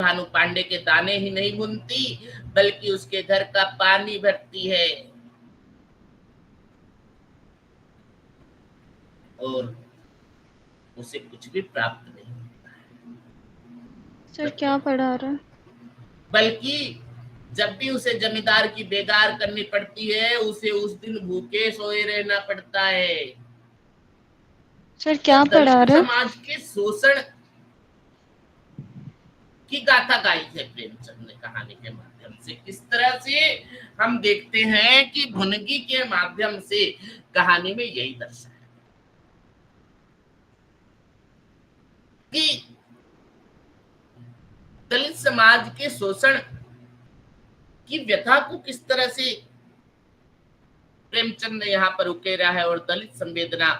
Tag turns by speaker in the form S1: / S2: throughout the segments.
S1: भानु पांडे के दाने ही नहीं बुनती, बल्कि उसके घर का पानी भरती है। और उसे कुछ भी प्राप्त नहीं होता है।
S2: सर क्या पढ़ा रहा है?
S1: बल्कि जब भी उसे जमींदार की बेगार करनी पड़ती है, उसे उस दिन भूखे सोए रहना पड़ता है।
S2: सर
S1: तो
S2: क्या पढ़ा
S1: दलित
S2: रहा है?
S1: समाज के शोषण की गाथा गाई है प्रेमचंद ने कहानी के माध्यम से। किस तरह से हम देखते हैं कि भुनगी के माध्यम से कहानी में यही दर्शाया कि दलित समाज के शोषण की व्यथा को किस तरह से प्रेमचंद ने यहाँ पर उकेरा है। और दलित संवेदना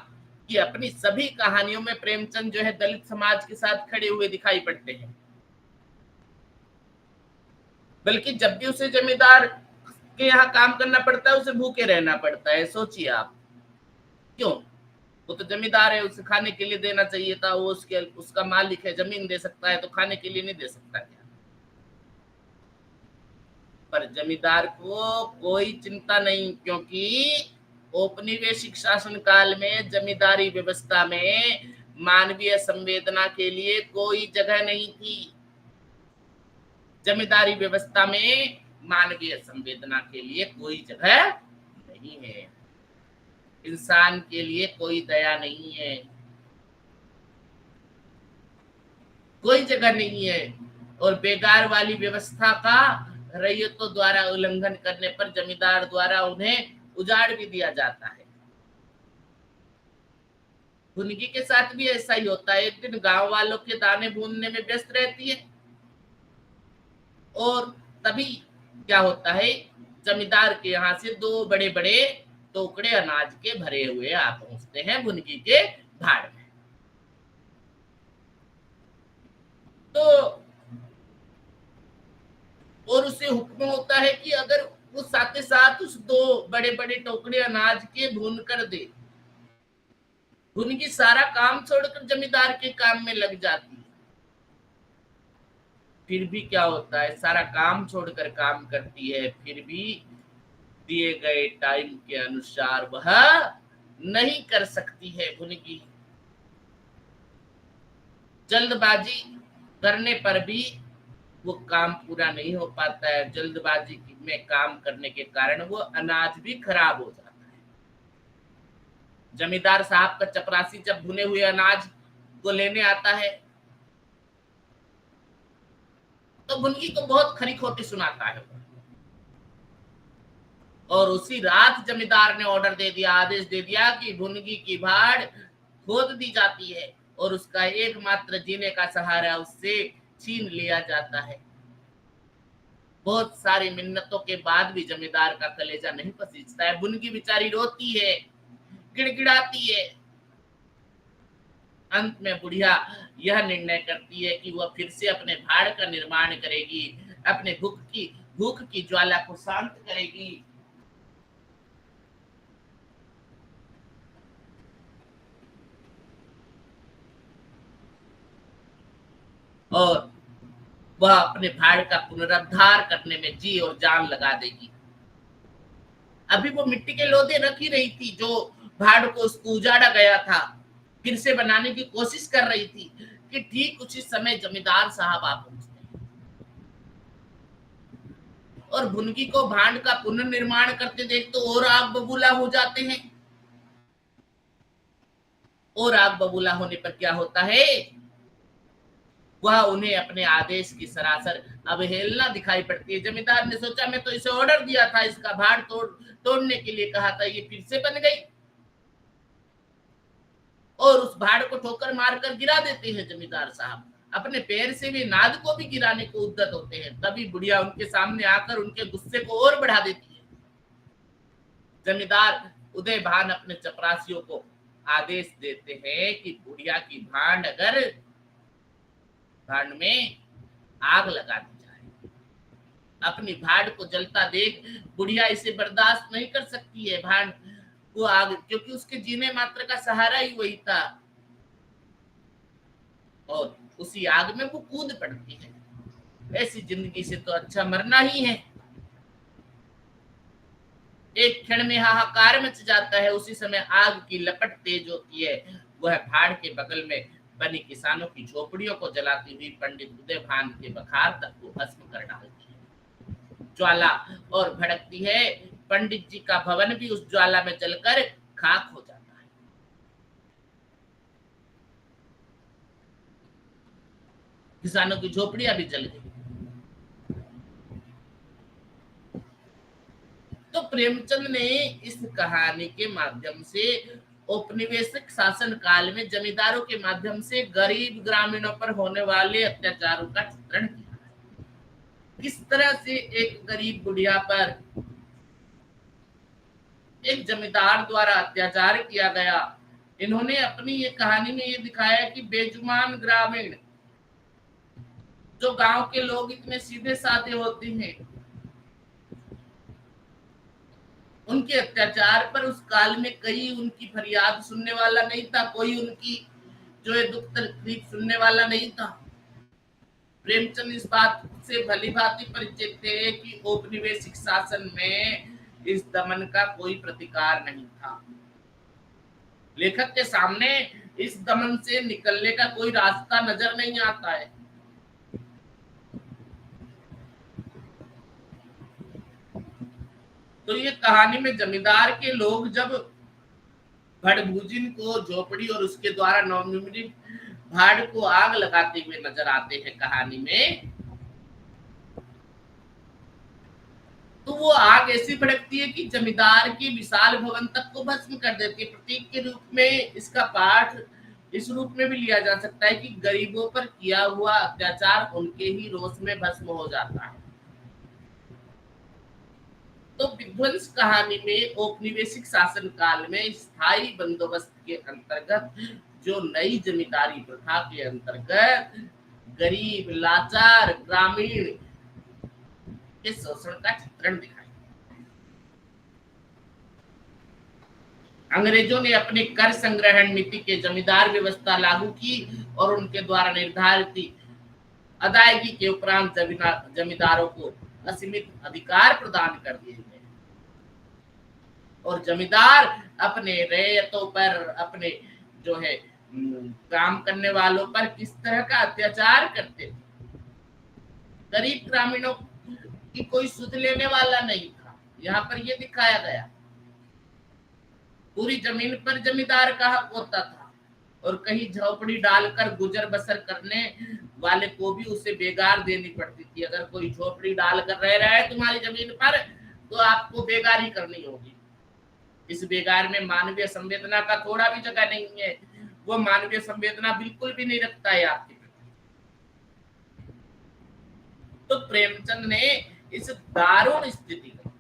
S1: की अपनी सभी कहानियों में प्रेमचंद जो है दलित समाज के साथ खड़े हुए दिखाई पड़ते हैं। बल्कि जब भी उसे जमींदार के यहाँ काम करना पड़ता है, उसे भूखे रहना पड़ता है। सोचिए आप, क्यों? वो तो जमींदार है, उसे खाने के लिए देना चाहिए था। वो उसका मालिक है, जमीन दे सकता है, तो खाने के लिए नहीं दे सकता क्या? पर जमींदार को कोई चिंता नहीं, क्योंकि औपनिवेशिक शासन काल में जमींदारी व्यवस्था में मानवीय संवेदना के लिए कोई जगह नहीं थी। जमींदारी व्यवस्था में मानवीय संवेदना के लिए कोई जगह नहीं है। इंसान के लिए कोई दया नहीं है, कोई जगह नहीं है। और बेगार वाली व्यवस्था का रैयतों द्वारा उल्लंघन करने पर जमींदार द्वारा उन्हें उजाड़ भी दिया जाता है। भुनगी के साथ भी ऐसा ही होता है। एक दिन गांव वालों के दाने भूनने में व्यस्त रहती है, और तभी क्या होता है, जमींदार के यहाँ से 2 बड़े बड़े टोकरे अनाज के भरे हुए आ पहुंचते हैं भुनगी के भाड़ में। तो और उसे हुक्म होता है कि अगर वो साथ ही साथ उस 2 बड़े बड़े टोकरे अनाज के भून कर दे। भुनगी सारा काम छोड़कर जमींदार के काम में लग जाती है। फिर भी क्या होता है, सारा काम छोड़कर काम करती है, फिर भी दिए गए टाइम के अनुसार वह नहीं कर सकती है। भुनगी जल्दबाजी करने पर भी वो काम पूरा नहीं हो पाता है। जल्दबाजी में काम करने के कारण वो अनाज भी खराब हो जाता है। जमींदार साहब का चपरासी जब भुने हुए अनाज को लेने आता है, तो भुनगी को बहुत खरी खोटी सुनाता है। और उसी रात जमींदार ने ऑर्डर दे दिया, आदेश दे दिया कि भुनगी की भाड़ खोद दी जाती है और उसका एकमात्र जीने का सहारा उससे छीन लिया जाता है। बहुत सारी मिन्नतों के बाद भी जमींदार का कलेजा नहीं पसीजता है। भुनगी बेचारी रोती है, गिड़गिड़ाती है। अंत में बुढ़िया यह निर्णय करती है कि वह फिर से अपने भाड़ का निर्माण करेगी, अपने भूख की ज्वाला को शांत करेगी। और वह अपने भाड़ का पुनरुद्धार करने में जी और जान लगा देगी। अभी वो मिट्टी के लोदे रख ही रही थी, जो भाड़ को उसको उजाड़ा गया था, फिर से बनाने की कोशिश कर रही थी कि ठीक उसी समय जमींदार साहब आ पहुंचते हैं और भुनगी को भांड का पुनर्निर्माण करते देख तो और आग बबूला हो जाते हैं। और आग बबूला होने पर क्या होता है, वह उन्हें अपने आदेश की सरासर अवहेलना दिखाई पड़ती है। जमींदार ने सोचा मैं तो इसे ऑर्डर दिया था, इसका भाड़ तोड़ने के लिए कहा था, ये फिर से बन गई। और उस भाड़ को ठोकर मारकर गिरा देते हैं जमींदार साहब। अपने पैर से भी नाद को भी गिराने को उद्यत होते हैं। तभी बुढ़िया उनके सामने आकर उनके गुस्से को और बढ़ा देती है। जमींदार उदय भान अपने चपरासियों को आदेश देते हैं कि बुढ़िया की भांड में आग लगा दी जाए। अपनी भाड़ को जलता देख बुढ़िया इसे बर्दाश्त नहीं कर सकती है। भांड को आग, क्योंकि उसके जीने मात्र का सहारा ही वही था, और उसी आग में वो कूद पड़ती है। ऐसी जिंदगी से तो अच्छा मरना ही है। एक क्षण में हाहाकार मच जाता है, उसी समय आग की लपट तेज होती है। वह भाड़ के बगल में बनी किसानों की झोपड़ियों को जलाती हुई पंडित उदय भान के बखार तक को भस्म कर डालती है। ज्वाला और भड़कती है, पंडित जी का भवन भी उस ज्वाला में जलकर खाक हो जाता है। किसानों की झोपड़ियां भी जल गई। तो प्रेमचंद ने इस कहानी के माध्यम से औपनिवेशिक शासन काल में जमींदारों के माध्यम से गरीब ग्रामीणों पर होने वाले अत्याचारों का चित्रण किया। किस तरह से एक गरीब बुढ़िया पर एक जमींदार द्वारा अत्याचार किया गया। इन्होंने अपनी ये कहानी में ये दिखाया कि बेजुबान ग्रामीण, जो गांव के लोग इतने सीधे साधे होते हैं, उनके अत्याचार पर उस काल में कई उनकी फरियाद सुनने वाला नहीं था, कोई उनकी जो है दुख तकलीफ सुनने वाला नहीं था। प्रेमचंद इस बात से भली भांति परिचित थे कि औपनिवेशिक शासन में इस दमन का कोई प्रतिकार नहीं था। लेखक के सामने इस दमन से निकलने का कोई रास्ता नजर नहीं आता है। तो ये कहानी में जमींदार के लोग जब भड़भूजिन को झोपड़ी और उसके द्वारा नवनिर्मित भाड़ को आग लगाते हुए नजर आते हैं कहानी में, तो वो आग ऐसी भड़कती है कि जमींदार के विशाल भवन तक को भस्म कर देती है। प्रतीक के रूप में इसका पाठ इस रूप में भी लिया जा सकता है कि गरीबों पर किया हुआ अत्याचार उनके ही रोष में भस्म हो जाता है। तो विध्वंस कहानी में औपनिवेशिक शासन काल में स्थायी बंदोबस्त के अंतर्गत जो नई जमींदारी प्रथा के अंतर्गत गरीब लाचार ग्रामीण के शोषण का चित्रण दिखाया। अंग्रेजों ने अपने कर संग्रहण नीति के जमींदार व्यवस्था लागू की और उनके द्वारा निर्धारित अदायगी के उपरांत जमींदारों को असीमित अधिकार प्रदान कर दिए गए और जमींदार अपने रैयतों पर, अपने जो है काम करने वालों पर किस तरह का अत्याचार करते थे। गरीब ग्रामीणों की कोई सुध लेने वाला नहीं था, यहाँ पर यह दिखाया गया। पूरी जमीन पर जमींदार का हक होता था और कहीं झोपड़ी डालकर गुजर बसर करने वाले को भी उसे बेगार देनी पड़ती थी। अगर कोई झोपड़ी डालकर रह रहा है तुम्हारी जमीन पर, तो आपको बेगारी करनी होगी। इस बेगार में मानवीय संवेदना का थोड़ा भी जगह नहीं है। वो मानवीय संवेदना बिल्कुल भी नहीं रखता है आपके प्रति। तो प्रेमचंद ने इस दारुण स्थिति का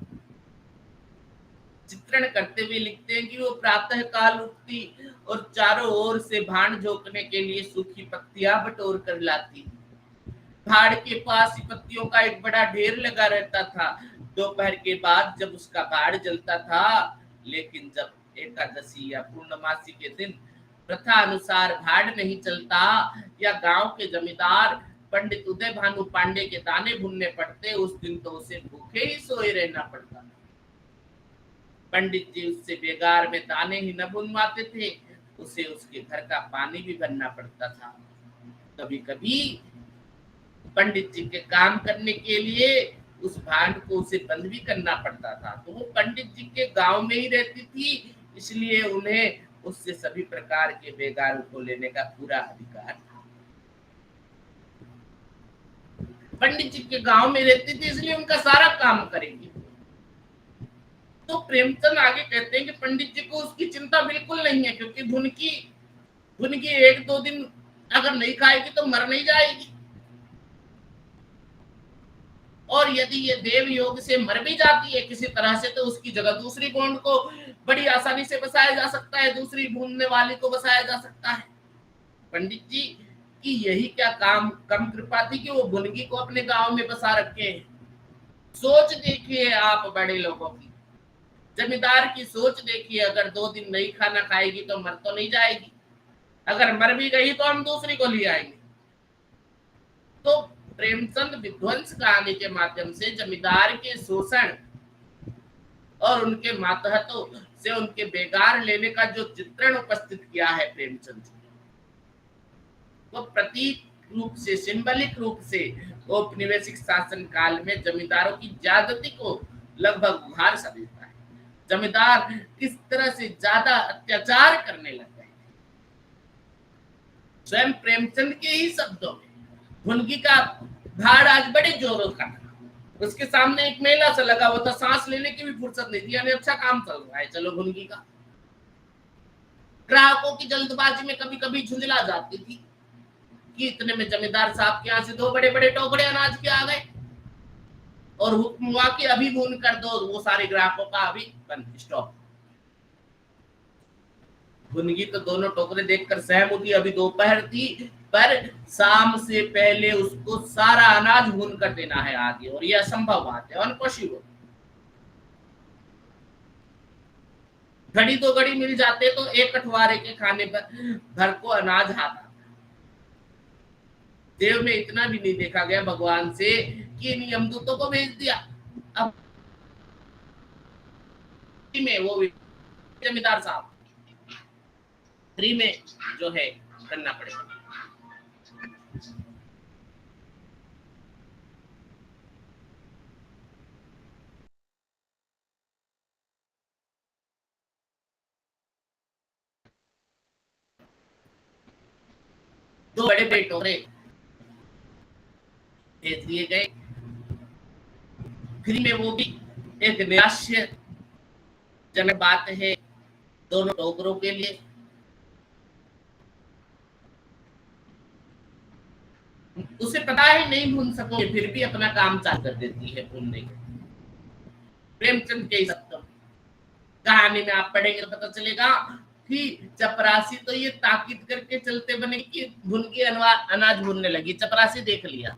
S1: चित्रण करते हुए लिखते हैं कि वो प्रातः काल उठती और चारों ओर से भांड झोंकने के लिए सूखी पत्तियां बटोर कर लाती। भाड़ के पास ही पत्तियों का एक बड़ा ढेर लगा रहता था। दोपहर के बाद जब उसका भाड़ जलता था, लेकिन जब एकादशी या पूर्णमासी के दिन प्रथा अनुसार भाड़ नहीं चलता या गांव के जमींदार पंडित उदय भानु पांडे के दाने भुनने पड़ते, उस दिन तो उसे भूखे ही सोए रहना पड़ता। पंडित जी उससे बेगार में दाने ही न भुनवाते थे, उसे उसके घर का पानी भी भरना पड़ता था। कभी कभी पंडित जी के काम करने के लिए उस भांड को उसे बंद भी करना पड़ता था। तो वो पंडित जी के गांव में ही रहती थी, इसलिए उन्हें उससे सभी प्रकार के बेगारों को लेने का पूरा अधिकार था। पंडित जी के गांव में रहती थी, इसलिए उनका सारा काम करेंगे। तो प्रेमचंद आगे कहते हैं कि पंडित जी को उसकी चिंता बिल्कुल नहीं है, क्योंकि भुनकी एक दो दिन अगर नहीं खाएगी तो मर नहीं जाएगी। और यदि ये देव योग से मर भी जाती है किसी तरह से, तो उसकी जगह दूसरी गोंड को बड़ी आसानी से बसाया जा सकता है, दूसरी भूनने वाली को बसाया जा सकता है। पंडित जी की यही क्या कम कृपा थी कि वो भुनगी को अपने गांव में बसा रखे। सोच देखिए आप बड़े लोगों की, जमींदार की सोच देखिए। अगर 2 दिन नहीं खाना खाएगी तो मर तो नहीं जाएगी, अगर मर भी गई तो हम दूसरी को ले आएंगे। तो प्रेमचंद विध्वंस कहानी के माध्यम से जमींदार के शोषण और उनके मातहतों से उनके बेगार लेने का जो चित्रण उपस्थित किया है प्रेमचंद जी, वो प्रतीक रूप से, सिंबलिक रूप से औपनिवेशिक शासन काल में जमींदारों की ज्यादती को लगभग उभार सा देता है। जमींदार किस तरह से ज्यादा अत्याचार करने लग गए। स्वयं प्रेमचंद के ही शब्दों में, भुनगी का भाड़ आज बड़े जोरों का था, उसके सामने एक मेला सा लगा हुआ था, सांस लेने की भी फुर्सत नहीं थी, यानी अच्छा काम चल रहा है चलो भुनगी का। ग्राहकों की जल्दबाजी में कभी कभी झुंझला जाती थी कि इतने में जमींदार साहब के यहाँ से 2 बड़े बड़े टोकरे अनाज के आ गए और हुक्म हुआ कि अभी भून कर दो, वो सारे ग्राहकों का अभी बंद, स्टॉप। भुनगी तो दोनों टोकरे देखकर सहम उठी, अभी दोपहर थी, पर शाम से पहले उसको सारा अनाज भून कर देना है आगे, और यह असंभव बात है, अनपॉसिबल। घड़ी 2 घड़ी मिल जाते तो एक अठवारे के खाने पर भर को अनाज आता। देव में इतना भी नहीं देखा गया भगवान से कि इन यमदूतों को भेज दिया, अब में वो जमींदार साहब फ्री में जो है करना पड़ेगा। दो बड़े बड़े टोकरे भेज दिए गए फ्री में, वो भी एक निराश्यजनक बात है दोनों टोकरों के लिए। उसे पता है नहीं भून सकोगे, फिर भी अपना काम चालू कर देती है भूनने के। प्रेमचंद के शब्द कहानी में आप पढ़ेंगे तो पता चलेगा कि चपरासी तो ये ताकीद करके चलते बने कि भुनगी अनाज भूनने लगी। चपरासी देख लिया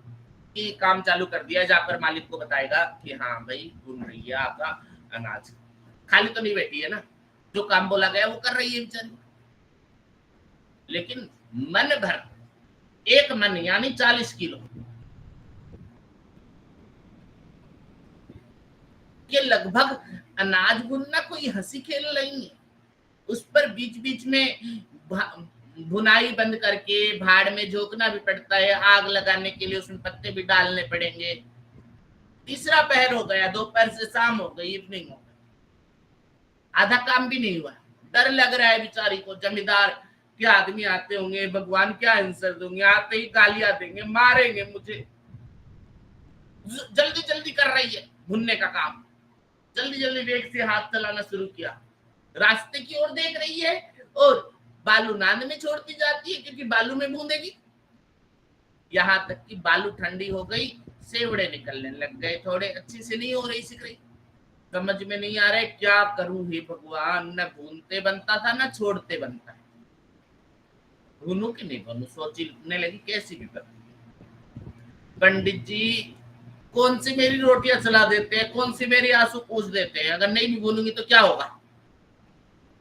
S1: कि काम चालू कर दिया, जाकर मालिक को बताएगा कि हाँ भाई भून रही है आपका अनाज, खाली तो नहीं बैठी है ना, जो काम बोला गया वो कर रही है बेचारी। लेकिन मन भर, एक मन यानी 40 किलो के लगभग अनाज भुनना कोई हंसी खेल नहीं है। उस पर बीच बीच में भुनाई बंद करके भाड़ में झोंकना भी पड़ता है, आग लगाने के लिए उसमें पत्ते भी डालने पड़ेंगे। तीसरा पहर हो गया, दोपहर से शाम हो गई, इवनिंग हो गई, आधा काम भी नहीं हुआ। डर लग रहा है बेचारी को, जमींदार के आदमी आते होंगे, भगवान क्या आंसर दूंगे, आते ही गालियां देंगे, मारेंगे मुझे। जल्दी जल्दी कर रही है भुनने का काम, जल्दी जल्दी वेग से हाथ चलाना शुरू किया, रास्ते की ओर देख रही है और बालू नाद में छोड़ती जाती है क्योंकि बालू में भूनेगी। यहां तक कि बालू ठंडी हो गई, सेवड़े निकलने लग गए, थोड़े अच्छी से नहीं हो रही सिक रही। समझ में नहीं आ रहा क्या करूं हे भगवान, न भूनते बनता था न छोड़ते बनता है, भूनू कि नहीं भूनू, सोचने लगी कैसी भी कर। पंडित जी कौन सी मेरी रोटियां चला देते हैं, कौन सी मेरी आंसू पूछ देते हैं, अगर नहीं भी भूनूंगी तो क्या होगा।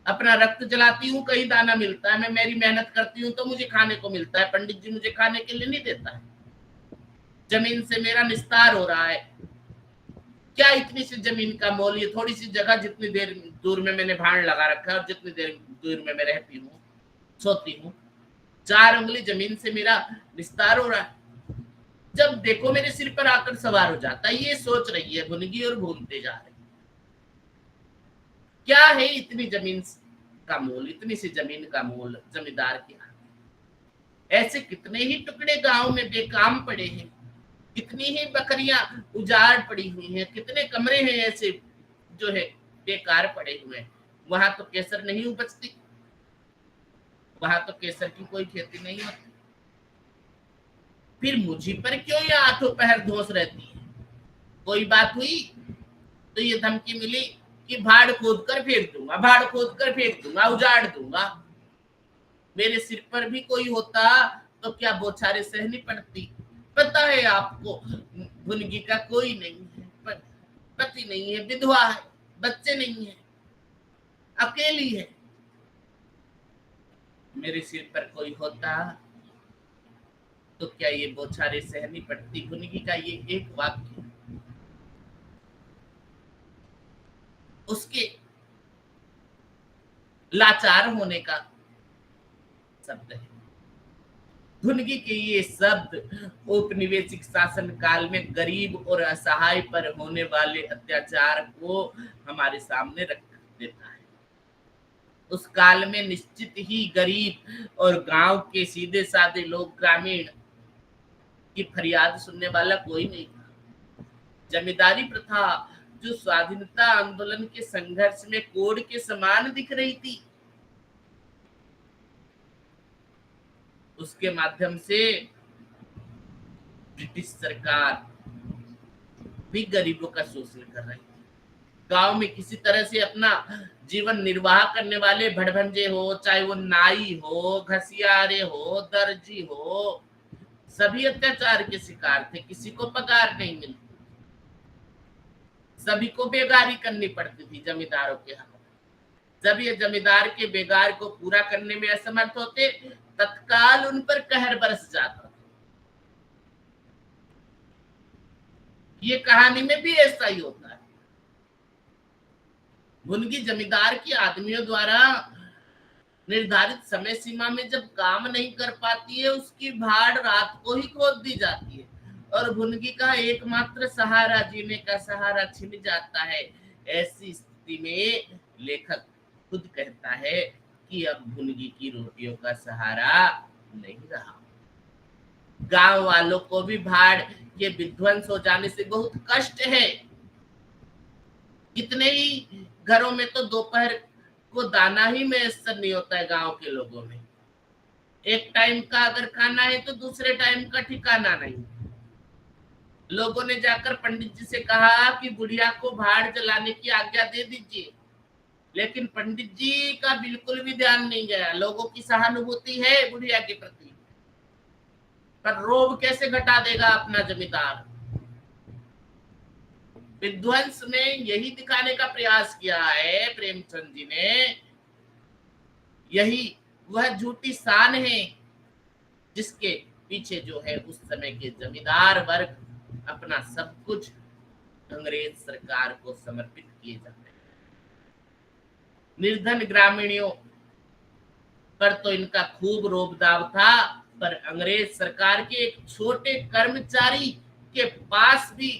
S1: अपना रक्त जलाती हूँ, कहीं दाना मिलता है, मैं मेरी मेहनत करती हूँ तो मुझे खाने को मिलता है, पंडित जी मुझे खाने के लिए नहीं देता है। जमीन से मेरा निस्तार हो रहा है, क्या इतनी सी जमीन का मोल, ये थोड़ी सी जगह जितनी देर दूर में मैंने भाड़ लगा रखा है और जितनी देर दूर में मैं रहती हूँ सोती हूँ, 4 उंगली जमीन से मेरा निस्तार हो रहा है, जब देखो मेरे सिर पर आकर सवार हो जाता है। ये सोच रही है भुनगी और भूनते जा रही। क्या है इतनी जमीन का मोल, इतनी सी जमीन का मोल जमींदार के हाथ। ऐसे कितने ही टुकड़े गांव में बेकाम पड़े हैं, कितनी ही बकरियां उजाड़ पड़ी हुई हैं, कितने कमरे हैं ऐसे जो है बेकार पड़े हुए हैं। वहां तो केसर नहीं उपजती, वहां तो केसर की कोई खेती नहीं होती, फिर मुझी पर क्यों ये आठों पहर धोस रहती है। कोई बात हुई तो ये धमकी मिली कि भाड़ खोद कर फेंक दूंगा, भाड़ खोद कर फेंक दूंगा, उजाड़ दूंगा। मेरे सिर पर भी कोई होता तो क्या बौछारें सहनी पड़ती। पता है आपको भुनगी का कोई नहीं है, पति नहीं है, विधवा है, बच्चे नहीं है, अकेली है। मेरे सिर पर कोई होता तो क्या ये बौछारें सहनी पड़ती? भुनगी का ये एक वाक्य उसके लाचार होने का शब्द है। भुनगी के ये शब्द औपनिवेशिक शासन काल में गरीब और असहाय पर होने वाले अत्याचार को हमारे सामने रख देता है। उस काल में निश्चित ही गरीब और गांव के सीधे साधे लोग, ग्रामीण की फरियाद सुनने वाला कोई नहीं था। जमींदारी प्रथा जो स्वाधीनता आंदोलन के संघर्ष में कोड के समान दिख रही थी, उसके माध्यम से ब्रिटिश सरकार भी गरीबों का शोषण कर रही थी। गांव में किसी तरह से अपना जीवन निर्वाह करने वाले भड़भंजे हो, चाहे वो नाई हो, घसियारे हो, दर्जी हो, सभी अत्याचार के शिकार थे। किसी को पगार नहीं मिलती, सभी को बेगारी करनी पड़ती थी जमींदारों के हाथ। जब ये जमींदार के बेगार को पूरा करने में असमर्थ होते, तत्काल उन पर कहर बरस जाता। ये कहानी में भी ऐसा ही होता है। भुनगी जमींदार के आदमियों द्वारा निर्धारित समय सीमा में जब काम नहीं कर पाती है, उसकी भाड़ रात को ही खोद दी जाती है और भुनगी का एकमात्र सहारा, जीने का सहारा छिन जाता है। ऐसी स्थिति में लेखक खुद कहता है कि अब भुनगी की रोटियों का सहारा नहीं रहा। गांव वालों को भी भाड़ के विध्वंस हो जाने से बहुत कष्ट है। कितने ही घरों में तो दोपहर को दाना ही मैसर नहीं होता है गांव के लोगों में। एक टाइम का अगर खाना है तो दूसरे टाइम का ठिकाना नहीं। लोगों ने जाकर पंडित जी से कहा कि बुढ़िया को भाड़ जलाने की आज्ञा दे दीजिए, लेकिन पंडित जी का बिल्कुल भी ध्यान नहीं गया। लोगों की सहानुभूति है बुढ़िया के प्रति, पर रोब कैसे घटा देगा अपना जमींदार। विध्वंस में यही दिखाने का प्रयास किया है प्रेमचंद जी ने। यही वह झूठी शान है जिसके पीछे जो है उस समय के जमींदार वर्ग अपना सब कुछ अंग्रेज सरकार को समर्पित किए जाते हैं। निर्धन ग्रामीणों पर तो इनका खूब रोब-दाब था, पर अंग्रेज सरकार के एक छोटे कर्मचारी के पास भी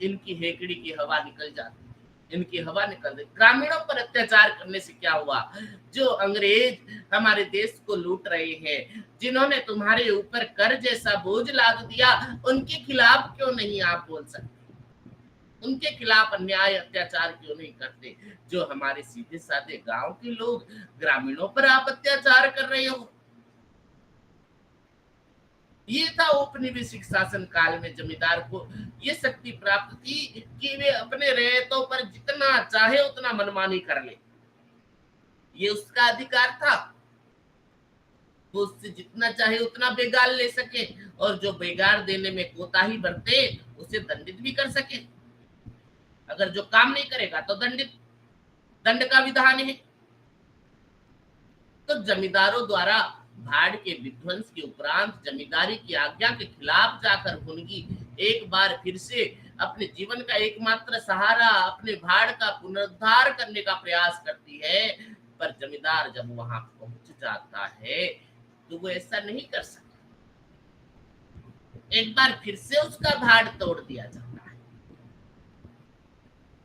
S1: इनकी हेकड़ी की हवा निकल जाती, इनकी हवा निकल गई। ग्रामीणों पर अत्याचार करने से क्या हुआ? जो अंग्रेज हमारे देश को लूट रहे हैं, जिन्होंने तुम्हारे ऊपर कर जैसा बोझ लाद दिया, उनके खिलाफ क्यों नहीं आप बोल सकते? उनके खिलाफ अन्याय अत्याचार क्यों नहीं करते? जो हमारे सीधे साधे गांव के लोग, ग्रामीणों पर आप अत्याचार कर रहे हो। ये था औपनिवेशिक शासन काल में जमींदार को ये शक्ति प्राप्त थी कि वे अपने रैयतों पर जितना चाहे उतना मनमानी कर ले। ये उसका अधिकार था, वो उससे जितना चाहे उतना बेगार ले सके और जो बेगार देने में कोताही बरते उसे दंडित भी कर सके। अगर जो काम नहीं करेगा तो दंड का विधान है। तो जमींदारों द्वारा भाड़ के विध्वंस के उपरांत जमींदारी की आज्ञा के खिलाफ जाकर भुनगी एक बार फिर से अपने जीवन का एकमात्र सहारा, अपने भाड़ का पुनरुद्धार करने का प्रयास करती है। पर जमींदार जब वहां पहुंच जाता है तो वो ऐसा नहीं कर सकता। एक बार फिर से उसका भाड़ तोड़ दिया जाता है।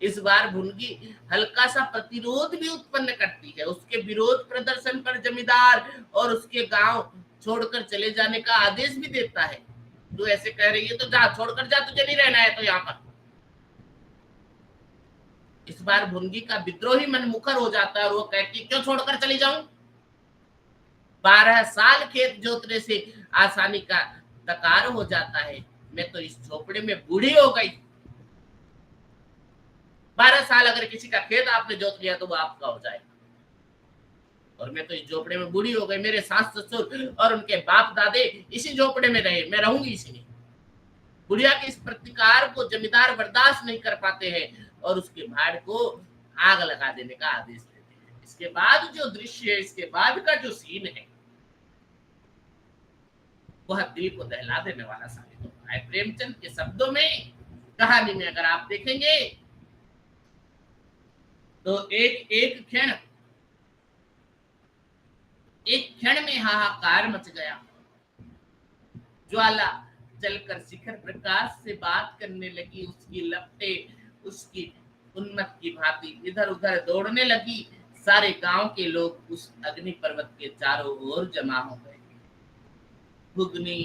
S1: इस बार भुनगी हल्का सा प्रतिरोध भी उत्पन्न करती है। उसके विरोध प्रदर्शन पर जमींदार और उसके गांव छोड़कर चले जाने का आदेश भी देता है। तू ऐसे कह रही है तो जा, छोड़कर जा, तुझे नहीं रहना है तो यहाँ पर। इस बार भुनगी का विद्रोही मन मुखर हो जाता है और वो कहती है क्यों छोड़कर चली जाऊं? 12 साल खेत जोतने से आसानी का दकार हो जाता है। मैं तो इस झोपड़े में बूढ़ी हो गई। 12 साल अगर किसी का खेत आपने जोत लिया तो वो आपका हो जाएगा, और मैं तो इस झोपड़े में बूढ़ी हो गई। मेरे सास ससुर और उनके बाप दादे इसी झोपड़े में रहे, मैं रहूंगी इसी में। बुढ़िया के इस प्रतिकार को जमींदार बर्दाश्त नहीं कर पाते हैं और उसके भाड़ को आग लगा देने का आदेश देते हैं। इसके बाद जो दृश्य है, इसके बाद का जो सीन है वह दिल को दहला देने वाला साबित होता है। प्रेमचंद के शब्दों में, कहानी में अगर आप देखेंगे तो एक क्षण में हाहाकार मच गया। ज्वाला जलकर शिखर प्रकाश से बात करने लगी, उसकी लपटें उसकी उन्मत्त की भांति इधर उधर दौड़ने लगी। सारे गांव के लोग उस अग्नि पर्वत के चारों ओर जमा हो गए। भुगनी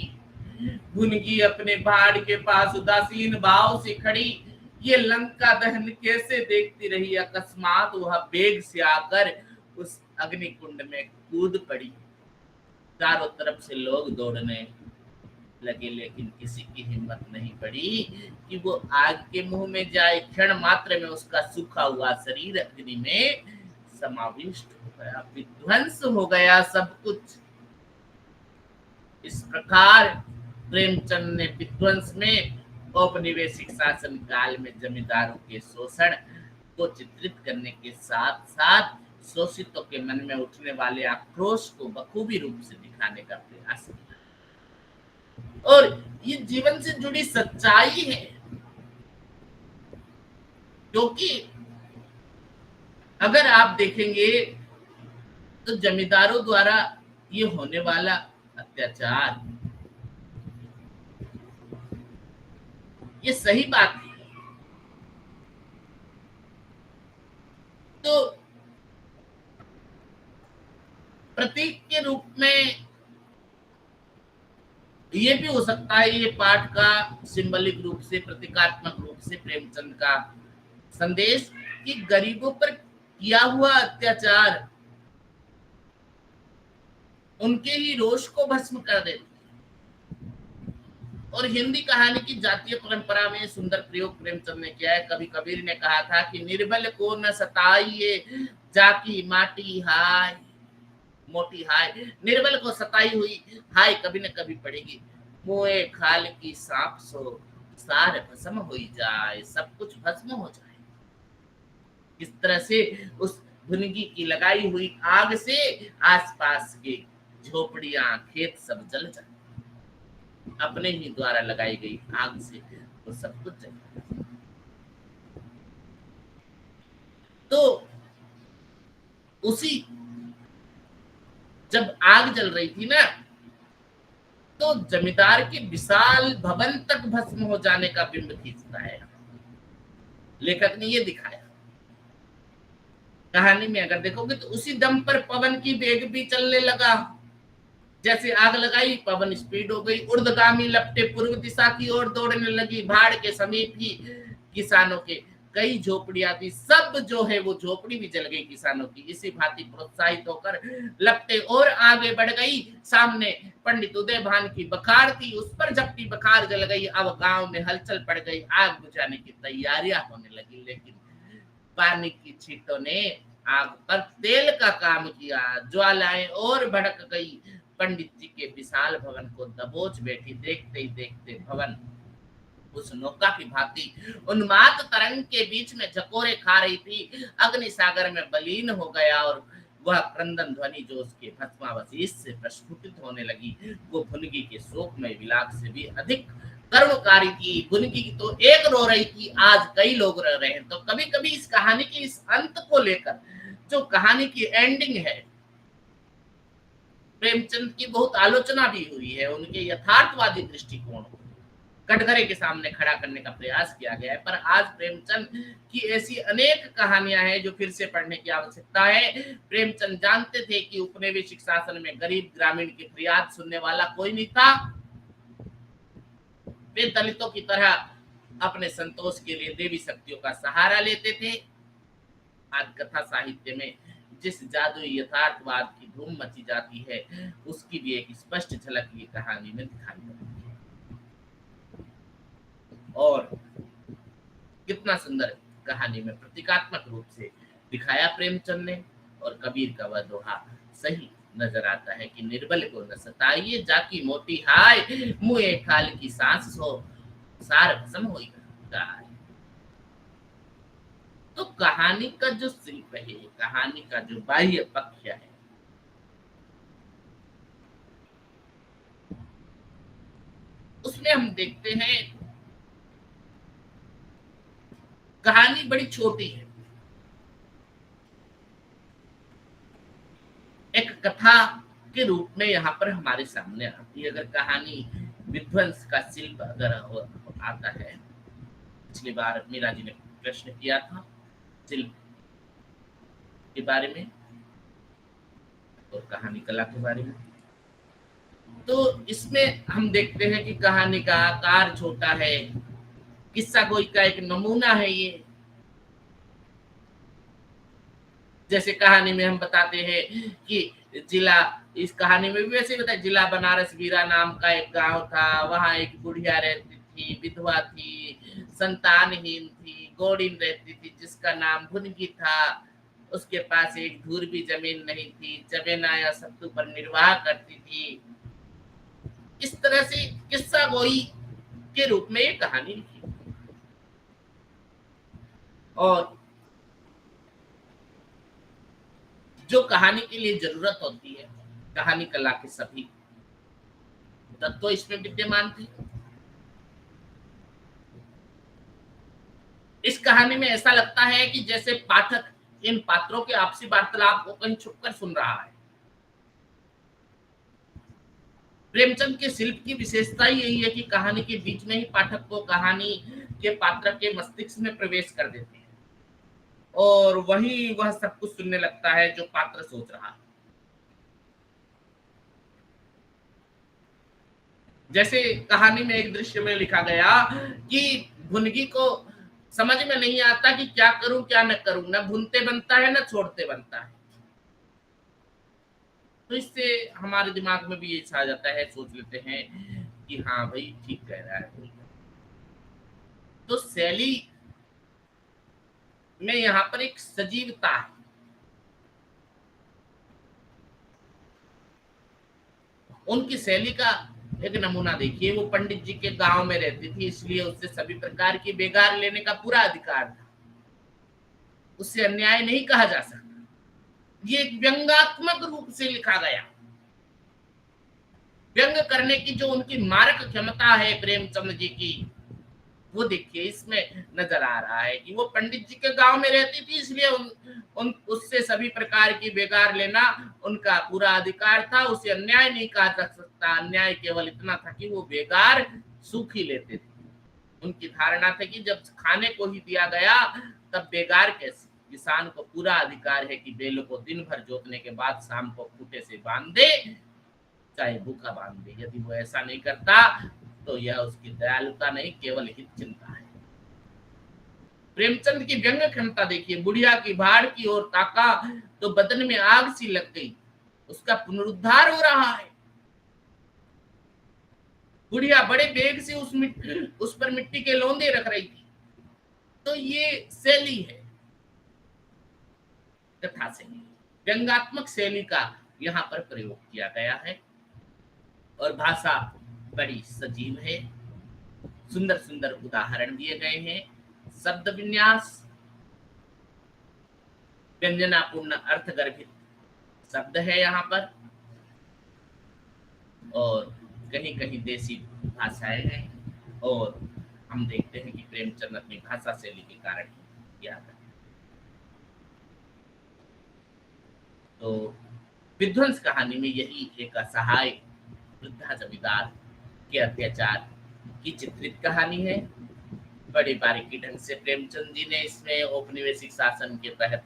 S1: भुनगी अपने पहाड़ के पास उदासीन भाव से खड़ी ये लंका दहन कैसे देखती रही। अकस्मात वह बेग से आकर उस अग्निकुंड में कूद पड़ी। चारों तरफ से लोग दौड़ने लगे, लेकिन किसी की हिम्मत नहीं पड़ी कि वो आग के मुंह में जाए। क्षण मात्र में उसका सूखा हुआ शरीर अग्नि में समाविष्ट हो गया, विध्वंस हो गया सब कुछ। इस प्रकार प्रेमचंद ने विध्वंस में औपनिवेशिक शासन काल में जमींदारों के शोषण को चित्रित करने के साथ साथ शोषितों के मन में उठने वाले आक्रोश को बखूबी रूप से दिखाने का प्रयास किया। और ये जीवन से जुड़ी सच्चाई है, क्योंकि अगर आप देखेंगे तो जमींदारों द्वारा ये होने वाला अत्याचार, ये सही बात है। तो प्रतीक के रूप में ये भी हो सकता है, ये पाठ का सिंबलिक रूप से, प्रतीकात्मक रूप से प्रेमचंद का संदेश कि गरीबों पर किया हुआ अत्याचार उनके ही रोष को भस्म कर देती। और हिंदी कहानी की जातीय परंपरा में सुंदर प्रयोग प्रेमचंद ने किया है। कभी कबीर ने कहा था कि निर्बल को न सताइए जाकी माटी हाय मोटी हाय। निर्बल को सताई हुई हाय कभी न कभी पड़ेगी। मोए खाल की सांप सो सार भस्म हो जाए, सब कुछ भस्म हो जाए। इस तरह से उस भुनगी की लगाई हुई आग से आसपास के झोपड़ियां खेत सब जल जाए। अपने ही द्वारा लगाई गई आग से वो सब कुछ जल जाए। तो उसी जब आग जल रही थी ना, तो जमींदार के विशाल भवन तक भस्म हो जाने का बिंब खींचता है। लेखक ने ये दिखाया। कहानी में अगर देखोगे तो उसी दम पर पवन की वेग भी चलने लगा। जैसे आग लगाई, पवन स्पीड हो गई, ऊर्ध्वगामी लपटे पूर्व दिशा की ओर दौड़ने लगी। भाड़ के समीप ही किसानों के कई झोपड़ियां थी, सब जो है वो झोपड़ी भी जल गई किसानों की। इसी भांति प्रोत्साहित होकर लपटे और आगे बढ़ गई। सामने पंडित उदय भान की बखार थी, उस पर झपटी बखार जल गई। अब गांव में हलचल पड़ गई, आग बुझाने की तैयारियां होने लगी। लेकिन पानी की छींटों ने आग पर तेल का काम किया। ज्वालाएं और भड़क गई। पंडित जी के विशाल भवन को दबोच बैठी। देखते ही देखते भवन उस नौका की भांति उन्माद तरंग के बीच में झकोरे खा रही थी। अग्नि सागर में बलीन हो गया और वह क्रंदन ध्वनि जो उसके भस्मावशेष से प्रस्फुटित होने लगी, वो भुनगी के शोकमय विलाप से भी अधिक करुणकारी थी। भुनगी तो एक रो रही थी, आज कई लोग रो रहे हैं। तो कभी कभी इस कहानी के इस अंत को लेकर, जो कहानी की एंडिंग है, प्रेमचंद की बहुत आलोचना भी हुई है। उनके यथार्थवादी दृष्टिकोण को कटघरे के सामने खड़ा करने का प्रयास किया गया है। पर आज प्रेमचंद की ऐसी अनेक कहानियां हैं जो फिर से पढ़ने की आवश्यकता है। प्रेमचंद जानते थे कि उपनिवेशिक शासन में गरीब ग्रामीण की फरियाद सुनने वाला कोई नहीं था। वे दलितों की तरह अपने संतोष के लिए देवी शक्तियों का सहारा लेते थे। आज कथा साहित्य में जिस जादुई यथार्थवाद की धूम मची जाती है, उसकी भी एक स्पष्ट झलक ये कहानी में दिखाई देती है। और कितना सुंदर कहानी में प्रतीकात्मक रूप से दिखाया प्रेमचंद ने। और कबीर का वह दोहा सही नजर आता है कि निर्बल को न सताइए जाकी मोटी हाय, मुए खाल की सांस सो सार भस्म हो जाए। तो कहानी का जो शिल्प है, कहानी का जो बाह्य पक्ष है, उसमें हम देखते हैं कहानी बड़ी छोटी है, एक कथा के रूप में यहाँ पर हमारे सामने आती है। अगर कहानी विध्वंस का शिल्प अगर आता है, पिछली बार मीरा जी ने प्रश्न किया था शिल्प के बारे में और कहानी कला के बारे में, तो इसमें हम देखते हैं कि कहानी का आकार छोटा है, किस्सा गोई का एक नमूना है ये। जैसे कहानी में हम बताते हैं कि जिला, इस कहानी में भी वैसे ही बताया, जिला बनारस वीरा नाम का एक गांव था, वहां एक बुढ़िया रहती थी, विधवा थी, संतानहीन थी, गोड़ीन रहती थी, जिसका नाम भुनगी था। उसके पास एक धूर भी जमीन नहीं थी, चबेना या सत्तू पर निर्वाह करती थी। इस तरह से किस्सा गोई के रूप में ये कहानी लिखी। और जो कहानी के लिए जरूरत होती है, कहानी कला के सभी तत्व तो इसमें विद्यमान थे। इस कहानी में ऐसा लगता है कि जैसे पाठक इन पात्रों के आपसी वार्तालाप को कहीं छुपकर सुन रहा है। प्रेमचंद के शिल्प की विशेषता यही है कि कहानी के बीच में ही पाठक को कहानी के पात्र के मस्तिष्क में प्रवेश कर देते हैं और वही वह सब कुछ सुनने लगता है जो पात्र सोच रहा है। जैसे कहानी में एक दृश्य में लिखा गया कि भुनगी को समझ में नहीं आता कि क्या करूं क्या न करूं, न भुनते बनता है न छोड़ते बनता है। तो इससे हमारे दिमाग में भी ये छा जाता है, सोच लेते हैं कि हाँ भाई ठीक कह रहा है। तो शैली में यहाँ पर एक सजीवता है। उनकी शैली का एक नमूना देखिए, वो पंडित जी के गांव में रहती थी, इसलिए उससे सभी प्रकार की बेगार लेने का पूरा अधिकार था, उससे अन्याय नहीं कहा जा सकता। ये एक व्यंगात्मक रूप से लिखा गया, व्यंग करने की जो उनकी मारक क्षमता है प्रेमचंद जी की, वो देखिए इसमें नजर आ रहा है कि वो पंडित जी के गांव में रहती थी, इसलिए उससे सभी प्रकार की बेगार लेना उनका पूरा अधिकार था, उसे अन्याय नहीं कहा जा सकता। अन्याय केवल इतना था कि वो बेगार सूख ही लेते थे। उनकी धारणा थी कि जब खाने को ही दिया गया तब बेगार कैसे। किसान को पूरा अधिकार है कि बैलों को दिन भर जोतने के बाद शाम को खूंटे से बांध दे, चाहे भूखा बांध दे। यदि वो ऐसा नहीं करता तो यह उसकी दयालुता नहीं, केवल हित चिंता है। प्रेमचंद की व्यंग क्षमता देखिए, बुढ़िया की भाड़ की ओर ताका तो बदन में आग सी लग गई, उसका पुनरुद्धार हो रहा है। बुढ़िया बड़े बेग से उस पर मिट्टी के लौंदे रख रही थी। तो ये शैली है, कथा शैली, व्यंगात्मक शैली का यहाँ पर प्रयोग किया गया है। और भाषा बड़ी सजीव है, सुंदर सुंदर उदाहरण दिए गए हैं, शब्द विन्यास, व्यंजनापूर्ण अर्थ गर्भित शब्द है यहाँ पर, और कहीं कहीं देसी भाषाएं हैं। और हम देखते हैं कि प्रेमचंद अपनी भाषा शैली के कारण याद है। तो विध्वंस कहानी में यही एक असहाय वृद्धा जमींदार के अत्याचार की चित्रित कहानी है। बड़ी बारीकी ढंग से प्रेमचंद जी ने इसमें औपनिवेशिक शासन के तहत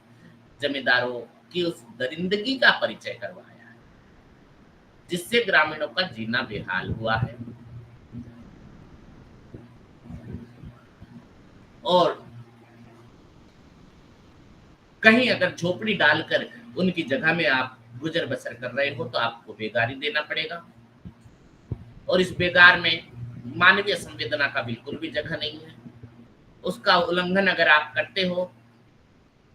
S1: जमींदारों की उस दरिंदगी का परिचय करवाया है जिससे ग्रामीणों का जीना बेहाल हुआ है। और कहीं अगर झोपड़ी डालकर उनकी जगह में आप गुजर बसर कर रहे हो तो आपको बेगारी देना पड़ेगा, और इस बेगार में मानवीय संवेदना का बिल्कुल भी जगह नहीं है। उसका उल्लंघन अगर आप करते हो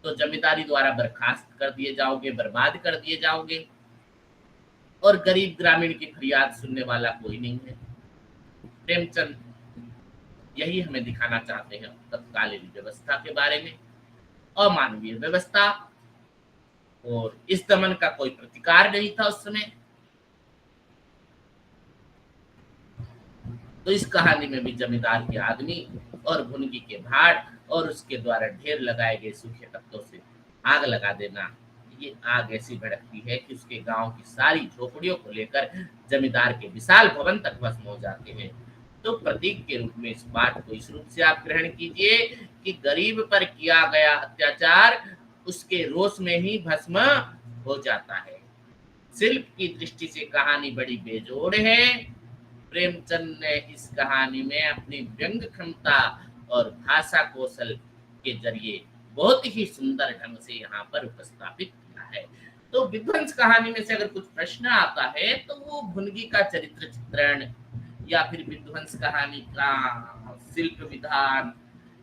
S1: तो जमींदारी द्वारा बर्खास्त कर दिए जाओगे, बर्बाद कर दिए जाओगे, और गरीब ग्रामीण की फरियाद सुनने वाला कोई नहीं है। प्रेमचंद यही हमें दिखाना चाहते हैं तत्कालीन व्यवस्था के बारे में, अमानवीय व्यवस्था, और इस दमन का कोई प्रतिकार नहीं था उस समय। तो इस कहानी में भी जमींदार के आदमी और भुनगी के भाड़ और उसके द्वारा ढेर लगाए गए सूखे पत्तों से आग लगा देना, ये आग ऐसी भड़कती है कि उसके गांव की सारी झोपड़ियों को लेकर जमींदार के विशाल भवन तक भस्म हो जाते हैं। तो प्रतीक के रूप में इस पाठ को इस रूप से आप ग्रहण कीजिए कि गरीब पर किया गया अत्याचार उसके रोष में ही भस्म हो जाता है। शिल्प की दृष्टि से कहानी बड़ी बेजोड़ है। प्रेमचंद ने इस कहानी में अपनी व्यंग क्षमता और भाषा कौशल के जरिए बहुत ही सुंदर ढंग से यहाँ पर उपस्थापित किया है। तो विध्वंस कहानी में से अगर कुछ प्रश्न आता है तो वो भुनगी का चरित्र चित्रण या फिर विध्वंस कहानी का शिल्प विधान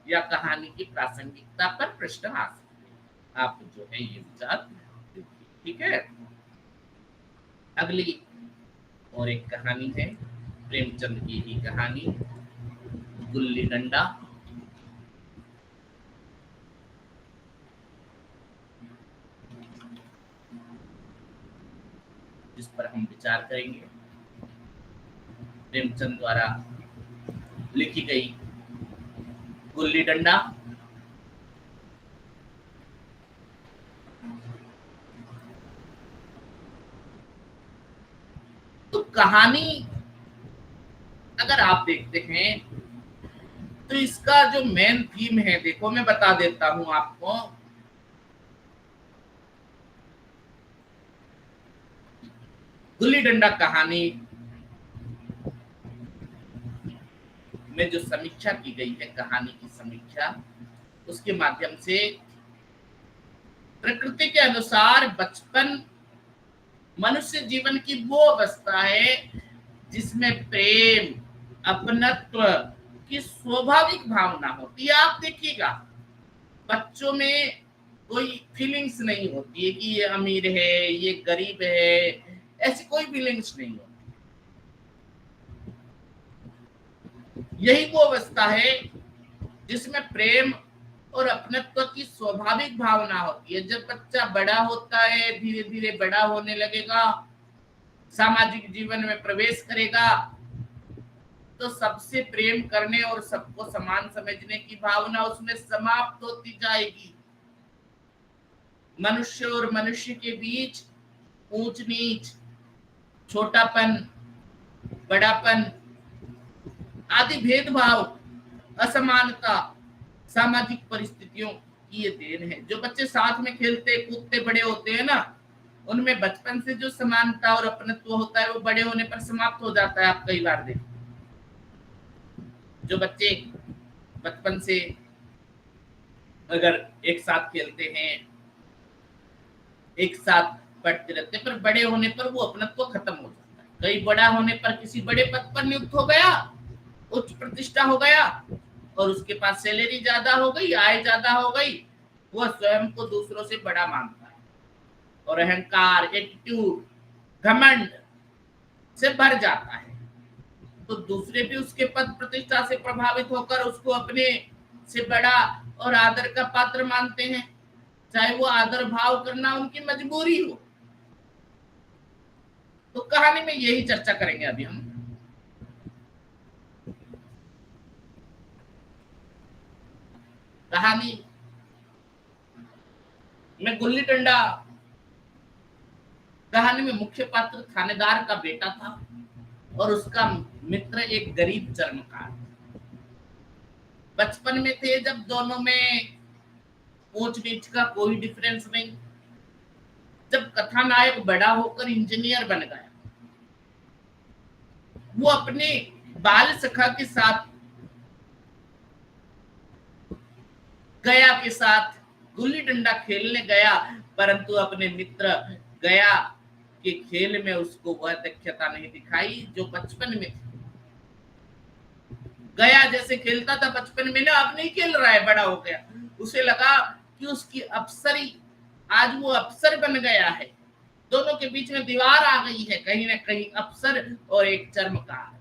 S1: या कहानी की प्रासंगिकता पर प्रश्न आ सकते हैं। आप जो है ये विचार देखिए, ठीक है। अगली और एक कहानी है प्रेमचंद की ही कहानी गुल्ली डंडा। जिस पर हम विचार करेंगे। प्रेमचंद द्वारा लिखी गई गुल्ली डंडा। तो कहानी अगर आप देखते हैं तो इसका जो मेन थीम है, देखो मैं बता देता हूं आपको। गुल्ली डंडा कहानी में जो समीक्षा की गई है, कहानी की समीक्षा, उसके माध्यम से प्रकृति के अनुसार बचपन मनुष्य जीवन की वो अवस्था है जिसमें प्रेम अपनत्व की स्वाभाविक भावना होती है। आप देखिएगा बच्चों में कोई फीलिंग्स नहीं होती है कि ये अमीर है ये गरीब है, ऐसी कोई फीलिंग्स नहीं होती। यही वो अवस्था है जिसमें प्रेम और अपनत्व की स्वाभाविक भावना होती है। जब बच्चा बड़ा होता है, धीरे धीरे बड़ा होने लगेगा, सामाजिक जीवन में प्रवेश करेगा, तो सबसे प्रेम करने और सबको समान समझने की भावना उसमें समाप्त होती जाएगी। मनुष्य और मनुष्य के बीच ऊंच नीच, छोटापन, बड़ापन आदि भेदभाव, असमानता सामाजिक परिस्थितियों की ये देन है। जो बच्चे साथ में खेलते कूदते बड़े होते हैं ना, उनमें बचपन से जो समानता और अपनत्व होता है वो बड़े होने पर समाप्त हो जाता है। आप कई बार देखते जो बच्चे बचपन से अगर एक साथ खेलते हैं, एक साथ पढ़ते रहते हैं, पर बड़े होने पर वो अपनत्व खत्म हो जाता है। कई बड़ा होने पर किसी बड़े पद पर नियुक्त हो गया, उच्च प्रतिष्ठा हो गया और उसके पास सैलरी ज्यादा हो गई, आय ज्यादा हो गई, वह स्वयं को दूसरों से बड़ा मानता है और अहंकार, एटीट्यूड, घमंड से भर जाता है। तो दूसरे भी उसके पद प्रतिष्ठा से प्रभावित होकर उसको अपने से बड़ा और आदर का पात्र मानते हैं, चाहे वो आदर भाव करना उनकी मजबूरी हो। तो कहानी में यही चर्चा करेंगे अभी हम। कहानी में गुल्ली डंडा कहानी में मुख्य पात्र थानेदार का बेटा था और उसका मित्र एक गरीब चर्मकार। बचपन में थे जब दोनों में ऊंच नीच का कोई डिफरेंस नहीं। जब कथानायक बड़ा होकर इंजीनियर बन गया, वो अपने बाल सखा के साथ गया के साथ गुल्ली डंडा खेलने गया, परंतु अपने मित्र गया के खेल में उसको वह दक्षता नहीं दिखाई जो बचपन में थी। गया जैसे खेलता था बचपन में ना, अब नहीं खेल रहा है, बड़ा हो गया। उसे लगा कि उसकी अप्सरी, आज वो अफसर बन गया है। दोनों के बीच में दीवार आ गई है, कहीं ना कहीं अफसर और एक चर्मकार।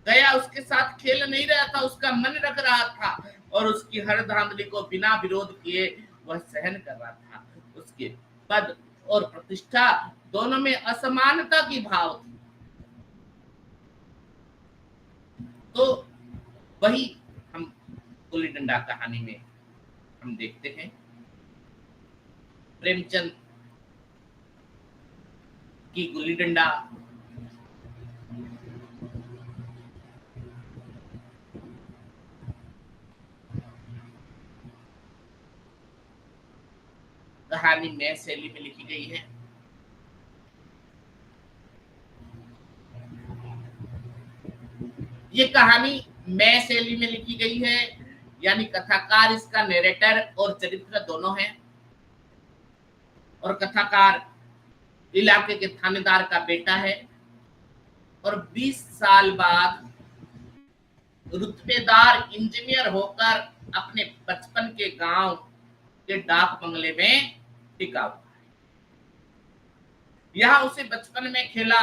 S1: गया उसके साथ खेल नहीं रहा था, उसका मन रख रहा था और उसकी हर धांधली को बिना विरोध किए वह सहन कर रहा था। उसके पद और प्रतिष्ठा दोनों में असमानता की भाव थी। तो वही हम गुल्ली डंडा कहानी में हम देखते हैं। प्रेमचंद की गुल्ली डंडा कहानी नए शैली में लिखी गई है। ये कहानी नए शैली में लिखी गई है, यानी कथाकार इसका नरेटर और चरित्र दोनों हैं, और कथाकार इलाके के थानेदार का बेटा है, और 20 साल बाद रुतबेदार इंजीनियर होकर अपने बचपन के गांव के डाक बंगले में टिका हुआ है। यहाँ उसे बचपन में खेला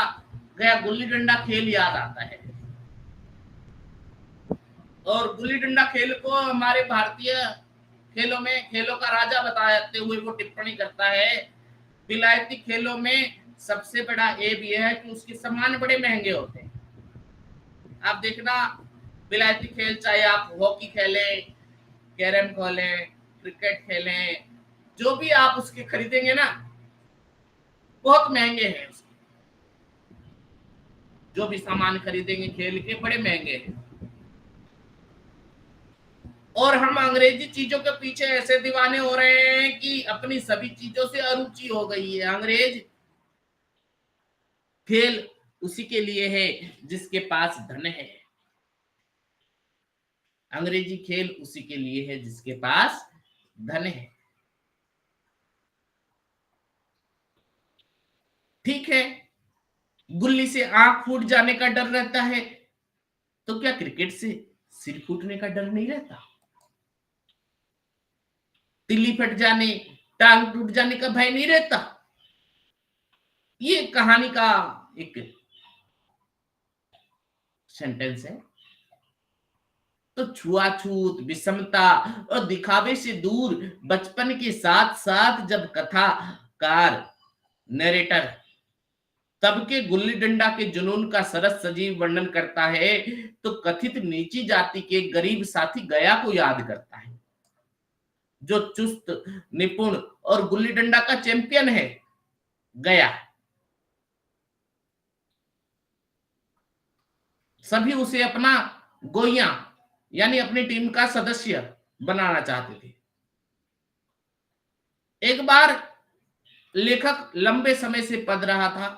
S1: गया गुल्ली डंडा खेल याद आता है, और गुल्ली डंडा खेल को हमारे भारतीय खेलों का राजा बताते हुए वो टिप्पणी करता है, विलायती खेलों में सबसे बड़ा एब यह है कि उसके सामान बड़े महंगे होते हैं। आप देखना, विलायती खेल चाहे आप हॉकी खेलें, कैरम खेलें, क्रिकेट खेलें, जो भी आप उसके खरीदेंगे ना, बहुत महंगे हैं। उसके जो भी सामान खरीदेंगे खेल के बड़े महंगे हैं, और हम अंग्रेजी चीजों के पीछे ऐसे दीवाने हो रहे हैं कि अपनी सभी चीजों से अरुचि हो गई है। अंग्रेज खेल उसी के लिए है जिसके पास धन है, अंग्रेजी खेल उसी के लिए है जिसके पास धन है। ठीक है, गुल्ली से आंख फूट जाने का डर रहता है, तो क्या क्रिकेट से सिर फूटने का डर नहीं रहता? तिल्ली फट जाने, टांग टूट जाने का भय नहीं रहता? ये कहानी का एक सेंटेंस है। तो छुआछूत, विषमता और दिखावे से दूर बचपन के साथ साथ जब कथाकार नरेटर तब के गुल्ली डंडा के जुनून का सरस सजीव वर्णन करता है, तो कथित नीची जाति के गरीब साथी गया को याद करता है, जो चुस्त, निपुण और गुल्ली डंडा का चैंपियन है। गया सभी उसे अपना गोइया यानी अपनी टीम का सदस्य बनाना चाहते थे। एक बार लेखक लंबे समय से पढ़ रहा था,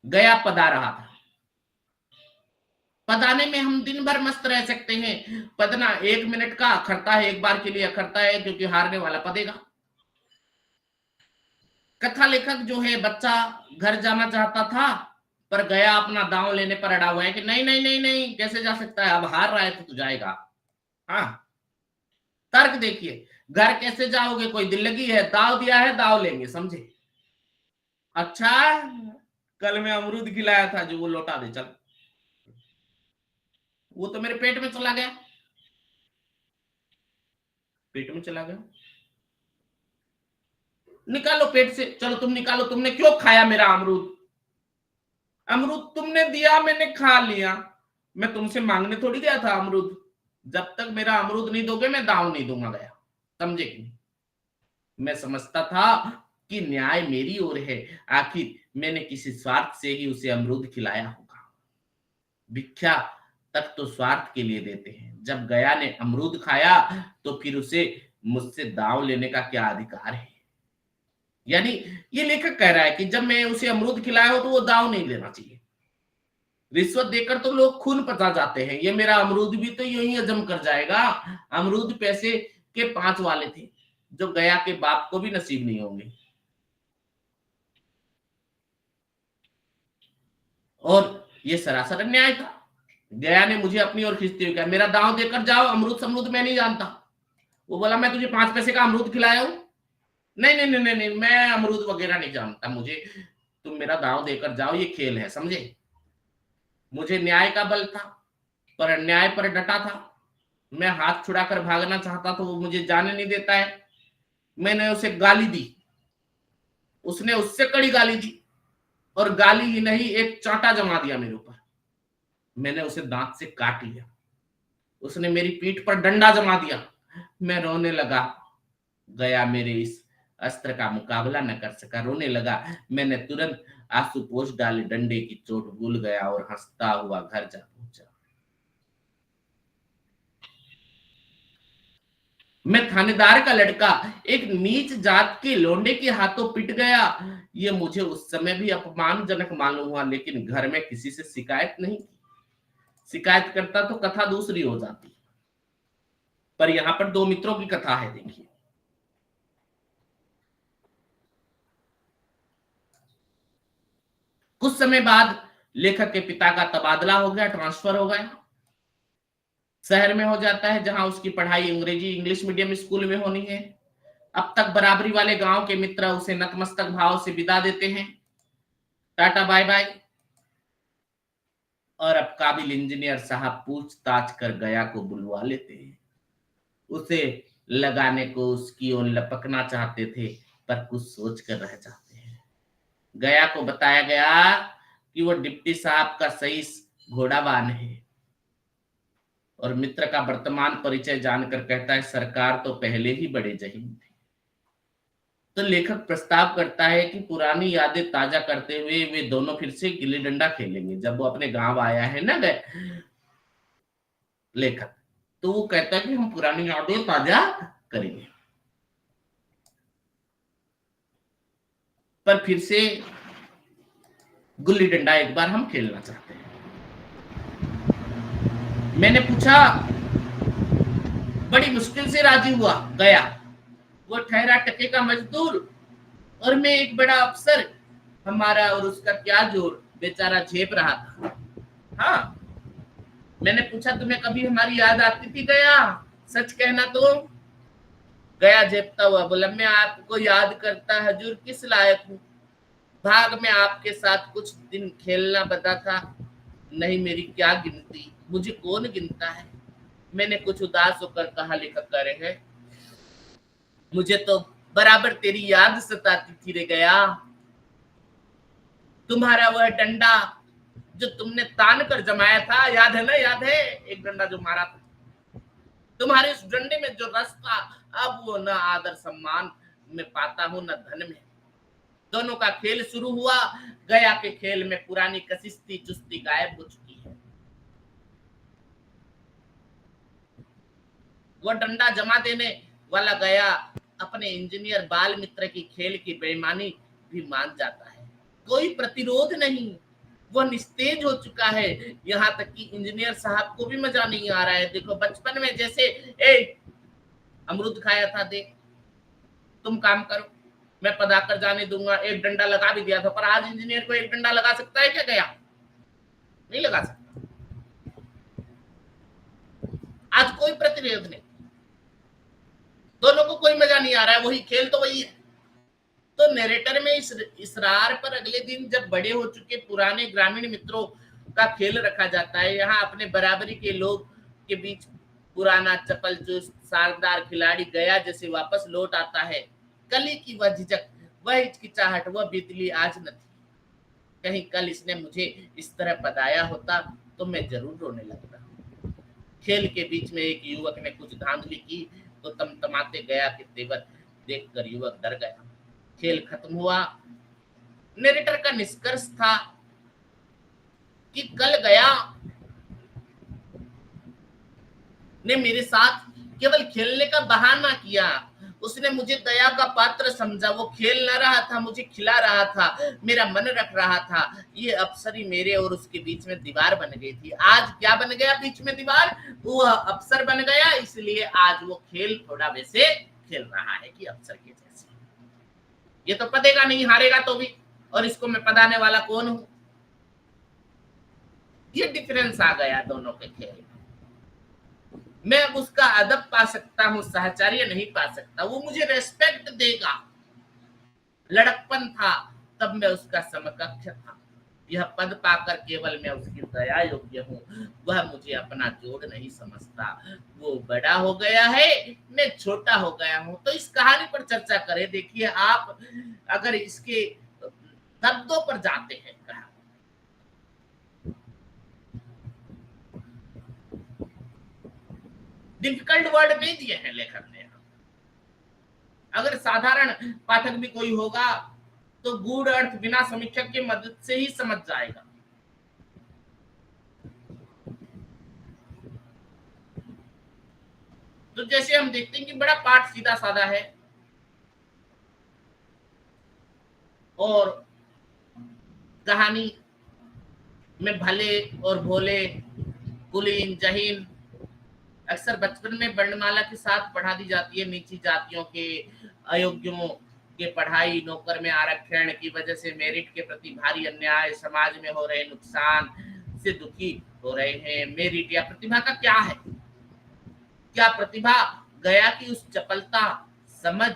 S1: गया पढ़ा रहा था। पदाने में हम दिन भर मस्त रह सकते हैं। पदना 1 मिनट का अखरता है, एक बार के लिए अखरता है, क्योंकि हारने वाला पदेगा। कथा लेखक जो है बच्चा घर जाना चाहता था, पर गया अपना दांव लेने पर अड़ा हुआ है कि नहीं नहीं नहीं नहीं, कैसे जा सकता है, अब हार रहा है तो तू जाएगा। हाँ, तर्क देखिए, घर कैसे जाओगे, कोई दिल लगी है, दाव दिया है, दाव लेंगे, समझे? अच्छा, कल मैं अमरूद खिलाया था, जो वो लौटा दे, चल। वो तो मेरे पेट में चला गया, पेट में चला गया। निकालो पेट से, चलो तुम निकालो, तुमने क्यों खाया मेरा अमरूद? अमरूद तुमने दिया, मैंने खा लिया, मैं तुमसे मांगने थोड़ी गया था अमरूद। जब तक मेरा अमरूद नहीं दोगे मैं दाव नहीं दूंगा। गया, समझे कि नहीं? मैं समझता था कि न्याय मेरी ओर है, आखिर मैंने किसी स्वार्थ से ही उसे अमरूद खिलाया होगा। भिक्षा तक तो स्वार्थ के लिए देते हैं, जब गया ने अमरूद खाया तो फिर उसे मुझसे दाव लेने का क्या अधिकार है? यानी ये लेखक कह रहा है कि जब मैं उसे अमरूद खिलाया हो तो वो दाव नहीं लेना चाहिए। रिश्वत देकर तो लोग खून पचा जाते हैं, ये मेरा अमरूद भी तो यूं ही हजम कर जाएगा। अमरूद पैसे के 5 वाले थे, जो गया के बाप को भी नसीब नहीं होंगे। और ये सरासर अन्याय था। गया ने मुझे अपनी ओर खींचते हुए कहा, मेरा दांव देकर जाओ, अमरूद समरूद मैं नहीं जानता। वो बोला, मैं तुझे 5 पैसे का अमरूद खिलाया हूं? नहीं नहीं नहीं नहीं नहीं, मैं अमरूद वगैरह नहीं जानता, मुझे तुम मेरा दांव देकर जाओ, ये खेल है, समझे? मुझे न्याय का बल था, पर अन्याय पर डटा था। मैं हाथ छुड़ाकर भागना चाहता तो वो मुझे जाने नहीं देता है। मैंने उसे गाली दी, उसने उससे कड़ी गाली दी, और गाली ही नहीं, एक चांटा जमा दिया मेरे ऊपर। मैंने उसे दांत से काट लिया। उसने मेरी पीठ पर डंडा जमा दिया। मैं रोने लगा। गया मेरे इस अस्त्र का मुकाबला न कर सका, रोने लगा। मैंने तुरंत आंसू पोंछ डाले, डंडे की चोट भूल गया और हंसता हुआ घर जा पहुंचा। मैं थानेदार का लड़का एक नीच जात के लौंडे के हाथों पिट गया। ये मुझे उस समय भी अपमानजनक मालूम हुआ, लेकिन घर में किसी से शिकायत नहीं की। शिकायत करता तो कथा दूसरी हो जाती। पर यहां पर दो मित्रों की कथा है, देखिए। कुछ समय बाद लेखक के पिता का तबादला हो गया, ट्रांसफर हो गया, शहर में हो जाता है जहां उसकी पढ़ाई अंग्रेजी इंग्लिश मीडियम स्कूल में होनी है। अब तक बराबरी वाले गांव के मित्र उसे नतमस्तक भाव से विदा देते हैं, टाटा बाय बाय। और अब काबिल इंजीनियर साहब पूछताछ कर गया को बुलवा लेते हैं। उसे लगाने को उसकी ओर लपकना चाहते थे, पर कुछ सोच कर रह जाते हैं। गया को बताया गया कि वो डिप्टी साहब का सही घोड़ावान है, और मित्र का वर्तमान परिचय जानकर कहता है, सरकार तो पहले ही बड़े जहीन थे। तो लेखक प्रस्ताव करता है कि पुरानी यादें ताजा करते हुए वे दोनों फिर से गिल्ली डंडा खेलेंगे। जब वो अपने गांव आया है ना गए लेखक, तो वो कहता है कि हम पुरानी यादें ताजा करेंगे। पर फिर से गुल्ली डंडा एक बार हम खेलना चाहते हैं। मैंने पूछा, बड़ी मुश्किल से राजी हुआ गया। वो ठहरा टके का मजदूर और मैं एक बड़ा अफसर। हमारा और उसका क्या जोर, बेचारा झेप रहा था। हाँ, मैंने पूछा, तुम्हें कभी हमारी याद आती थी गया? सच कहना तो। गया झेपता हुआ बोला, मैं आपको याद करता हजूर किस लायक हूँ। भाग में आपके साथ कुछ दिन खेलना बता था। नहीं, मेरी क्या गिनती, मुझे कौन गिनता है। मैंने कुछ उदास होकर कहा, लेखक कह रहे हैं, मुझे तो बराबर तेरी याद सताती थी रे गया। तुम्हारा वह डंडा जो तुमने तान कर जमाया था, याद है ना? याद है, एक डंडा जो मारा था। तुम्हारे उस डंडे में जो रस था, अब वो न आदर सम्मान में पाता हूं न धन में। दोनों का खेल शुरू हुआ। गया के खेल में पुरानी कशिस्ती चुस्ती गायब हो चुकी है। वो डंडा जमा देने वाला गया अपने इंजीनियर बाल मित्र की खेल की बेईमानी भी मान जाता है। कोई प्रतिरोध नहीं, वो निस्तेज हो चुका है। यहाँ तक कि इंजीनियर साहब को भी मजा नहीं आ रहा है। देखो, बचपन में जैसे अमरूद खाया था, देख तुम काम करो, मैं पदाकर जाने दूंगा, एक डंडा लगा भी दिया था। पर आज इंजीनियर को एक डंडा लगा सकता है क्या गया? नहीं लगा सकता। आज कोई प्रतिरोध नहीं, दोनों को कोई मजा नहीं आ रहा है। वही खेल तो वही है। तो नरेटर में इस इसरार पर अगले दिन जब बड़े हो चुके पुराने ग्रामीण मित्रों का खेल रखा जाता है। यहाँ अपने बराबरी के लोग के बीच पुराना चपल चुस्त शानदार खिलाड़ी गया जैसे वापस लौट आता है। कली की वह झिझक, वह हिचकिचाहट, वह बिजली आज न थी। कहीं कल इसने मुझे इस तरह पदाया होता तो मैं जरूर रोने लगता। खेल के बीच में एक युवक ने कुछ धांधली की तो तमतमाते गया के तेवर देखकर युवक डर गया। खेल खत्म हुआ। नरेटर का निष्कर्ष था कि कल गया ने मेरे साथ केवल खेलने का बहाना किया। उसने मुझे दया का पात्र समझा। वो खेल न रहा था, मुझे खिला रहा था, मेरा मन रख रहा था। ये अफसरी मेरे और उसके बीच में दीवार बन गई थी। आज क्या बन गया बीच में दीवार? वो अफसर बन गया, इसलिए आज वो खेल थोड़ा वैसे खेल रहा है कि अफसर के जैसे। ये तो पदेगा नहीं, हारेगा तो भी, और इसको मैं पदाने वाला कौन हूं? ये डिफरेंस आ गया दोनों के खेल में। मैं अब उसका अदब पा सकता हूँ, साहचर्य नहीं पा सकता। वो मुझे रेस्पेक्ट देगा। लड़कपन था तब मैं उसका समकक्ष था। यह पद पाकर केवल मैं उसकी दया योग्य हूँ। वह मुझे अपना जोड़ नहीं समझता। वो बड़ा हो गया है, मैं छोटा हो गया हूँ। तो इस कहानी पर चर्चा करें। देखिए, आप अगर इसके शब्दों पर जाते हैं, डिफिकल्ट वर्ड नहीं दिए हैं लेखक ने। अगर साधारण पाठक भी कोई होगा तो गूढ़ अर्थ बिना समीक्षक की मदद से ही समझ जाएगा। तो जैसे हम देखते हैं कि बड़ा पाठ सीधा साधा है और कहानी में भले और भोले, कुलीन, जहीन अक्सर बचपन में वर्णमाला के साथ पढ़ा दी जाती है। नीची जातियों के अयोग्यों के पढ़ाई, नौकर में आरक्षण की वजह से मेरिट के प्रति भारी अन्याय, समाज में हो रहे नुकसान से दुखी हो रहे हैं। मेरिट या प्रतिभा का क्या है? क्या प्रतिभा गया की उस चपलता, समझ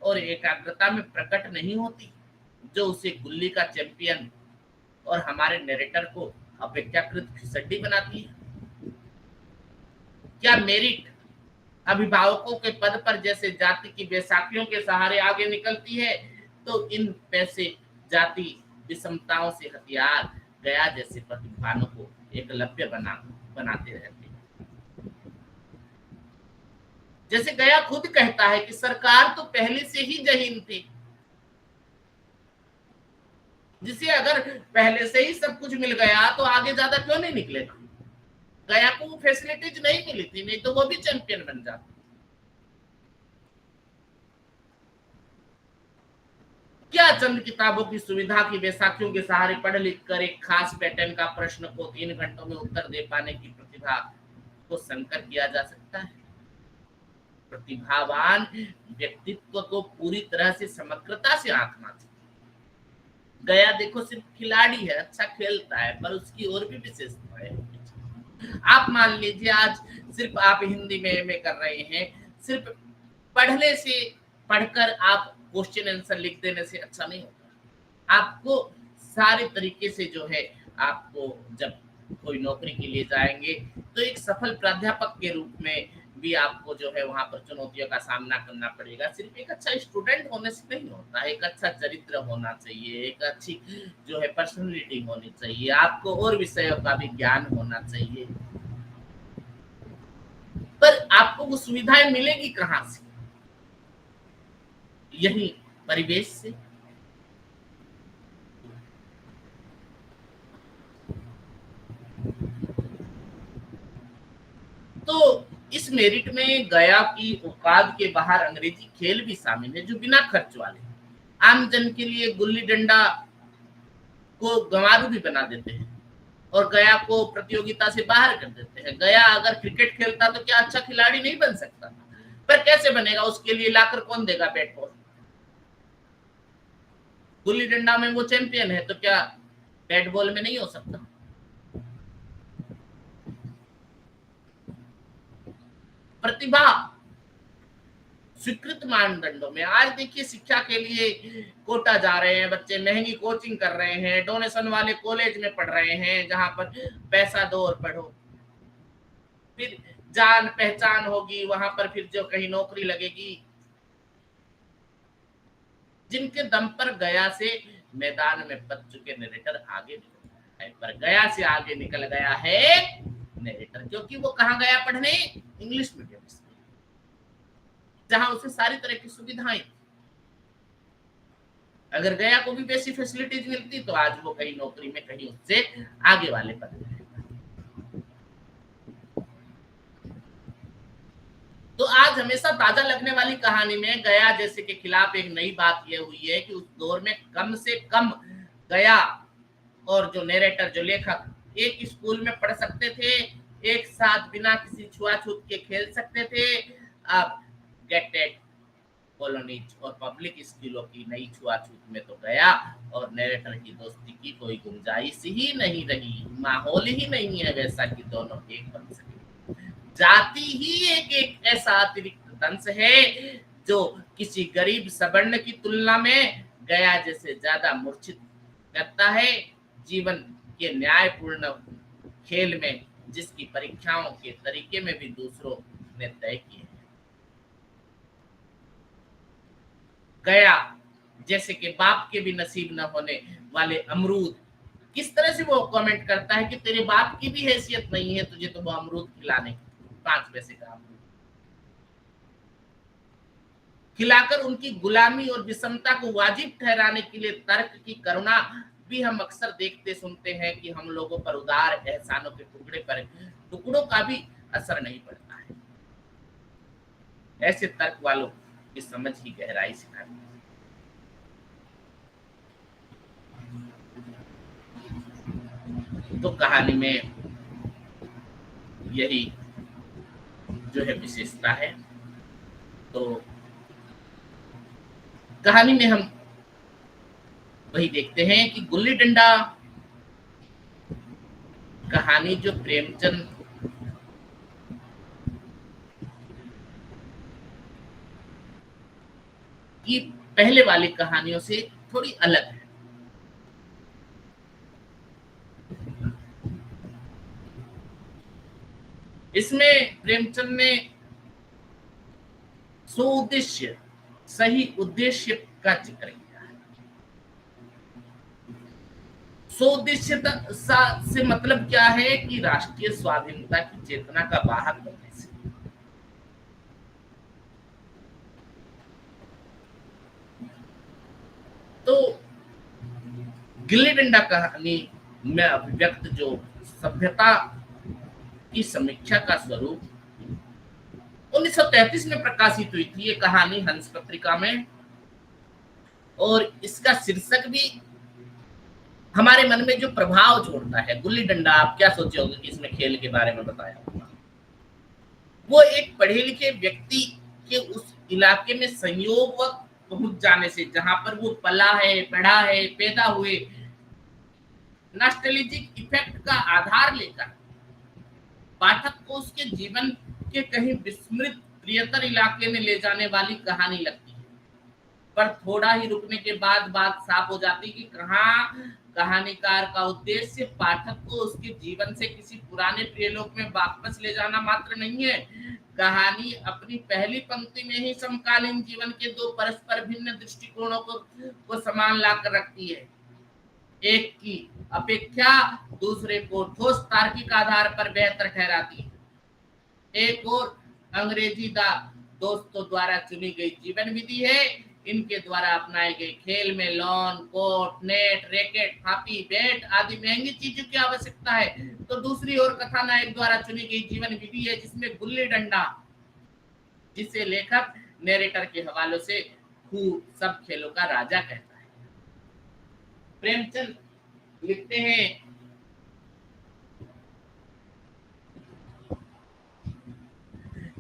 S1: और एकाग्रता में प्रकट नहीं होती जो उसे गुल्ली का चैंपियन और हमारे नरेटर को अपेक्षाकृत फिसड्डी बनाती है? क्या मेरिट अभिभावकों के पद पर जैसे जाति की बैसाखियों के सहारे आगे निकलती है, तो इन पैसे जाति विषमताओं से हथियार गया जैसे प्रतिभानों को एकलव्य बनाते रहते हैं। जैसे गया खुद कहता है कि सरकार तो पहले से ही जहीन थी, जिसे अगर पहले से ही सब कुछ मिल गया तो आगे ज्यादा क्यों नहीं निकलेगा? गया को वो फैसिलिटीज नहीं मिली थी, नहीं तो वो भी चैंपियन बन जाता। क्या चंद किताबों की सुविधा की बैसाखियों के सहारे पढ़ लिख कर एक खास पैटर्न का प्रश्न को 3 घंटों में उत्तर दे पाने की प्रतिभा को संकर किया जा सकता है? प्रतिभावान व्यक्तित्व को पूरी तरह से समग्रता से आंकना चाहिए। गया देखो सिर्फ खिलाड़ी है, अच्छा खेलता है, पर उसकी और भी विशेषताएं है। आप मान लीजिए आज सिर्फ आप हिंदी में एमए कर रहे हैं, सिर्फ पढ़ने से, पढ़कर आप क्वेश्चन आंसर लिख देने से अच्छा नहीं होता। आपको सारे तरीके से जो है, आपको जब कोई नौकरी के लिए जाएंगे तो एक सफल प्राध्यापक के रूप में भी आपको जो है वहां पर चुनौतियों का सामना करना पड़ेगा। सिर्फ एक अच्छा स्टूडेंट होने से नहीं होता, एक अच्छा चरित्र होना चाहिए, एक अच्छी जो है पर्सनैलिटी होनी चाहिए, आपको और विषयों का भी ज्ञान होना चाहिए। पर आपको वो सुविधाएं मिलेगी कहां से? यही परिवेश से। तो इस मेरिट में गया की औकात के बाहर अंग्रेजी खेल भी शामिल है, जो बिना खर्च वाले आम जन के लिए गुल्ली डंडा को गंवारू भी बना देते हैं और गया को प्रतियोगिता से बाहर कर देते हैं। गया अगर क्रिकेट खेलता तो क्या अच्छा खिलाड़ी नहीं बन सकता? पर कैसे बनेगा? उसके लिए लाकर कौन देगा बैट बॉल? गुल्ली डंडा में वो चैंपियन है, तो क्या बैट बॉल में नहीं हो सकता? प्रतिभा स्वीकृत मानदंडों में आज देखिए, शिक्षा के लिए कोटा जा रहे हैं बच्चे, महंगी कोचिंग कर रहे हैं, डोनेशन वाले कॉलेज में पढ़ रहे हैं जहां पर पैसा दो और पढ़ो, फिर जान पहचान होगी वहां पर, फिर जो कहीं नौकरी लगेगी, जिनके दम पर गया से मैदान में बच चुके नरेटर आगे निकल गया है। पर गया से आगे निकल गया है नरेटर, क्योंकि वो कहाँ गया पढ़ने? इंग्लिश मीडियम स्कूल, जहां उसे सारी तरह की सुविधाएं। अगर गया को भी वैसी फैसिलिटीज मिलती तो आज वो कहीं नौकरी में कहीं उससे आगे वाले पद में। तो आज हमेशा ताजा लगने वाली कहानी में गया जैसे के खिलाफ एक नई बात यह हुई है कि उस दौर में कम से कम गया और जो नरेटर, जो लेखक एक स्कूल में पढ़ सकते थे, एक साथ बिना किसी छुआछूत के खेल सकते थे। अब गेटेड कॉलोनीज और पब्लिक स्कूलों की नई छुआछूत में तो गया और नरेटर की दोस्ती की कोई गुंजाइश ही नहीं रही, माहौल ही नहीं है वैसा कि दोनों एक बन सके। जाति ही एक ऐसा अतिरिक्त दंश है जो किसी गरीब सवर्ण की तुलना में गया जैसे ज्यादा मूर्छित करता है। जीवन के न्यायपूर्ण खेल में जिसकी परीक्षाओं के तरीके में भी दूसरों ने तय किए हैं। गया जैसे कि बाप के भी नसीब न होने वाले अमरूद, किस तरह से वो कमेंट करता है कि तेरे बाप की भी हैसियत नहीं है तुझे तो वो अमरूद खिलाने, 5 पैसे का अमरूद। खिलाकर उनकी गुलामी और विषमता को वाजिब ठहराने के लिए तर्क की करुणा भी हम अक्सर देखते सुनते हैं कि हम लोगों पर उदार एहसानों के टुकड़ों का भी असर नहीं पड़ता है। ऐसे तर्क वालों की समझ ही गहराई सिखाती है। तो कहानी में यही जो है विशेषता है। तो कहानी में हम वही देखते हैं कि गुल्ली डंडा कहानी जो प्रेमचंद की पहले वाली कहानियों से थोड़ी अलग है। इसमें प्रेमचंद ने सोउद्देश्य सही उद्देश्य का जिक्र किया है। सोउद्देश्यता से मतलब क्या है कि राष्ट्रीय स्वाधीनता की चेतना का वाहक बनने से। तो गिल्ली डंडा कहानी में अभिव्यक्त जो सभ्यता की समीक्षा का स्वरूप 1933 में प्रकाशित हुई थी ये कहानी हंस पत्रिका में, और इसका शीर्षक भी हमारे मन में जो प्रभाव छोड़ता है। गुल्ली डंडा, आप क्या सोचे होंगे कि इसमें खेल के बारे में बताया होगा। वो एक पढ़े लिखे व्यक्ति के उस इलाके में संयोगवश पहुंच जाने से, जहां पर वो पला है, पढ़ा है, पैदा हुए, नॉस्टैल्जिक इफेक्ट का आधार लेकर पाठक को उसके जीवन के कहीं विस्मृत प्रियतर इलाके में ले जाने वाली कहानी लगती है। पर थोड़ा ही रुकने के बाद बात साफ हो जाती है कि कहाँ कहानीकार का उद्देश्य पाठक को उसके जीवन से किसी पुराने प्रियलोक में वापस ले जाना मात्र नहीं है। कहानी अपनी पहली पंक्ति में ही समकालीन जीवन के दो परस्पर भिन्न दृष्टिकोणों को समान लाकर रखती है। एक की अपेक्षा दूसरे को ठोस तार्किक आधार पर बेहतर ठहराती है। एक और अंग्रेजी दोस्तों द्वारा चुनी गई जीवन विधि है। इनके द्वारा अपनाए गए खेल में लॉन, कोर्ट, नेट, रैकेट, थापी, बैट आदि महंगी चीजों की आवश्यकता है। तो दूसरी ओर कथानायक द्वारा चुनी गई जीवन विधि है जिसमें गुल्ली डंडा, जिसे लेखक नैरेटर के हवालों से खूब सब खेलों का राजा कहता है। प्रेमचंद लिखते हैं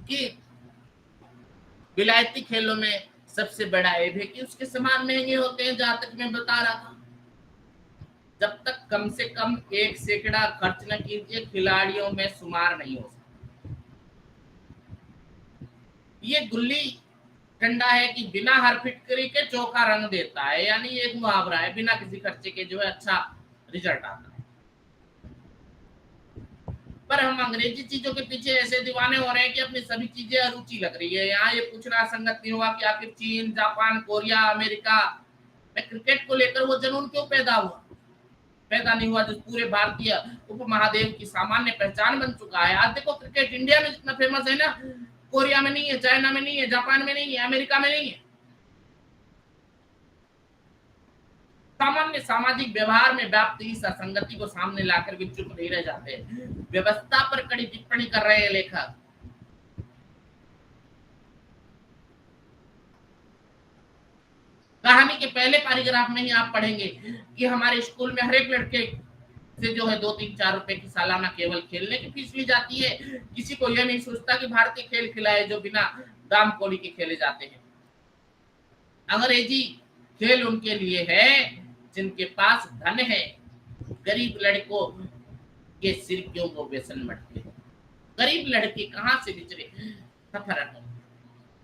S1: कि विलायती खेलों में सबसे बड़ा ऐब है कि उसके सामान महंगे होते हैं। जहां तक मैं बता रहा था, जब तक कम से कम 1 सैकड़ा खर्च न कीजिए खिलाड़ियों में शुमार नहीं हो सकता। ये गुल्ली डंडा है कि बिना हर फिटकरी के चौका रंग देता है, यानी एक मुहावरा है, बिना किसी खर्चे के जो है अच्छा रिजल्ट आता है। पर हम अंग्रेजी चीजों के पीछे ऐसे दीवाने हो रहे हैं कि अपनी सभी चीजें अरुचि लग रही है। यहाँ ये पूछना संगत नहीं हुआ कि आखिर चीन, जापान, कोरिया, अमेरिका में क्रिकेट को लेकर वो जुनून क्यों पैदा नहीं हुआ जो पूरे भारतीय उपमहादेव की सामान्य पहचान बन चुका है। आज देखो क्रिकेट इंडिया में जितना फेमस है ना, कोरिया में नहीं है, चाइना में नहीं है, जापान में नहीं है, अमेरिका में नहीं है। सामान्य सामाजिक व्यवहार में व्याप्त इस असंगति को सामने लाकर भी चुप नहीं रह जाते। व्यवस्था पर कड़ी टिप्पणी कर रहे हैं लेखक। कहानी के पहले पैराग्राफ में ही आप पढ़ेंगे कि हमारे स्कूल में हर एक लड़के से जो है 2-3-4 रुपए की सालाना केवल खेलने की फीस ली जाती है। किसी को यह नहीं सोचता कि भारतीय खेल खिलाए जो बिना दाम कौड़ी के खेले जाते हैं। अंग्रेजी खेल उनके लिए है जिनके पास धन है। गरीब लड़कों के सिर क्यों वो व्यसन मटते हैं। गरीब लड़के कहां से बिचरे सफर।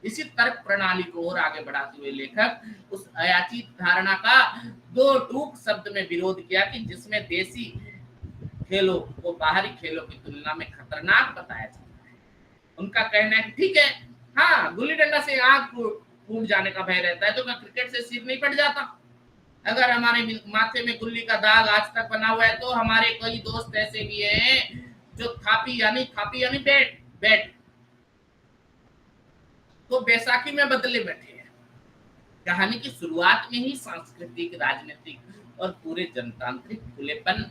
S1: इसी तर्क प्रणाली को और आगे बढ़ाते हुए लेखक उस अयाचित धारणा का 2 टूक शब्द में विरोध किया कि जिसमें देसी खेलों को बाहरी खेलों की तुलना में खतरनाक बताया जाता है। उनका कहना है ठीक है, हाँ गुल्ली डंडा से आंख फूट जाने का भय रहता है तो क्या क्रिकेट से सिर नहीं पड़ जाता। अगर हमारे माथे में गुल्ली का दाग आज तक बना हुआ है तो हमारे कई दोस्त ऐसे भी हैं जो थापी यानी बैट तो बैसाखी में बदले बैठे हैं। कहानी की शुरुआत में ही सांस्कृतिक, राजनीतिक और पूरे जनतांत्रिक खुलेपन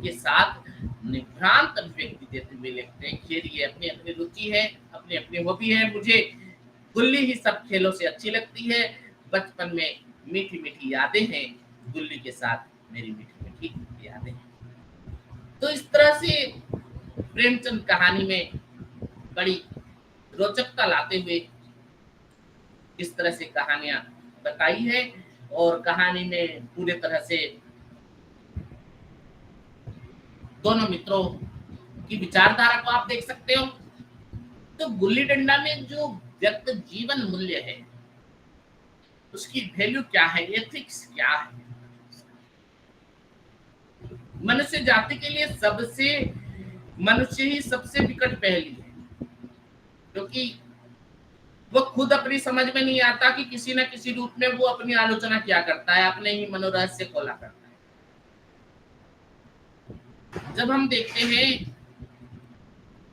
S1: के साथ निभ्रांत अभिव्यक्ति देते हुए लिखते हैं। खैर ये अपनी अपनी रुचि है, अपनी अपनी हॉबी है। मुझे गुल्ली ही सब खेलों से अच्छी लगती है। बचपन में मीठी मीठी यादें हैं, गुल्ली के साथ मेरी मीठी मीठी यादें हैं। तो इस तरह से प्रेमचंद कहानी में बड़ी रोचकता लाते हुए इस तरह से कहानियां बताई है, और कहानी में पूरे तरह से दोनों मित्रों की विचारधारा को आप देख सकते हो। तो गुल्ली डंडा में जो व्यक्त जीवन मूल्य है, उसकी वैल्यू क्या है, एथिक्स क्या है, मनुष्य जाति के लिए सबसे मनुष्य ही सबसे विकट पहेली है, क्योंकि वो खुद अपनी समझ में नहीं आता कि किसी न किसी रूप में वो अपनी आलोचना क्या करता है, अपने ही मनोरहस्य खोला करता है। जब हम देखते हैं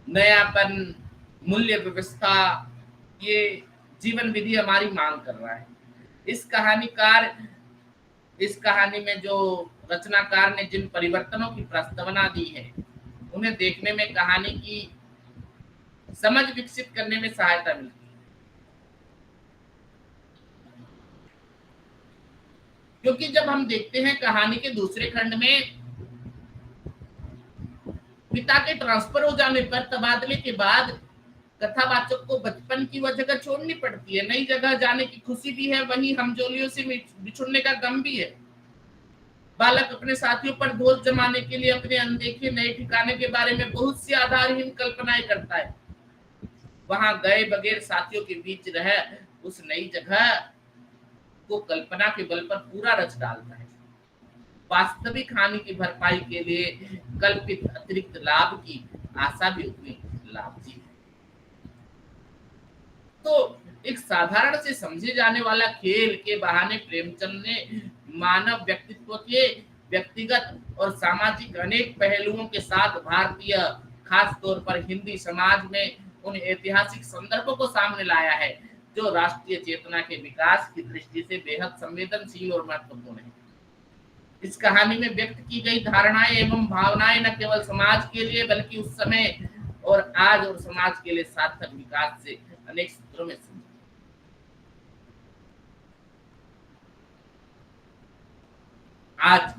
S1: नयापन, मूल्य व्यवस्था, ये जीवन विधि हमारी मांग कर रहा है। इस कहानी में जो रचनाकार ने जिन परिवर्तनों की प्रस्तावना दी है, उन्हें देखने में कहानी की समझ विकसित करने में सहायता मिलती है। क्योंकि जब हम देखते हैं कहानी के दूसरे खंड में पिता के ट्रांसफर हो जाने पर तबादले के बाद कथावाचक को बचपन की वह जगह छोड़नी पड़ती है। नई जगह जाने की खुशी भी है, वहीं हमजोलियों से बिछुड़ने का गम भी है। बालक अपने साथियों पर बोझ जमाने के लिए अपने अनदेखे नए ठिकाने के बारे में बहुत सी आधारहीन कल्पनाएं करता है। वहां गए बगैर साथियों के बीच रह उस नई जगह को कल्पना के बल पर पूरा रच डालता है। वास्तविक हानि की भरपाई के लिए कल्पित अतिरिक्त लाभ की आशा भी उतनी लाभजी है। तो एक साधारण से समझे जाने वाला खेल के बहाने प्रेमचंद ने मानव व्यक्तित्व के व्यक्तिगत और सामाजिक अनेक पहलुओं के साथ भारतीय, खास तौर पर हिंदी समाज में उन ऐतिहासिक संदर्भों को सामने लाया है जो राष्ट्रीय चेतना के विकास की दृष्टि से बेहद संवेदनशील और महत्वपूर्ण है। इस कहानी में व्यक्त की गई धारणाएं एवं भावनाएं न केवल समाज के लिए बल्कि उस समय और आज और समाज के लिए सार्थक विकास से अनेक सूत्रों में समझ। आज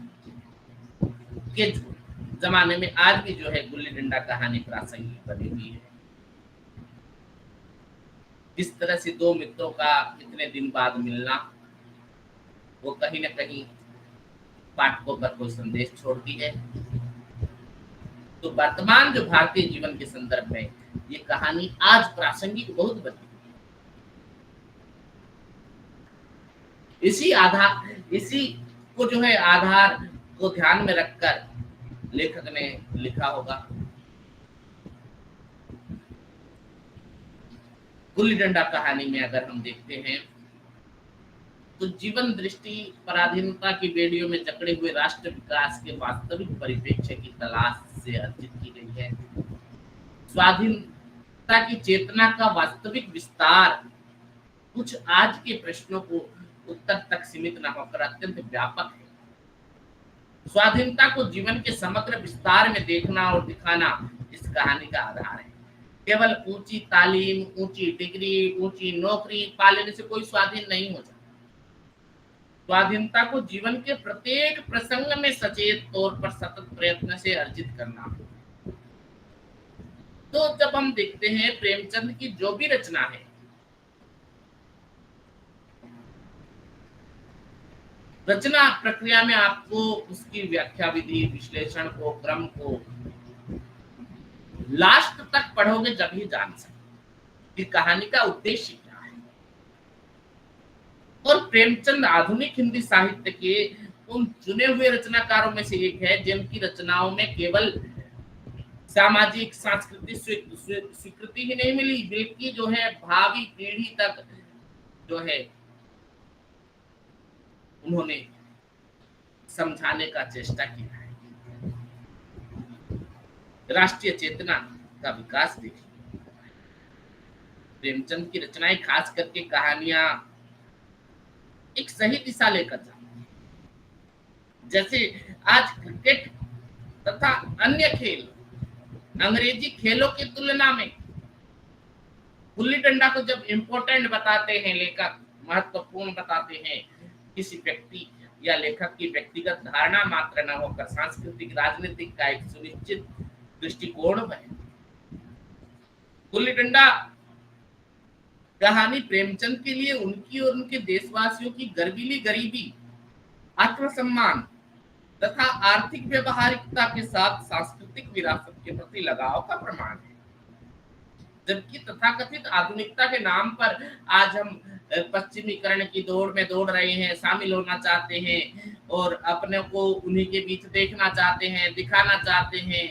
S1: के जमाने में आज भी जो है गुल्ली डंडा कहानी प्रासंगिक बनी हुई है। जिस तरह से दो मित्रों का इतने दिन बाद मिलना, वो कहीं न कहीं पाठकों पर कोई संदेश छोड़ती है। तो वर्तमान जो भारतीय जीवन के संदर्भ में ये कहानी आज प्रासंगिक बहुत बनी। इसी को जो है आधार को ध्यान में रखकर लेखक ने लिखा होगा। गुल्ली डंडा कहानी में अगर हम देखते हैं तो जीवन दृष्टि पराधीनता की बेड़ियों में जकड़े हुए राष्ट्र विकास के वास्तविक परिप्रेक्ष्य की तलाश से अर्जित की गई है। स्वाधीनता की चेतना का वास्तविक विस्तार कुछ आज के प्रश्नों को उत्तर तक सीमित न होकर अत्यंत व्यापक है। स्वाधीनता को जीवन के समग्र विस्तार में देखना और दिखाना इस कहानी का आधार है। केवल ऊंची तालीम, ऊंची डिग्री, ऊंची नौकरी पा लेने से कोई स्वाधीन नहीं हो सकता। स्वाधीनता को जीवन के प्रत्येक प्रसंग में सचेत तौर पर सतत प्रयत्न से अर्जित करना। तो जब हम देखते हैं प्रेमचंद की जो भी रचना है, रचना प्रक्रिया में आपको उसकी व्याख्या विधि, विश्लेषण को, क्रम को लास्ट तक पढ़ोगे जब ही जान सकते कि कहानी का उद्देश्य क्या है। और प्रेमचंद आधुनिक हिंदी साहित्य के उन चुने हुए रचनाकारों में से एक है जिनकी रचनाओं में केवल सामाजिक सांस्कृतिक स्वीकृति ही नहीं मिली, बल्कि जो है भावी पीढ़ी तक जो है उन्होंने समझाने का चेष्टा किया है। राष्ट्रीय चेतना का विकास देखिए। प्रेमचंद की रचनाएं खास करके कहानियां एक सही दिशा लेकर जाए। जैसे आज क्रिकेट तथा अन्य खेल अंग्रेजी खेलों की तुलना में गुल्ली डंडा को जब इम्पोर्टेंट बताते हैं लेखक, महत्वपूर्ण बताते हैं, किसी व्यक्ति या लेखक की व्यक्तिगत धारणा मात्र न होकर सांस्कृतिक राजनीतिक का एक सुनिश्चित दृष्टिकोण है। गुल्ली डंडा कहानी प्रेमचंद के लिए उनकी और उनके देशवासियों की गर्वीली गरीबी, आत्मसम्मान तथा आर्थिक व्यवहारिकता के साथ सांस्कृतिक विरासत के प्रति लगाव का प्रमाण है। जबकि तथाकथित आधुनिकता के नाम पर आज हम पश्चिमीकरण की दौड़ में दौड़ रहे हैं, शामिल होना चाहते हैं और अपने को उन्हीं के बीच देखना चाहते हैं, दिखाना चाहते हैं।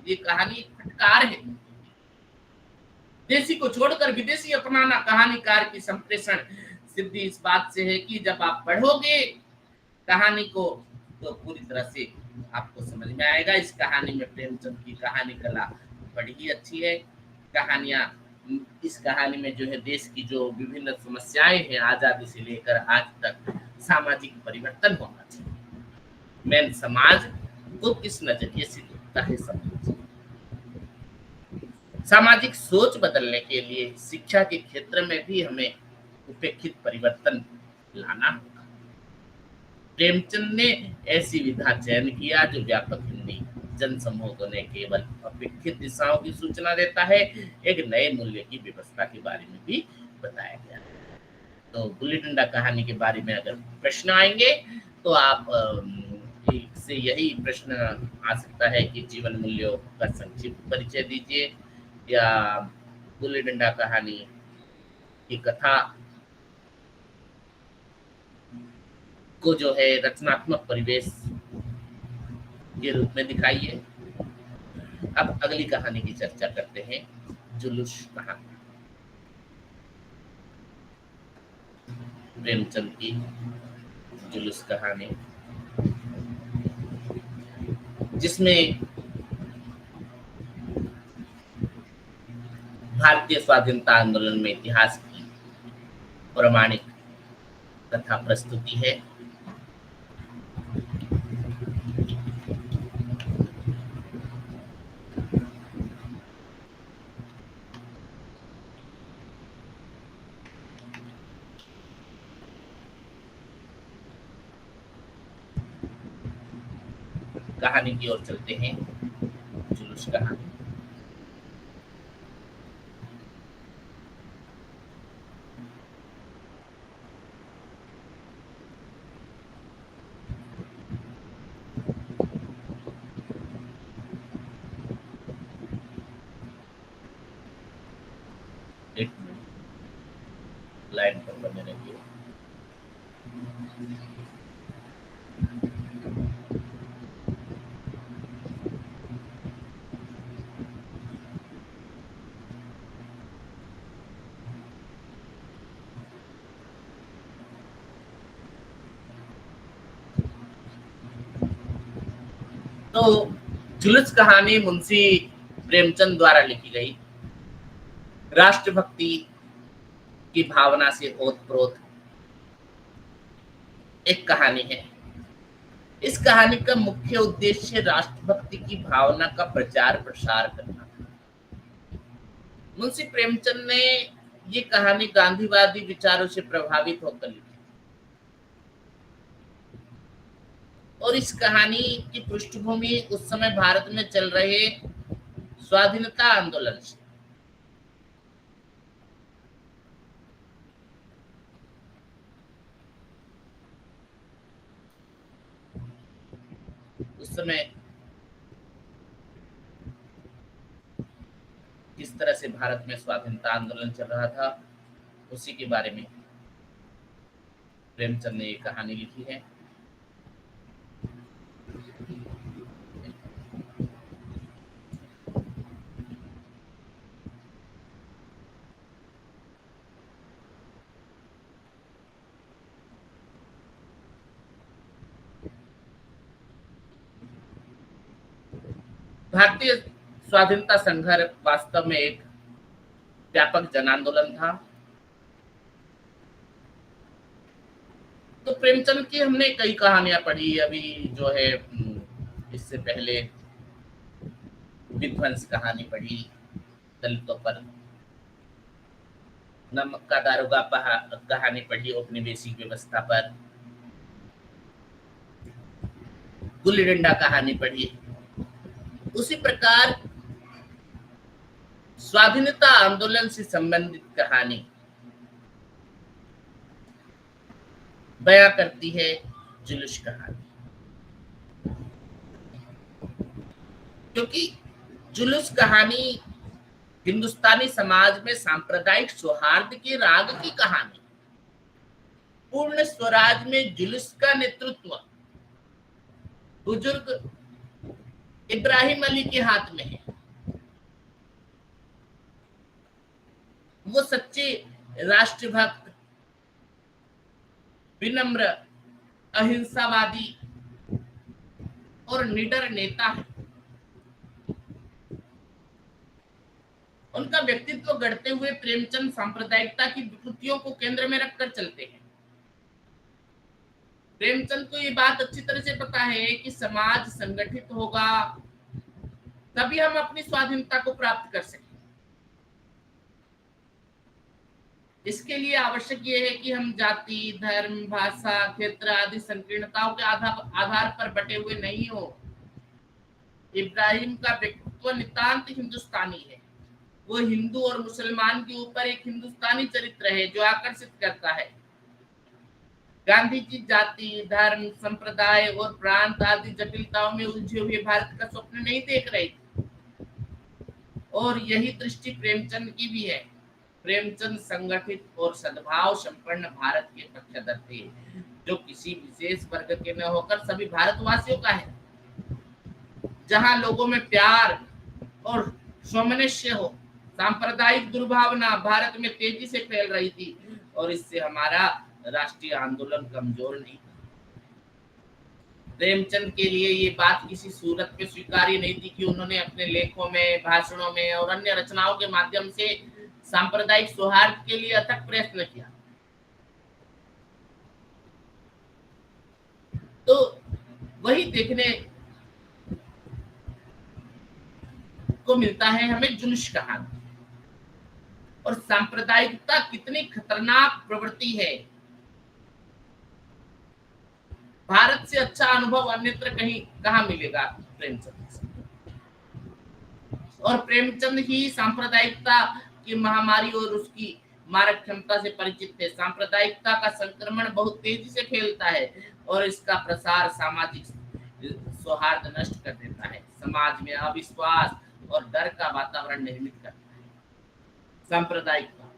S1: ये कहानी एक फटकार है। देसी को छोड़कर विदेशी अपनाना कहानीकार की संप्रेषण सिद्धि इस बात से है कि जब आप पढ़ोगे कहानी को तो पूरी तरह से आपको समझ में आएगा। इस कहानी में प्रेमचंद की कहानी कला बड़ी ही अच्छी है। कहानियां, इस कहानी में जो है देश की जो विभिन्न समस्याएं हैं आजादी से लेकर आज तक, सामाजिक परिवर्तन होना चाहिए, मैं समाज को किस नजरिए से देखता है, समाज सामाजिक सोच बदलने के लिए शिक्षा के क्षेत्र में भी हमें उपेक्षित परिवर्तन लाना होगा। प्रेमचंद ने ऐसी विधा चयन किया जो व्यापक हिंदी जन समूह को न केवल अपेक्षित दिशाओं की सूचना देता है, एक नए मूल्य की व्यवस्था के बारे में भी बताया गया है। तो गुल्ली डंडा कहानी के बारे में अगर प्रश्न आएंगे तो आप से यही प्रश्न आ सकता है कि जीवन मूल्यों का संक्षिप्त परिचय दीजिए, या गुल्ली डंडा कहानी की कथा को जो है रचनात्मक परिवेश के रूप में दिखाइए। अब अगली कहानी की चर्चा करते हैं, जुलूस कहानी। प्रेमचंद की जुलूस कहानी, जिसमें भारतीय स्वाधीनता आंदोलन में इतिहास की प्रमाणिक कथा प्रस्तुति है। कहानी की ओर चलते हैं, जुलूस कहानी। एक लाइन पर बने रहिए। तो जुलूस कहानी मुंशी प्रेमचंद द्वारा लिखी गई राष्ट्रभक्ति की भावना से ओतप्रोत एक कहानी है। इस कहानी का मुख्य उद्देश्य राष्ट्रभक्ति की भावना का प्रचार प्रसार करना था। मुंशी प्रेमचंद ने ये कहानी गांधीवादी विचारों से प्रभावित होकर लिखी और इस कहानी की पृष्ठभूमि उस समय भारत में चल रहे स्वाधीनता आंदोलन से। उस समय किस तरह से भारत में स्वाधीनता आंदोलन चल रहा था, उसी के बारे में प्रेमचंद ने ये कहानी लिखी है। भारतीय स्वाधीनता संघर्ष वास्तव में एक व्यापक जन आंदोलन था। तो प्रेमचंद की हमने कई कहानियां पढ़ी अभी जो है, इससे पहले विध्वंस कहानी पढ़ी दलितों पर, नमक का दारोगा कहानी पढ़ी औपनिवेशिक व्यवस्था पर, गुल्ली डंडा कहानी पढ़ी। उसी प्रकार स्वाधीनता आंदोलन से संबंधित कहानी बयां करती है जुलूस कहानी, क्योंकि जुलूस कहानी हिंदुस्तानी समाज में सांप्रदायिक सौहार्द के राग की कहानी, पूर्ण स्वराज में जुलूस का नेतृत्व बुजुर्ग इब्राहिम अली के हाथ में है। वो सच्चे राष्ट्रभक्त, विनम्र, अहिंसावादी और निडर नेता है। उनका व्यक्तित्व गढ़ते हुए प्रेमचंद सांप्रदायिकता की विकृतियों को केंद्र में रखकर चलते हैं। प्रेमचंद को ये बात अच्छी तरह से पता है कि समाज संगठित होगा तभी हम अपनी स्वाधीनता को प्राप्त कर सकें। इसके लिए आवश्यक ये है कि हम जाति, धर्म, भाषा, क्षेत्र आदि संकीर्णताओं के आधार पर बटे हुए नहीं हो। इब्राहिम का व्यक्तित्व नितांत हिंदुस्तानी है। वो हिंदू और मुसलमान के ऊपर एक हिंदुस्तानी चरित्र है जो आकर्षित करता है। गांधी जी जाति, धर्म, संप्रदाय और प्रांत आदि जटिलताओं में उलझे हुए भारत का स्वप्न नहीं देख रहे थे, और यही दृष्टि प्रेमचंद की भी है। प्रेमचंद संगठित और सद्भाव संपन्न भारत के पक्षधर थे, जो किसी विशेष वर्ग के न होकर सभी भारतवासियों का है, जहां लोगों में प्यार और सामंजस्य हो। सांप्रदायिक दुर्भावना भारत में तेजी से फैल रही थी और इससे हमारा राष्ट्रीय आंदोलन कमजोर नहीं था। प्रेमचंद के लिए ये बात किसी सूरत में स्वीकार्य नहीं थी कि उन्होंने अपने लेखों में, भाषणों में और अन्य रचनाओं के माध्यम से सांप्रदायिक सौहार्द के लिए अथक प्रयत्न किया। तो वही देखने को मिलता है हमें जुलूस कहानी। और सांप्रदायिकता कितनी खतरनाक प्रवृत्ति है। भारत से अच्छा अनुभव अन्यत्र कहीं कहाँ मिलेगा प्रेमचंद से। और प्रेमचंद ही सांप्रदायिकता की महामारी और उसकी मारक क्षमता से परिचित थे। सांप्रदायिकता का संक्रमण बहुत तेजी से फैलता है और इसका प्रसार सामाजिक सौहार्द नष्ट कर देता है, समाज में अविश्वास और डर का वातावरण निर्मित करता है। सांप्रदायिकता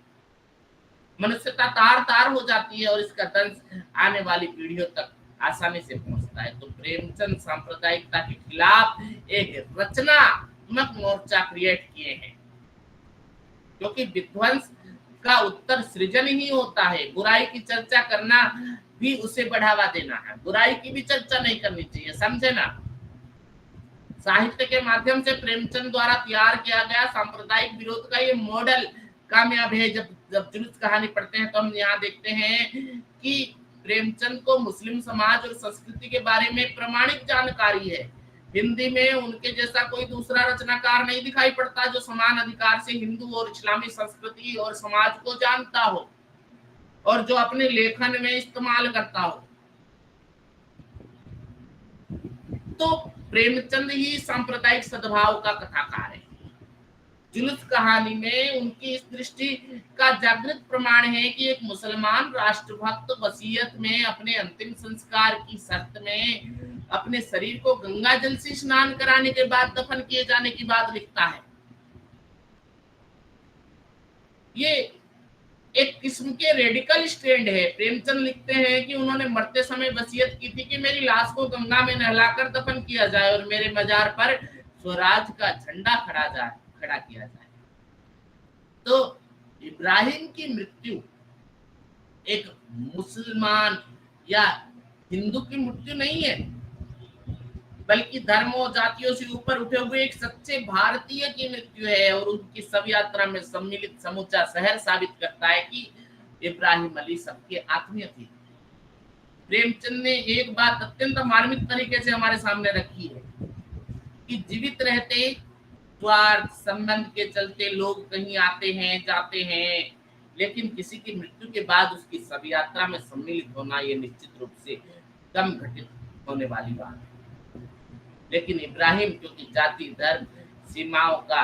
S1: मनुष्यता तार तार हो जाती है और इसका दंश आने वाली पीढ़ियों तक आसानी से पहुंचता है। तो प्रेमचंद सांप्रदायिकता के खिलाफ एक रचनात्मक मोर्चा क्रिएट किए हैं, क्योंकि विध्वंस का उत्तर सृजन ही होता है। बुराई की चर्चा करना भी उसे बढ़ावा देना है। बुराई की भी चर्चा नहीं करनी चाहिए, समझे ना। साहित्य के माध्यम से प्रेमचंद द्वारा तैयार किया गया सांप्रदायिक विरोध का ये मॉडल कामयाब है। जब जुलूस कहानी पढ़ते हैं तो हम यहाँ देखते हैं कि प्रेमचंद को मुस्लिम समाज और संस्कृति के बारे में प्रामाणिक जानकारी है। हिंदी में उनके जैसा कोई दूसरा रचनाकार नहीं दिखाई पड़ता जो समान अधिकार से हिंदू और इस्लामी संस्कृति और समाज को जानता हो और जो अपने लेखन में इस्तेमाल करता हो। तो प्रेमचंद ही सांप्रदायिक सद्भाव का कथाकार है। जुलूस कहानी में उनकी इस दृष्टि का जागृत प्रमाण है कि एक मुसलमान राष्ट्रभक्त वसीयत में अपने अंतिम संस्कार की शर्त में अपने शरीर को गंगा जल से स्नान कराने के बाद दफन किए जाने की बात लिखता है। ये एक किस्म के रेडिकल स्टैंड है। प्रेमचंद लिखते हैं कि उन्होंने मरते समय वसीयत की थी कि मेरी लाश को गंगा में नहलाकर दफन किया जाए और मेरे मजार पर स्वराज का झंडा खड़ा किया जाए। तो इब्राहिम की मृत्यु एक मुसलमान या हिंदू की मृत्यु नहीं है, बल्कि धर्मों जातियों से ऊपर उठे हुए एक सच्चे भारतीय की मृत्यु है। और उनकी सब यात्रा में सम्मिलित समूचा शहर साबित करता है कि इब्राहिम अली सबके आत्मीय थे। प्रेमचंद ने एक बात अत्यंत मार्मिक तरीके से हमारे सामने रखी है कि जीवित रहते स्वार्थ संबंध के चलते लोग कहीं आते हैं जाते हैं, लेकिन किसी की मृत्यु के बाद उसकी शव यात्रा में सम्मिलित होना ये निश्चित रूप से कम घटित होने वाली बात है। लेकिन इब्राहिम क्योंकि जाति धर्म सीमाओं का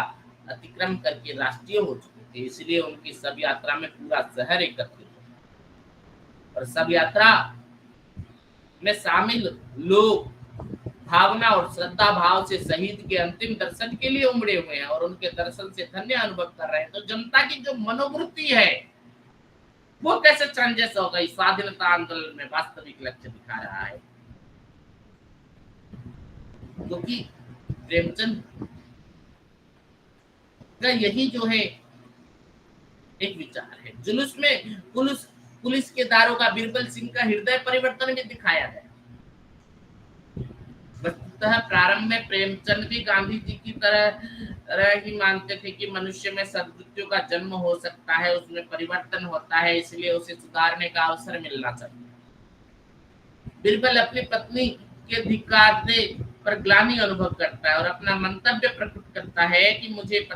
S1: अतिक्रम करके राष्ट्रीय हो चुके थे, इसलिए उनकी शव यात्रा में पूरा शहर एकत्रित हो और शव यात्रा में शामिल लोग भावना और श्रद्धा भाव से शहीद के अंतिम दर्शन के लिए उमड़े हुए हैं और उनके दर्शन से धन्य अनुभव कर रहे हैं। तो जनता की जो मनोवृत्ति है वो कैसे चेंजेस हो गई, स्वाधीनता आंदोलन में वास्तविक लक्ष्य दिखा रहा है। क्योंकि प्रेमचंद का यही जो है एक विचार है। जुलूस में पुलिस के दारोगा बीरबल सिंह का हृदय परिवर्तन भी दिखाया गया। वस्तुतः प्रारंभ में प्रेमचंद भी गांधी जी की तरह ही मानते थे कि मनुष्य में सद्वृत्तियों का जन्म हो सकता है, उसमें परिवर्तन होता है, इसलिए उसे सुधारने का अवसर मिलना चाहिए। बीरबल अपनी पत्नी के धिक्कार पर ग्लानि अनुभव करता है और अपना मंतव्य प्रकट करता है कि मुझे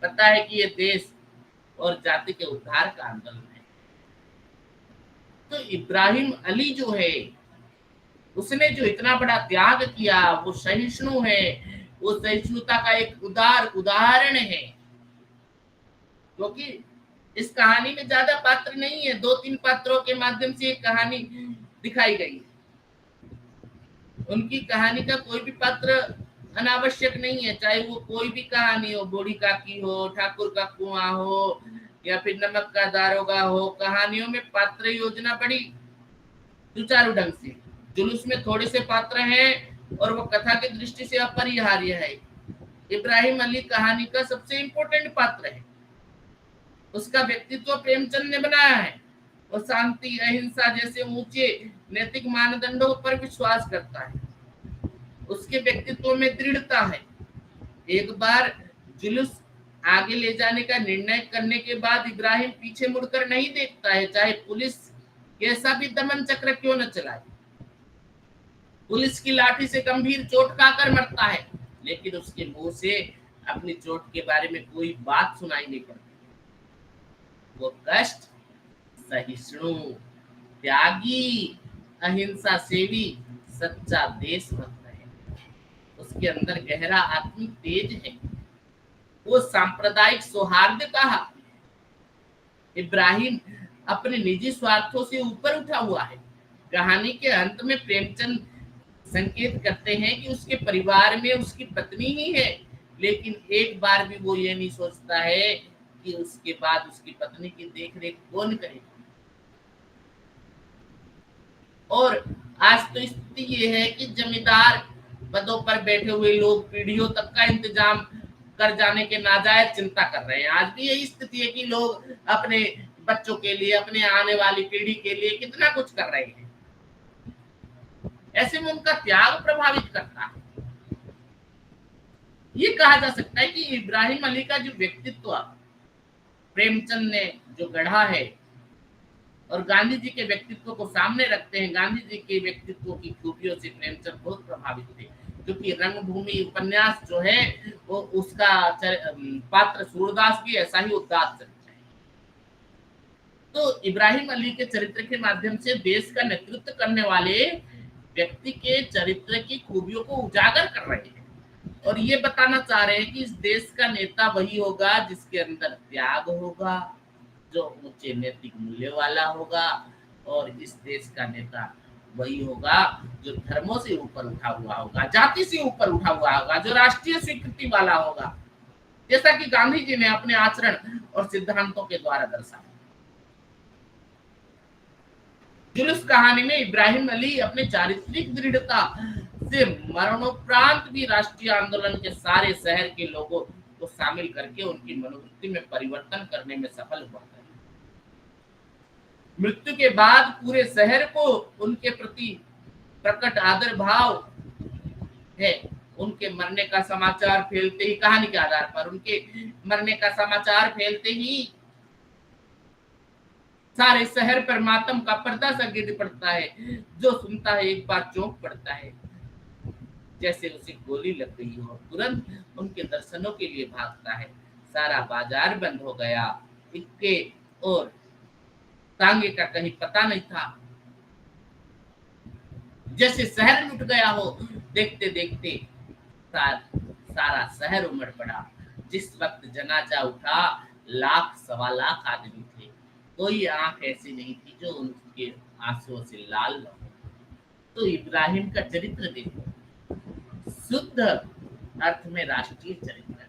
S1: पता है कि ये देश और जाति के उद्धार का आंदोलन है। तो इब्राहिम अली जो है उसने जो इतना बड़ा त्याग किया वो सहिष्णु है, वो सहिष्णुता का एक उदाहरण है। क्योंकि इस कहानी में ज्यादा पात्र नहीं है, 2-3 पात्रों के माध्यम से एक कहानी दिखाई गई है। उनकी कहानी का कोई भी पात्र अनावश्यक नहीं है, चाहे वो कोई भी कहानी हो, बूढ़ी काकी हो, ठाकुर का कुआं हो या फिर नमक का दारोगा हो। कहानियों में पात्र योजना बड़ी सुचारू ढंग से, जुलूस में थोड़े से पात्र हैं और वो कथा की दृष्टि से अपरिहार्य है। इब्राहिम अली कहानी का सबसे इंपॉर्टेंट पात्र है, उसका व्यक्तित्व प्रेमचंद ने बनाया है। वो शांति अहिंसा जैसे ऊंचे नैतिक मानदंडों पर विश्वास करता है, उसके व्यक्तित्व में दृढ़ता है। एक बार जुलूस आगे ले जाने का निर्णय करने के बाद इब्राहिम पीछे मुड़कर नहीं देखता है, चाहे पुलिस कैसा भी दमन चक्र क्यों न चलाए। पुलिस की लाठी से गंभीर चोट खाकर मरता है, लेकिन उसके मुंह से अपनी चोट के बारे में कोई बात सुनाई नहीं पड़ती। वो कष्ट सहिष्णु, त्यागी, अहिंसा सेवी, सच्चा देशभक्त है। उसके अंदर गहरा आत्मिक तेज है, वो सांप्रदायिक सौहार्द का हाथी है। इब्राहिम अपने निजी स्वार्थों से ऊपर उठा हुआ है। कहानी के अंत में प्रेमचंद संकेत करते हैं कि उसके परिवार में उसकी पत्नी ही है, लेकिन एक बार भी वो ये नहीं सोचता है कि उसके बाद उसकी पत्नी की देखरेख कौन करेगा। और आज तो स्थिति ये है कि जमींदार पदों पर बैठे हुए लोग पीढ़ियों तक का इंतजाम कर जाने के नाजायज चिंता कर रहे हैं। आज भी यही स्थिति है कि लोग अपने बच्चों के लिए, अपने आने वाली पीढ़ी के लिए कितना कुछ कर रहे हैं। ऐसे में उनका त्याग प्रभावित करता है। ये कहा जा सकता है कि इब्राहिम अली का जो व्यक्तित्व प्रेमचंद ने जो गढ़ा है और गांधी जी के व्यक्तित्व को सामने रखते हैं। गांधी जी के व्यक्तित्व की खूबियों से प्रेमचंद बहुत प्रभावित थे, क्योंकि रंगभूमि उपन्यास जो है वो उसका पात्र सूरदास भी ऐसा ही उदात्त चरित्र है। तो इब्राहिम अली के चरित्र के माध्यम से देश का नेतृत्व करने वाले व्यक्ति के चरित्र की खूबियों को उजागर कर रहे हैं और ये बताना चाह रहे हैं कि इस देश का नेता वही होगा जिसके अंदर त्याग होगा, जो ऊंचे नैतिक मूल्य वाला होगा, और इस देश का नेता वही होगा जो धर्मों से ऊपर उठा हुआ होगा, जाति से ऊपर उठा हुआ होगा, जो राष्ट्रीय स्वीकृति वाला होगा, जैसा कि गांधी जी ने अपने आचरण और सिद्धांतों के द्वारा दर्शाया। जुलूस कहानी में इब्राहिम अली अपने चारित्रिक दृढ़ता से मरणोपरांत भी राष्ट्रीय आंदोलन के सारे शहर के लोगों को शामिल करके उनकी मनोवृत्ति में परिवर्तन करने में सफल हुआ है। मृत्यु के बाद पूरे शहर को उनके प्रति प्रकट आदर भाव है। उनके मरने का समाचार फैलते ही, कहानी के आधार पर उनके मरने का समाचार फैलते ही सारे शहर पर मातम का पर्दा सा गिर पड़ता है। जो सुनता है एक बार चौंक पड़ता है, जैसे उसे गोली लग गई हो। तुरंत उनके दर्शनों के लिए भागता है। सारा बाजार बंद हो गया। इक्के और तांगे का कहीं पता नहीं था, जैसे शहर लुट गया हो। देखते देखते सारा शहर उमड़ पड़ा। जिस वक्त जनाजा उठा, लाख सवा लाख आदमी थे। कोई आंख ऐसी नहीं थी जो उनके आंसुओं से लाल न हो। तो इब्राहिम का चरित्र देखो, शुद्ध अर्थ में राष्ट्रीय चरित्र।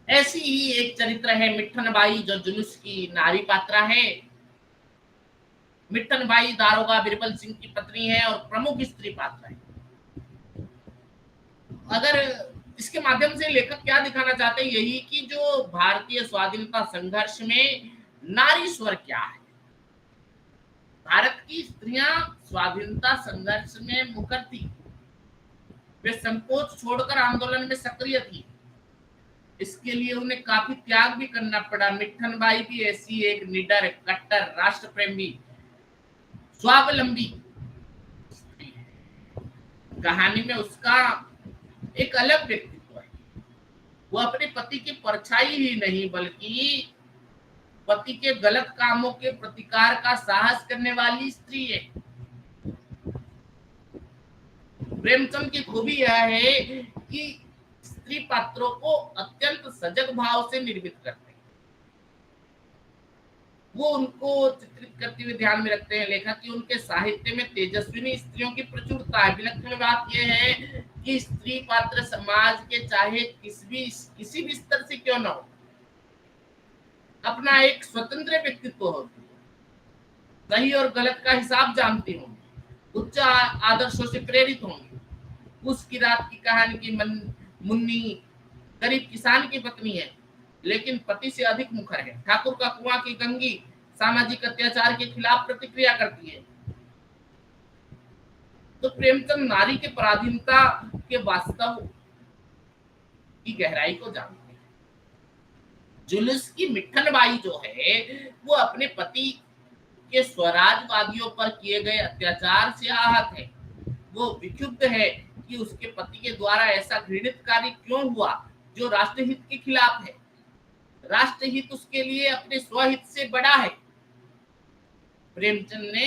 S1: ऐसी ही एक चरित्र है मिठन बाई, जो जुलूस की नारी पात्रा है। मिठन बाई दारोगा बिरबल सिंह की पत्नी है और प्रमुख स्त्री पात्र है। अगर इसके माध्यम से लेखक क्या दिखाना चाहते हैं, यही कि जो भारतीय स्वाधीनता संघर्ष में नारी स्वर क्या है। भारत की स्त्रियां स्वाधीनता संघर्ष में मुखर थी। वे संकोच छोड़कर आंदोलन में सक्रिय थी। इसके लिए उन्हें काफी त्याग भी करना पड़ा। मिठन बाई भी ऐसी एक निडर, कट्टर, राष्ट्रप्रेमी, स्वावलंबी स्त्री है। कहानी में उसका एक अलग व्यक्तित्व है। वो अपने पति की परछाई ही नहीं, बल्कि पति के गलत कामों के प्रतिकार का साहस करने वाली स्त्री है। प्रेमचंद की खूबी यह है कि स्त्री पात्रों को अत्यंत सजग भाव से निर्मित करते हैं। वो उनको चित्रित करते हुए ध्यान में रखते हैं लेखक कि उनके साहित्य में तेजस्विनी स्त्रियों की प्रचुरता है। विलक्षण बात यह है कि स्त्री पात्र समाज के चाहे किसी भी स्तर से क्यों न हो, अपना एक स्वतंत्र व्यक्तित्व होती है। सही और गलत का हिसाब जानती होंगी, उच्च आदर्शों से प्रेरित होंगी। उसकी रात की कहानी की मुन्नी गरीब किसान की पत्नी है, लेकिन पति से अधिक मुखर है। ठाकुर का कुआं की गंगी सामाजिक अत्याचार के खिलाफ प्रतिक्रिया करती है। तो प्रेमचंद नारी के पराधीनता के वास्तव की गहराई को जानते हैं। जुलूस की मिठन बाई जो है, वो अपने पति के स्वराजवादियों पर किए गए अत्याचार से आहत है। वो विक्षुब्ध है कि उसके पति के द्वारा ऐसा घृणित कार्य क्यों हुआ जो राष्ट्रहित के खिलाफ है। राष्ट्रहित उसके लिए अपने स्वहित से बड़ा है। प्रेमचंद ने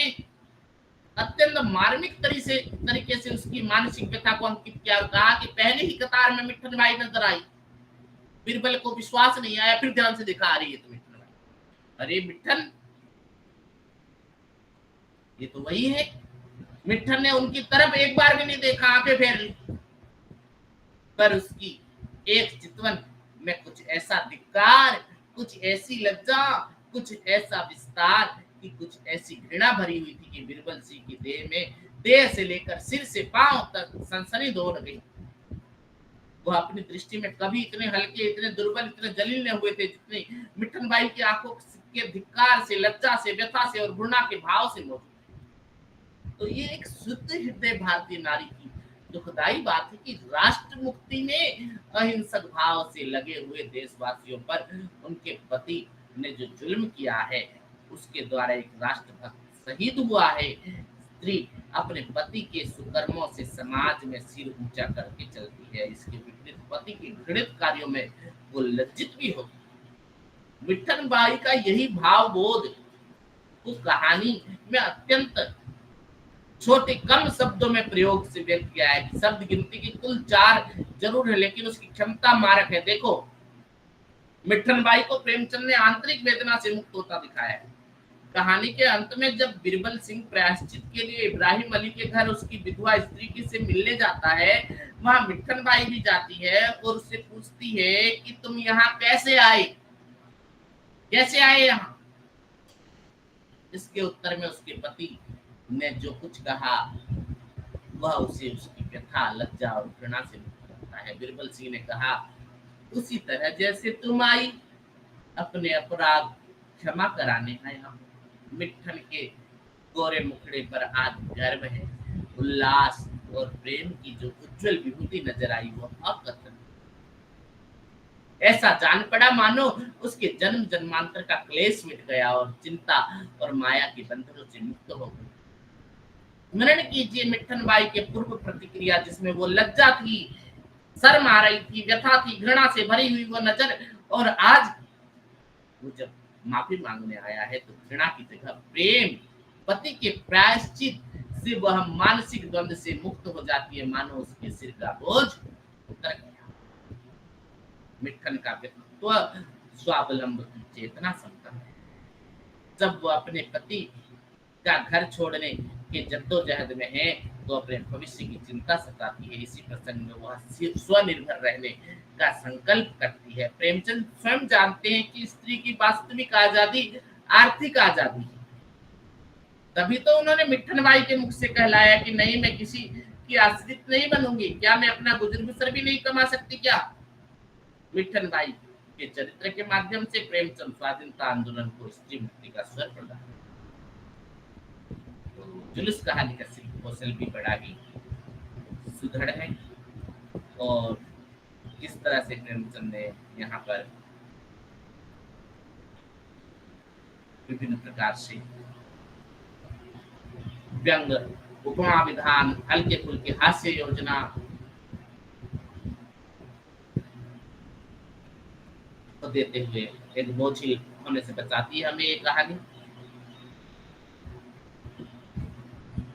S1: अत्यंत मार्मिक तरीके से उसकी मानसिक व्यथा को अंकित किया और कहा कि पहले ही कतार में मिठन बाई नजर आई। बिरबल को विश्वास नहीं आया, फिर ध्यान से देखा, आ रही है तो मिठन बाई। अरे मिठन, ये तो वही है। मिठन ने उनकी तरफ एक बार भी नहीं देखा, आंखें फेर ली। पर उसकी एक चितवन में कुछ ऐसा धिक्कार, कुछ ऐसी लज्जा, कुछ ऐसा विस्तार कि कुछ ऐसी घृणा भरी हुई थी कि बिरबल सिंह की देह से लेकर सिर से पांव तक सनसनी दौड़ गई। वह अपनी दृष्टि में कभी इतने हल्के, इतने दुर्बल, इतने जलील न हुए थे जितने मिठन बाई की आंखों के धिक्कार से, लज्जा से, व्यथा से और घृणा के भाव से मौजूद। तो ये एक शुद्ध हृदय भारतीय नारी की दुखदाई बात है कि राष्ट्र मुक्ति में अहिंसक भाव से लगे हुए देशवासियों पर उनके पति ने जो जुल्म किया है, उसके द्वारा एक राष्ट्रभक्त शहीद हुआ है। स्त्री अपने पति के सुकर्मों से समाज में सिर ऊंचा करके चलती है। इसके विपरीत पति के घृणित कार्यों में वो लज्जित भी होती। मिठन बाई का यही भाव बोध उस कहानी में अत्यंत छोटे कम शब्दों में प्रयोग से व्यक्त किया है। शब्द गिनती की कुल 4 जरूर है, लेकिन उसकी क्षमता मारक है। देखो, मिठन बाई को प्रेमचंद ने आंतरिक वेदना से मुक्त होता दिखाया है। कहानी के अंत में जब बिरबल सिंह प्रायश्चित के लिए इब्राहिम अली के घर उसकी विधवा स्त्री की से मिलने जाता है, वहां मिठन बाई भी जाती है और उससे पूछती है कि तुम यहाँ कैसे आए, कैसे आए यहाँ। इसके उत्तर में उसके पति ने जो कुछ कहा वह उसे उसकी व्यथा, लज्जा और घृणा से मुक्त करता है। बिरबल सिंह ने कहा, उसी तरह जैसे तुम आई, अपने अपराध क्षमा कराने आया हूं। मिठन के गोरे मुखड़े पर आज गर्व है, उल्लास और प्रेम की जो उज्जवल विभूति नजर आई वो अकथन। ऐसा जान पड़ा मानो उसके जन्म जन्मांतर का क्लेश मिट गया और चिंता और माया के बंधनों से मुक्त हो गई। स्मरण कीजिए मिट्ठन बाई के पूर्व प्रतिक्रिया, जिसमें वो लज्जा थी, शर्म आ रही थी, व्यथा थी, घृणा से भरी हुई वो नजर, और आज वो जब माफी मांगने आया है तो घृणा की जगह प्रेम, पति के प्रायश्चित से वह मानसिक द्वंद से मुक्त हो जाती है, मानो उसके सिर का बोझ उतर गया। मिट्ठन का व्यक्तित्व स्वावलंब की चेतना समता है। जब वो अपने पति का घर छोड़ने के जद्दोजहद में है तो अपने भविष्य की चिंता सताती है। इसी प्रसंग में वह स्वनिर्भर रहने का संकल्प करती है। प्रेमचंद स्वयं जानते हैं कि स्त्री की वास्तविक आजादी आर्थिक आजादी है। तभी तो उन्होंने मिट्ठन बाई के मुख से कहलाया कि नहीं, मैं किसी की आश्रित नहीं बनूंगी। क्या मैं अपना गुजर बसर भी नहीं कमा सकती क्या? मिट्ठन बाई के चरित्र के माध्यम से प्रेमचंद स्वाधीनता आंदोलन को स्त्री मुक्ति का स्वर प्रदान। जुलूस कहानी का शिल्प कौशल भी बड़ा ही सुदृढ़ है और किस तरह से प्रेमचंद ने यहाँ पर विभिन्न प्रकार से व्यंग, उपमा विधान, हल्के फुल्के हास्य योजना को देते हुए एक बोझिल होने से बचाती है हमें ये कहानी।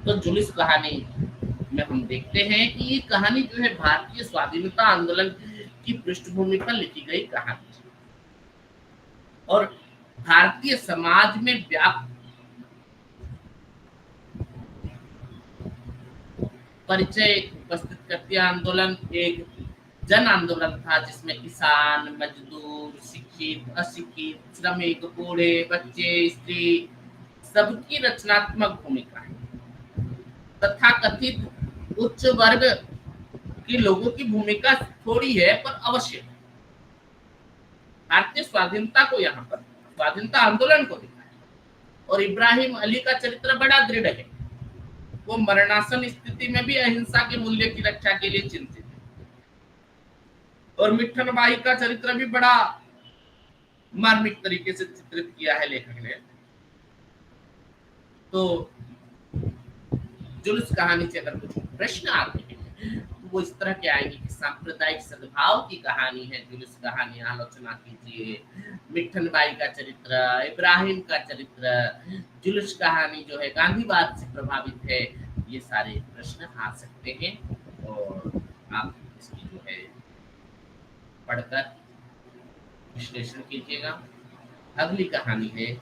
S1: तो जुलूस कहानी में हम देखते हैं कि ये कहानी जो है भारतीय स्वाधीनता आंदोलन की पृष्ठभूमि पर लिखी गई कहानी और भारतीय समाज में व्याप्त परिचय उपस्थित करती है। आंदोलन एक जन आंदोलन था जिसमें किसान, मजदूर, शिक्षित, अशिक्षित, श्रमिक, बूढ़े, बच्चे, स्त्री सबकी रचनात्मक भूमिका है। तथा कथित उच्च वर्ग के लोगों की भूमिका थोड़ी है पर अवश्य। भारतीय स्वाधीनता को यहाँ पर स्वाधीनता आंदोलन को दिखाया और इब्राहिम अली का चरित्र बड़ा दृढ़ है। वो मरणासन स्थिति में भी अहिंसा के मूल्य की रक्षा के लिए चिंतित है। और मिट्ठन बाई का चरित्र भी बड़ा मार्मिक तरीके से चित्रित किया है लेखक ने। तो जुलूस कहानी से अगर कुछ प्रश्न आते हैं तो वो इस तरह के आएंगे कि सांप्रदायिक सद्भाव की कहानी है जुलूस कहानी, आलोचना कीजिए। मिट्ठन बाई का चरित्र, इब्राहिम का चरित्र, जुलूस कहानी जो है गांधीवाद से प्रभावित है, ये सारे प्रश्न आ सकते हैं और आप इसकी जो है पढ़कर विश्लेषण कीजिएगा। अगली कहानी है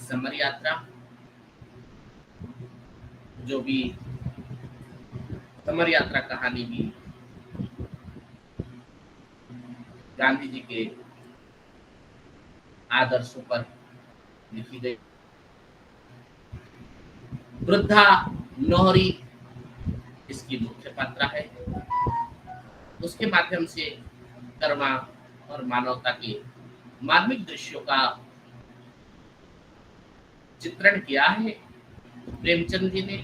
S1: समर यात्रा। जो भी समर यात्रा कहानी भी गांधी जी के आदर्शों पर लिखी गई। वृद्धा नौहरी इसकी मुख्य पात्रा है। उसके माध्यम से कर्मा और मानवता के मार्मिक दृश्यों का चित्रण किया है प्रेमचंद जी ने।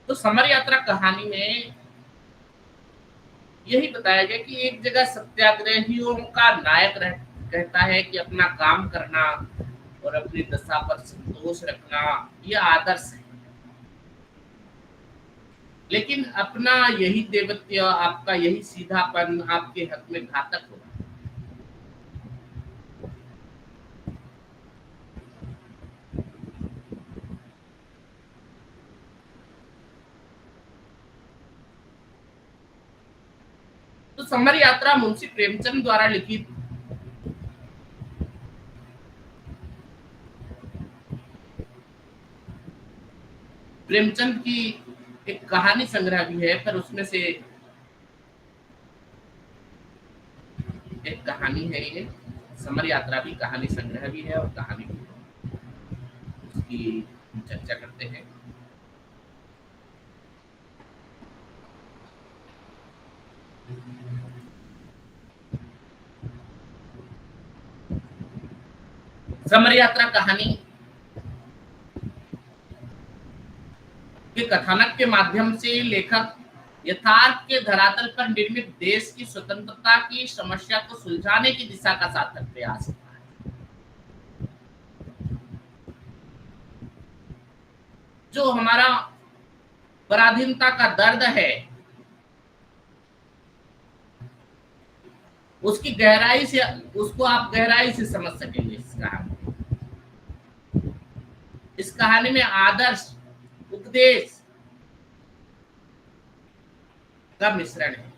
S1: तो समर यात्रा कहानी में यही बताया गया कि एक जगह सत्याग्रहियों का नायक कहता है कि अपना काम करना और अपनी दशा पर संतोष रखना यह आदर्श है, लेकिन अपना यही देवत्व, आपका यही सीधापन आपके हक में घातक होगा। तो समर यात्रा मुंशी प्रेमचंद द्वारा लिखित प्रेमचंद की एक कहानी संग्रह भी है, पर उसमें से एक कहानी है ये। समर यात्रा भी कहानी संग्रह भी है और कहानी भी है, उसकी हम चर्चा करते हैं। समर यात्रा कहानी के कथानक के माध्यम से लेखक यथार्थ के धरातल पर निर्मित देश की स्वतंत्रता की समस्या को सुलझाने की दिशा का सार्थक प्रयास किया है। जो हमारा पराधीनता का दर्द है, उसकी गहराई से, उसको आप गहराई से समझ सकेंगे इस कहानी में आदर्श उपदेश का मिश्रण है।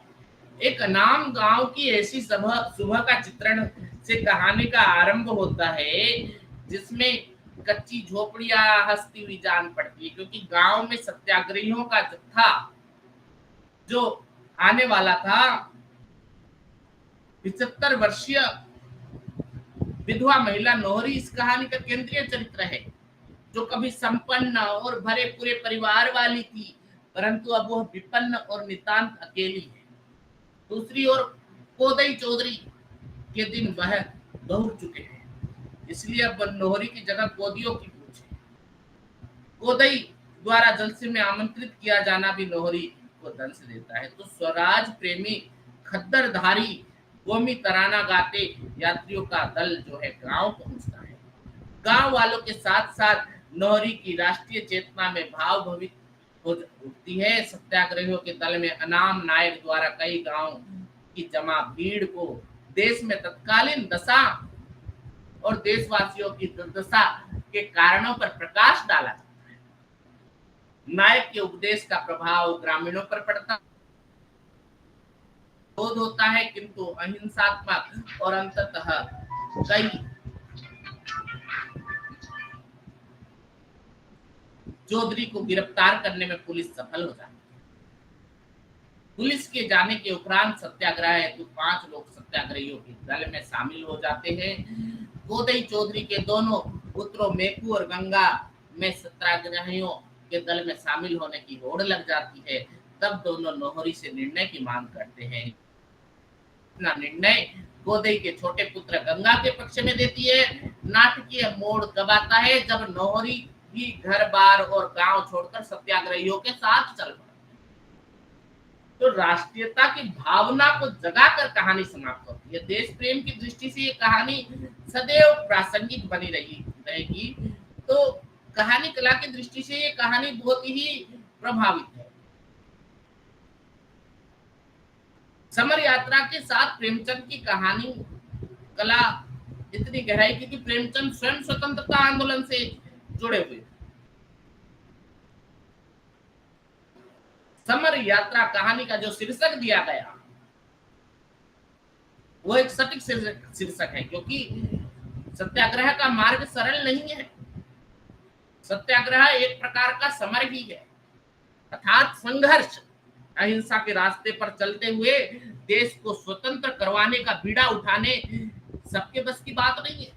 S1: एक अनाम गांव की ऐसी सुबह का चित्रण से कहानी का आरंभ होता है, जिसमें कच्ची झोपड़ियां हंसती हुई जान पड़ती है, क्योंकि गांव में सत्याग्रहियों का जत्था जो आने वाला था। 75 वर्षीय विधवा महिला नोहरी इस कहानी का केंद्रीय चरित्र है, जो कभी संपन्न और भरे पूरे परिवार वाली थी, परंतु अब वह विपन्न और नितांत अकेली है। दूसरी ओर कोदई चौधरी के दिन वह बहु चुके हैं, इसलिए अब नोहरी की जगह कोदियों की पूछे। कोदई द्वारा जलसे में आमंत्रित किया जाना भी नोहरी को दंश देता है। तो स्वराज प्रेमी खद्दरधारी गोमी तराना गाते यात्रियों का दल जो है गांव पहुंचता है। गांव वालों के साथ साथ नोहरी की राष्ट्रीय चेतना में भाव भवित उठती है। सत्याग्रहियों के दल में अनाम नायक द्वारा कई गांव की जमा भीड़ को देश में तत्कालीन दशा और देशवासियों की दुर्दशा के कारणों पर प्रकाश डाला जाता है। नायक के उपदेश का प्रभाव ग्रामीणों पर पड़ता होता है, किंतु अहिंसात्मक और अंततः कई चौधरी को गिरफ्तार करने में पुलिस सफल हो जाती है। पुलिस के जाने के उपरांत सत्याग्रह हेतु 5 लोग सत्याग्रहियों के दल में शामिल हो जाते हैं। कोदई चौधरी के दोनों पुत्रों मेकू और गंगा में सत्याग्रहियों के दल में शामिल होने की होड़ लग जाती है। तब दोनों नोहरी से निर्णय की मांग करते हैं। अपना निर्णय कोदई के छोटे पुत्र गंगा के पक्ष में देती है। नाटकीय मोड़ कब आता है जब नोहरी भी घर बार और गांव छोड़कर सत्याग्रहियों के साथ चल पड़े। तो राष्ट्रीयता की भावना को जगाकर कहानी समाप्त होती है। देश प्रेम की दृष्टि से ये कहानी सदैव प्रासंगिक बनी रहेगी। तो कहानी कला की दृष्टि से ये कहानी बहुत ही प्रभावित है। समर यात्रा के साथ प्रेमचंद की कहानी कला इतनी गहराई क्योंकि प्रेमचंद स्वयं स्वतंत्रता आंदोलन से जुड़े हुए। समर यात्रा कहानी का जो शीर्षक दिया गया वो एक सटीक शीर्षक है, क्योंकि सत्याग्रह का मार्ग सरल नहीं है। सत्याग्रह एक प्रकार का समर ही है, अर्थात संघर्ष। अहिंसा के रास्ते पर चलते हुए देश को स्वतंत्र करवाने का बीड़ा उठाने सबके बस की बात नहीं है।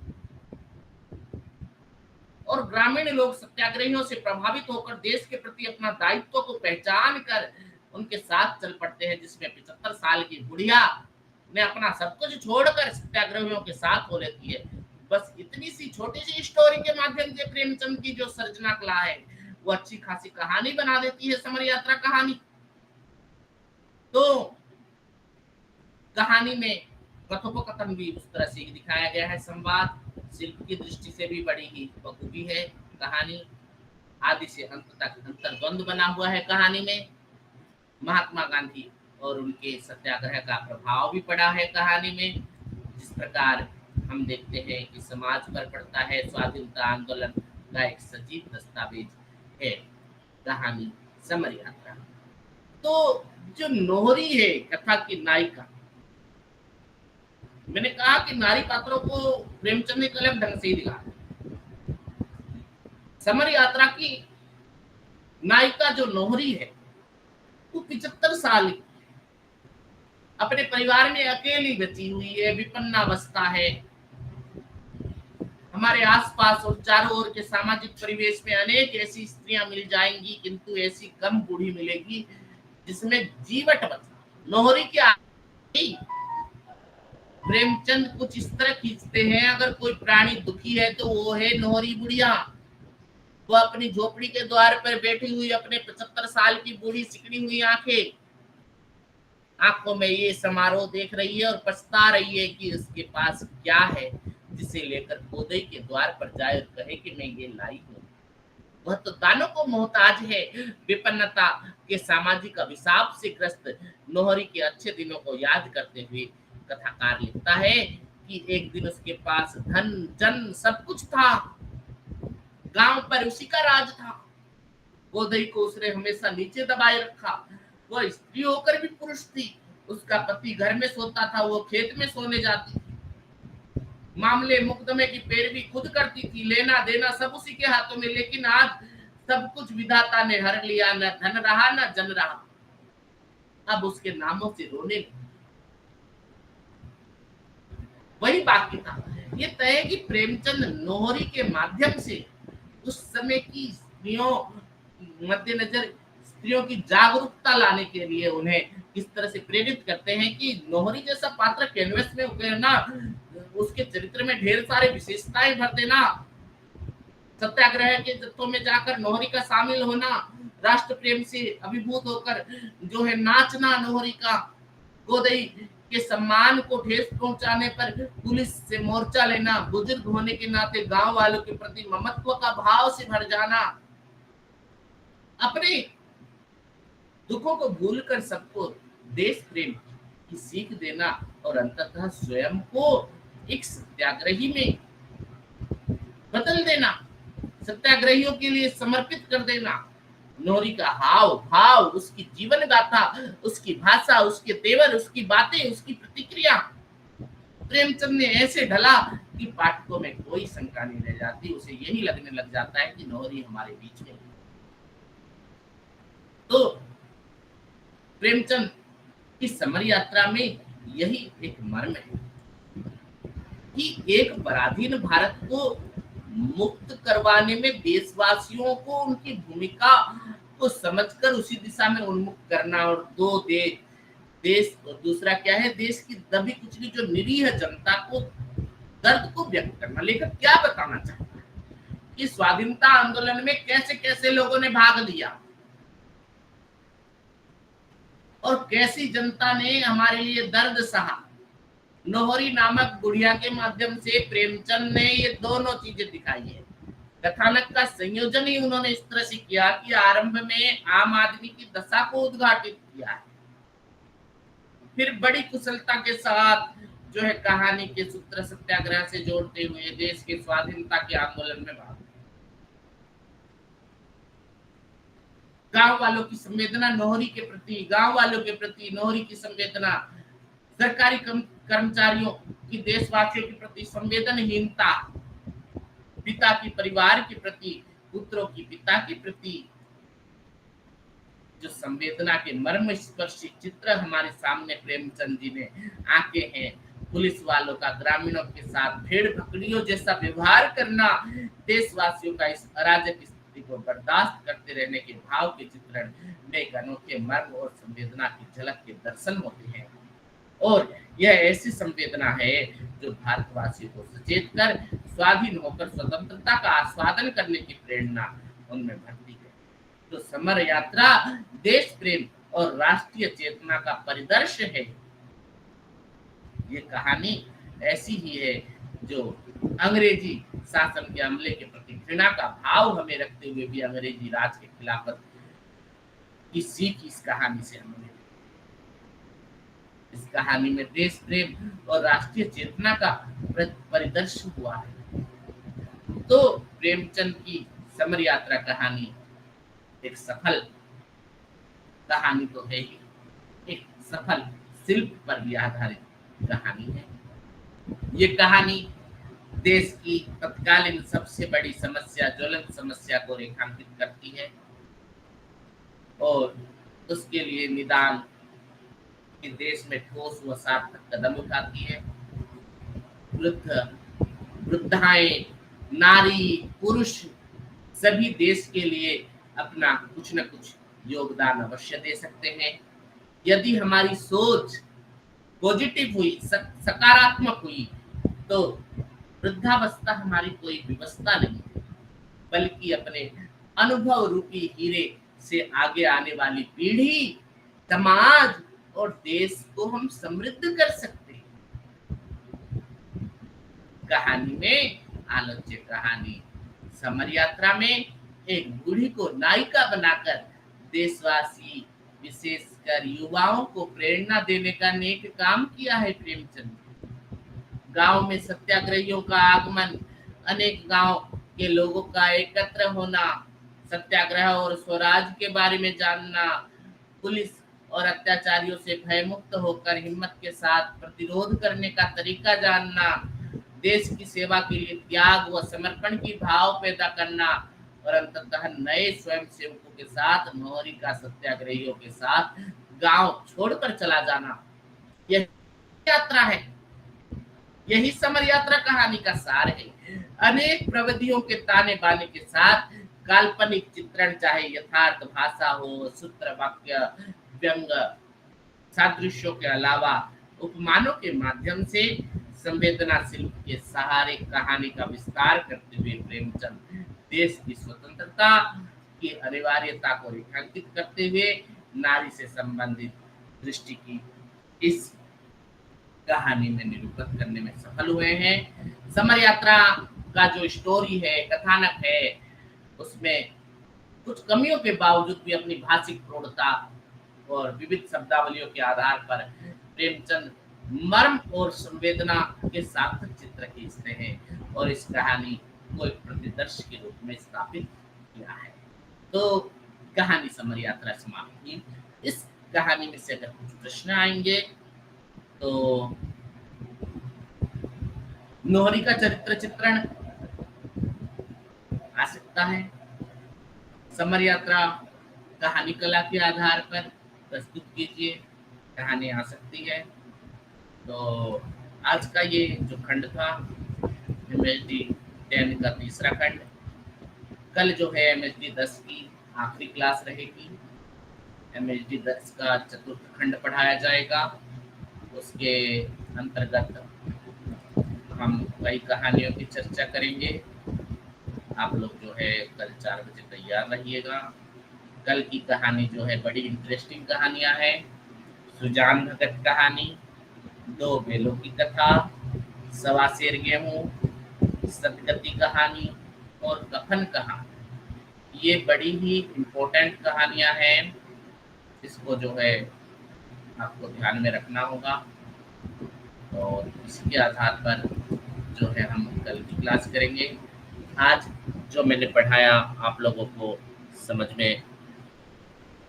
S1: और ग्रामीण लोग सत्याग्रहियों से प्रभावित होकर देश के प्रति अपना दायित्व को पहचान कर उनके साथ चल पड़ते हैं, जिसमें 75 साल की बुढ़िया ने अपना सब कुछ छोड़कर सत्याग्रहियों के साथ हो लेती है। बस इतनी सी छोटी सी स्टोरी के माध्यम से प्रेमचंद की जो सर्जना कला है वो अच्छी खासी कहानी बना देती है समर यात्रा कहानी। तो कहानी में कथोपकथन भी उस तरह से दिखाया गया है। संवाद शिल्प की दृष्टि से भी बड़ी ही बखूबी है। कहानी आदि से अंत तक अंतर्द्वंद बना हुआ है। कहानी में महात्मा गांधी और उनके सत्याग्रह का प्रभाव भी पड़ा है। कहानी में जिस प्रकार हम देखते हैं कि समाज पर पड़ता है, स्वाधीनता आंदोलन का एक सजीव दस्तावेज है कहानी समर यात्रा। तो जो नोहरी है कथा की नायिका, मैंने कहा कि नारी पात्रों को प्रेमचंद ने अलग ढंग से ही दिखा। समर यात्रा की नायिका जो नोहरी है वो 75 साल की, अपने परिवार में अकेली बची हुई है, विपन्नावस्था है। हमारे आसपास और चारों ओर के सामाजिक परिवेश में अनेक ऐसी स्त्रियां मिल जाएंगी, किंतु ऐसी कम बूढ़ी मिलेगी जिसमें जीवट बचा। नोहरी की प्रेमचंद कुछ इस तरह खींचते हैं, अगर कोई प्राणी दुखी है तो वो है नोहरी बुढ़िया। वो अपनी झोपड़ी के द्वार पर बैठी हुई अपने 75 साल की बूढ़ी सिकड़ी हुई आंखों में ये समारोह देख रही है और पछता रही है कि उसके पास क्या है जिसे लेकर गोदई के द्वार पर जाए और कहे कि मैं ये लाई हूँ। वह तो दानों को मोहताज है। विपन्नता के सामाजिक अभिशाप से ग्रस्त नोहरी के अच्छे दिनों को याद करते हुए कथाकार लिखता है कि एक दिन उसके पास धन जन सब कुछ था, गांव पर उसी का राज था। गोदई को उसने हमेशा नीचे दबाए रखा। वह स्त्री होकर भी पुरुष थी। उसका पति घर में सोता था, वो खेत में सोने जाती थी। मामले मुकदमे की पैरवी खुद करती थी, लेना देना सब उसी के हाथों में। लेकिन आज सब कुछ विधाता ने हर लिया, न धन रहा न जन रहा। अब उसके नामों से रोने लगी। वही बाकी था। ये तय है कि प्रेमचंद नोहरी के माध्यम से उस समय की स्त्रियों मद्देनजर स्त्रियों की जागरूकता लाने के लिए उन्हें किस तरह से प्रेरित करते हैं कि नोहरी जैसा पात्र कैनवस में उकेरना, उसके चरित्र में ढेर सारे विशेषताएं भर देना, सत्याग्रह के जत्थों में जाकर नोहरी का शामिल होना, राष्ट्र प्रेम से अभिभूत होकर जो है नाचना नोहरी का, गोदई के सम्मान को ठेस पहुंचाने पर पुलिस से मोर्चा लेना, बुजुर्ग होने के नाते गांव वालों के प्रति ममत्व का भाव से भर जाना, अपने दुखों को भूलकर सबको देश प्रेम की सीख देना और अंततः स्वयं को एक सत्याग्रही में बदल देना, सत्याग्रहियों के लिए समर्पित कर देना। नोहरी का हाव भाव, उसकी जीवन गाथा, उसकी भाषा, उसके तेवर, उसकी बातें, उसकी प्रतिक्रिया प्रेमचंद ने ऐसे ढला कि पाठकों में कोई शंका नहीं रह जाती। उसे यही लगने लग जाता है कि नोहरी हमारे बीच में। तो प्रेमचंद की समर यात्रा में यही एक मर्म है कि एक पराधीन भारत को मुक्त करवाने में देशवासियों को उनकी भूमिका को समझकर उसी दिशा में उन्मुख करना, और देश और दूसरा क्या है, देश की दबी कुचली जो निरीह जनता को दर्द को व्यक्त करना। लेखक क्या बताना चाहता है कि स्वाधीनता आंदोलन में कैसे कैसे लोगों ने भाग लिया और कैसी जनता ने हमारे लिए दर्द सहा। नोहरी नामक बुढ़िया के माध्यम से प्रेमचंद ने ये दोनों चीजें दिखाई है। कथानक का संयोजन ही उन्होंने इस तरह से किया कि आरंभ में आम आदमी की दशा को उद्घाटित किया है, फिर बड़ी कुशलता के साथ जो है कहानी के सूत्र सत्याग्रह से जोड़ते हुए देश के स्वाधीनता के आंदोलन में भाग। गांव वालों की संवेदना नोहरी के प्रति, गांव वालों के प्रति नोहरी की संवेदना, सरकारी कर्मचारियों की देशवासियों के प्रति संवेदनहीनता, पिता की परिवार के प्रति, पुत्रों की पिता के प्रति जो संवेदना के मर्म स्पर्शी चित्र हमारे सामने प्रेमचंद जी ने आंके हैं। पुलिस वालों का ग्रामीणों के साथ भेड़ बकरियों जैसा व्यवहार करना, देशवासियों का इस अराजक स्थिति को बर्दाश्त करते रहने के भाव के चित्रण में एक अनोखे मर्म और संवेदना की झलक के दर्शन होते हैं। और यह ऐसी संवेदना है जो भारतवासियों को सचेत कर स्वाधीन होकर स्वतंत्रता का आस्वादन करने की प्रेरणा उनमें भरती है। तो समर यात्रा देश प्रेम और राष्ट्रीय चेतना का परिदर्श है। ये कहानी ऐसी ही है जो अंग्रेजी शासन के अमले के प्रति घृणा का भाव हमें रखते हुए भी अंग्रेजी राज के खिलाफत की सीख इस कहानी से हमें। इस कहानी में देश प्रेम और राष्ट्रीय चेतना का परिदर्श हुआ है। तो प्रेमचंद की समर यात्रा कहानी एक सफल कहानी तो है ही, एक सफल शिल्प पर भी आधारित कहानी है। ये कहानी देश की तत्कालीन सबसे बड़ी समस्या, ज्वलंत समस्या को रेखांकित करती है और उसके लिए निदान कि देश में ठोस व सार्थक कदम उठाती है। वृद्धाएं, नारी, पुरुष सभी देश के लिए अपना कुछ न कुछ योगदान अवश्य दे सकते हैं। यदि हमारी सोच पॉजिटिव हुई, सकारात्मक हुई, तो वृद्धावस्था हमारी कोई व्यवस्था नहीं, बल्कि अपने अनुभव रूपी हीरे से आगे आने वाली पीढ़ी, समाज और देश को हम समृद्ध कर सकते हैं। कहानी में आलोच्य कहानी समर यात्रा में एक बूढ़ी को नायिका बनाकर देशवासी, विशेषकर युवाओं को प्रेरणा देने का नेक काम किया है प्रेमचंद। गांव में सत्याग्रहियों का आगमन, अनेक गांव के लोगों का एकत्र होना, सत्याग्रह और स्वराज के बारे में जानना, पुलिस और अत्याचारियों से भयमुक्त होकर हिम्मत के साथ प्रतिरोध करने का तरीका जानना, देश की सेवा के लिए त्याग व समर्पण की भाव पैदा करना और अंततः नए स्वयंसेवकों के साथ नौहरी का सत्याग्रहियों के साथ गांव छोड़कर चला जाना, यह यात्रा है। यही समर यात्रा कहानी का सार है। अनेक प्रविधियों के ताने बाने के साथ काल्पनिक चित्रण, चाहे यथार्थ भाषा हो, सूत्र वाक्य, व्यंग, सादृश्यों के अलावा उपमानों के माध्यम से संवेदना शिल्प के सहारे कहानी का विस्तार करते हुए प्रेमचंद देश की स्वतंत्रता की अनिवार्यता को रेखांकित करते हुए नारी से संबंधित दृष्टि की इस कहानी में निरूपित करने में सफल हुए हैं। समर यात्रा का जो स्टोरी है, कथानक है, उसमें कुछ कमियों के बावजूद भी अपनी भाषिक प्रौढ़ता और विविध शब्दावलियों के आधार पर प्रेमचंद मर्म और संवेदना के सार्थक चित्र खींचते हैं और इस कहानी को एक प्रतिदर्श के रूप में स्थापित किया है। तो कहानी समर यात्रा समाप्त हुई। इस कहानी में से अगर कुछ प्रश्न आएंगे तो नौहरी का चरित्र चित्रण आ सकता है, समर यात्रा कहानी कला के आधार पर प्रस्तुत कीजिए, कहानी आ सकती है। तो आज का ये जो खंड था MHD 10 का तीसरा खंड, कल जो है MHD 10 की आखिरी क्लास रहेगी। MHD 10 का चतुर्थ खंड पढ़ाया जाएगा, उसके अंतर्गत हम कई कहानियों की चर्चा करेंगे। आप लोग जो है कल 4 बजे तैयार रहिएगा। कल की कहानी जो है बड़ी इंटरेस्टिंग कहानियां हैं। सुजान भगत कहानी, 2 बेलों की कथा, सवा शेर गेहूं, सतगति कहानी और कफन कहानी, ये बड़ी ही इम्पोर्टेंट कहानियां हैं। इसको जो है आपको ध्यान में रखना होगा और इसके आधार पर जो है हम कल की क्लास करेंगे। आज जो मैंने पढ़ाया आप लोगों को समझ में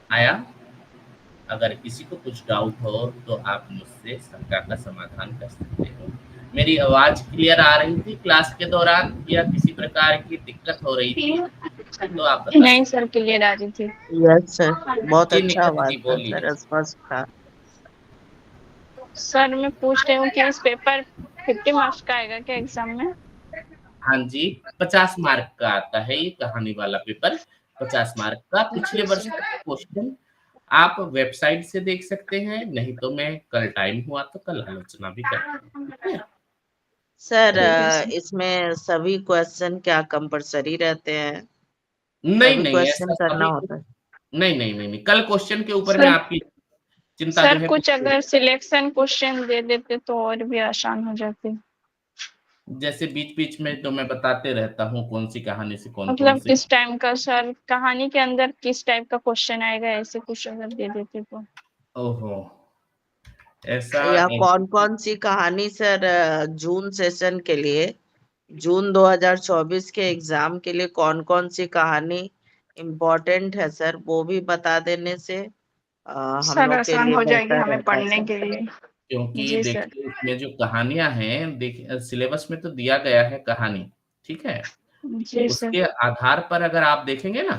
S1: आया? अगर किसी को कुछ डाउट हो तो आप मुझसे शंका का समाधान कर सकते हो। मेरी आवाज क्लियर आ रही थी क्लास के दौरान या किसी प्रकार की दिक्कत हो रही थी? तो आप बता।
S2: नहीं सर, क्लियर आ रही थी।
S3: यस सर, बहुत
S1: जी
S3: अच्छा
S1: निखत
S3: आवाज
S1: जी
S3: था
S1: बोलिए।
S3: सर, स्पष्ट था।
S2: सर मैं पूछ रही हूँ कि इस पेपर 50 मार्क्स का आएगा क्या एग्जाम में?
S1: हाँ जी, 50 मार्क का आता है ये कहानी वाला पेपर, 50 मार्क का। पिछले वर्ष का क्वेश्चन आप वेबसाइट से देख सकते हैं, नहीं तो मैं कल टाइम हुआ तो कल आलोचना भी करूंगा।
S3: Sir
S2: sir.
S3: इसमें सभी क्वेश्चन क्या कंपलसरी रहते हैं?
S1: नहीं
S3: सभी
S1: नहीं,
S3: क्वेश्चन
S1: ऐसा
S3: करना
S1: सभी
S3: होता है?
S1: नहीं नहीं नहीं नहीं, कल क्वेश्चन के ऊपर मैं
S2: सर
S1: आपकी चिंता जो
S2: सर
S1: है
S2: कुछ अगर सिलेक्शन क्वेश्चन दे देते तो और भी आसान हो जाती।
S1: जैसे बीच बीच में तो मैं बताते रहता हूँ कौन सी कहानी से कौन कौन
S2: मतलब
S1: से।
S2: किस टाइम का सर, कहानी के अंदर किस टाइप का क्वेश्चन आएगा, ऐसे कुछ अगर दे देते तो।
S1: ओहो, ऐसा
S3: या कौन कौन सी कहानी सर जून सेशन के लिए, जून 2024 के एग्जाम के लिए कौन कौन सी कहानी इम्पोर्टेंट है सर, वो भी बता देने से हम
S2: सर
S3: लोग के
S2: आसान
S3: लिए
S2: हो जाएगी
S3: बेहतर
S2: हमें
S3: रहता
S2: पढ़ने
S3: सर।
S2: के लिए।
S1: क्योंकि
S2: जी सर।
S1: देखिए इसमें जो कहानियां हैं, देखिए सिलेबस में तो दिया गया है कहानी, ठीक है,
S2: जी सर।
S1: उसके आधार पर अगर आप देखेंगे ना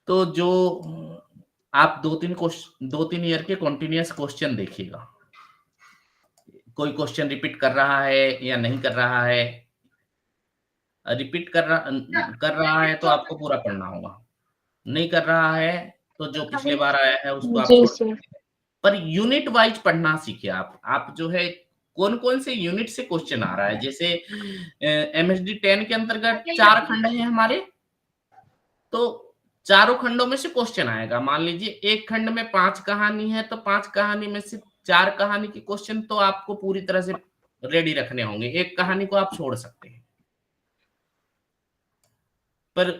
S1: तो जो आप 2-3 ईयर के कॉन्टिन्यूअस क्वेश्चन देखिएगा, कोई क्वेश्चन रिपीट कर रहा है या नहीं कर रहा है। रिपीट कर रहा है तो आपको पूरा पढ़ना होगा, नहीं कर रहा है तो जो पिछले बार आया है उसको आप
S2: जी
S1: छोड़
S2: सर।
S1: सकते हैं। पर यूनिट वाइज पढ़ना सीखे आप जो है कौन कौन से यूनिट से क्वेश्चन आ रहा है। जैसे MSD 10 के अंतर्गत 4 खंड है हमारे, तो चारों खंडों में से क्वेश्चन आएगा। मान लीजिए एक खंड में 5 कहानी है, तो 5 कहानी में से 4 कहानी के क्वेश्चन तो आपको पूरी तरह से रेडी रखने होंगे, एक कहानी को आप छोड़ सकते हैं। पर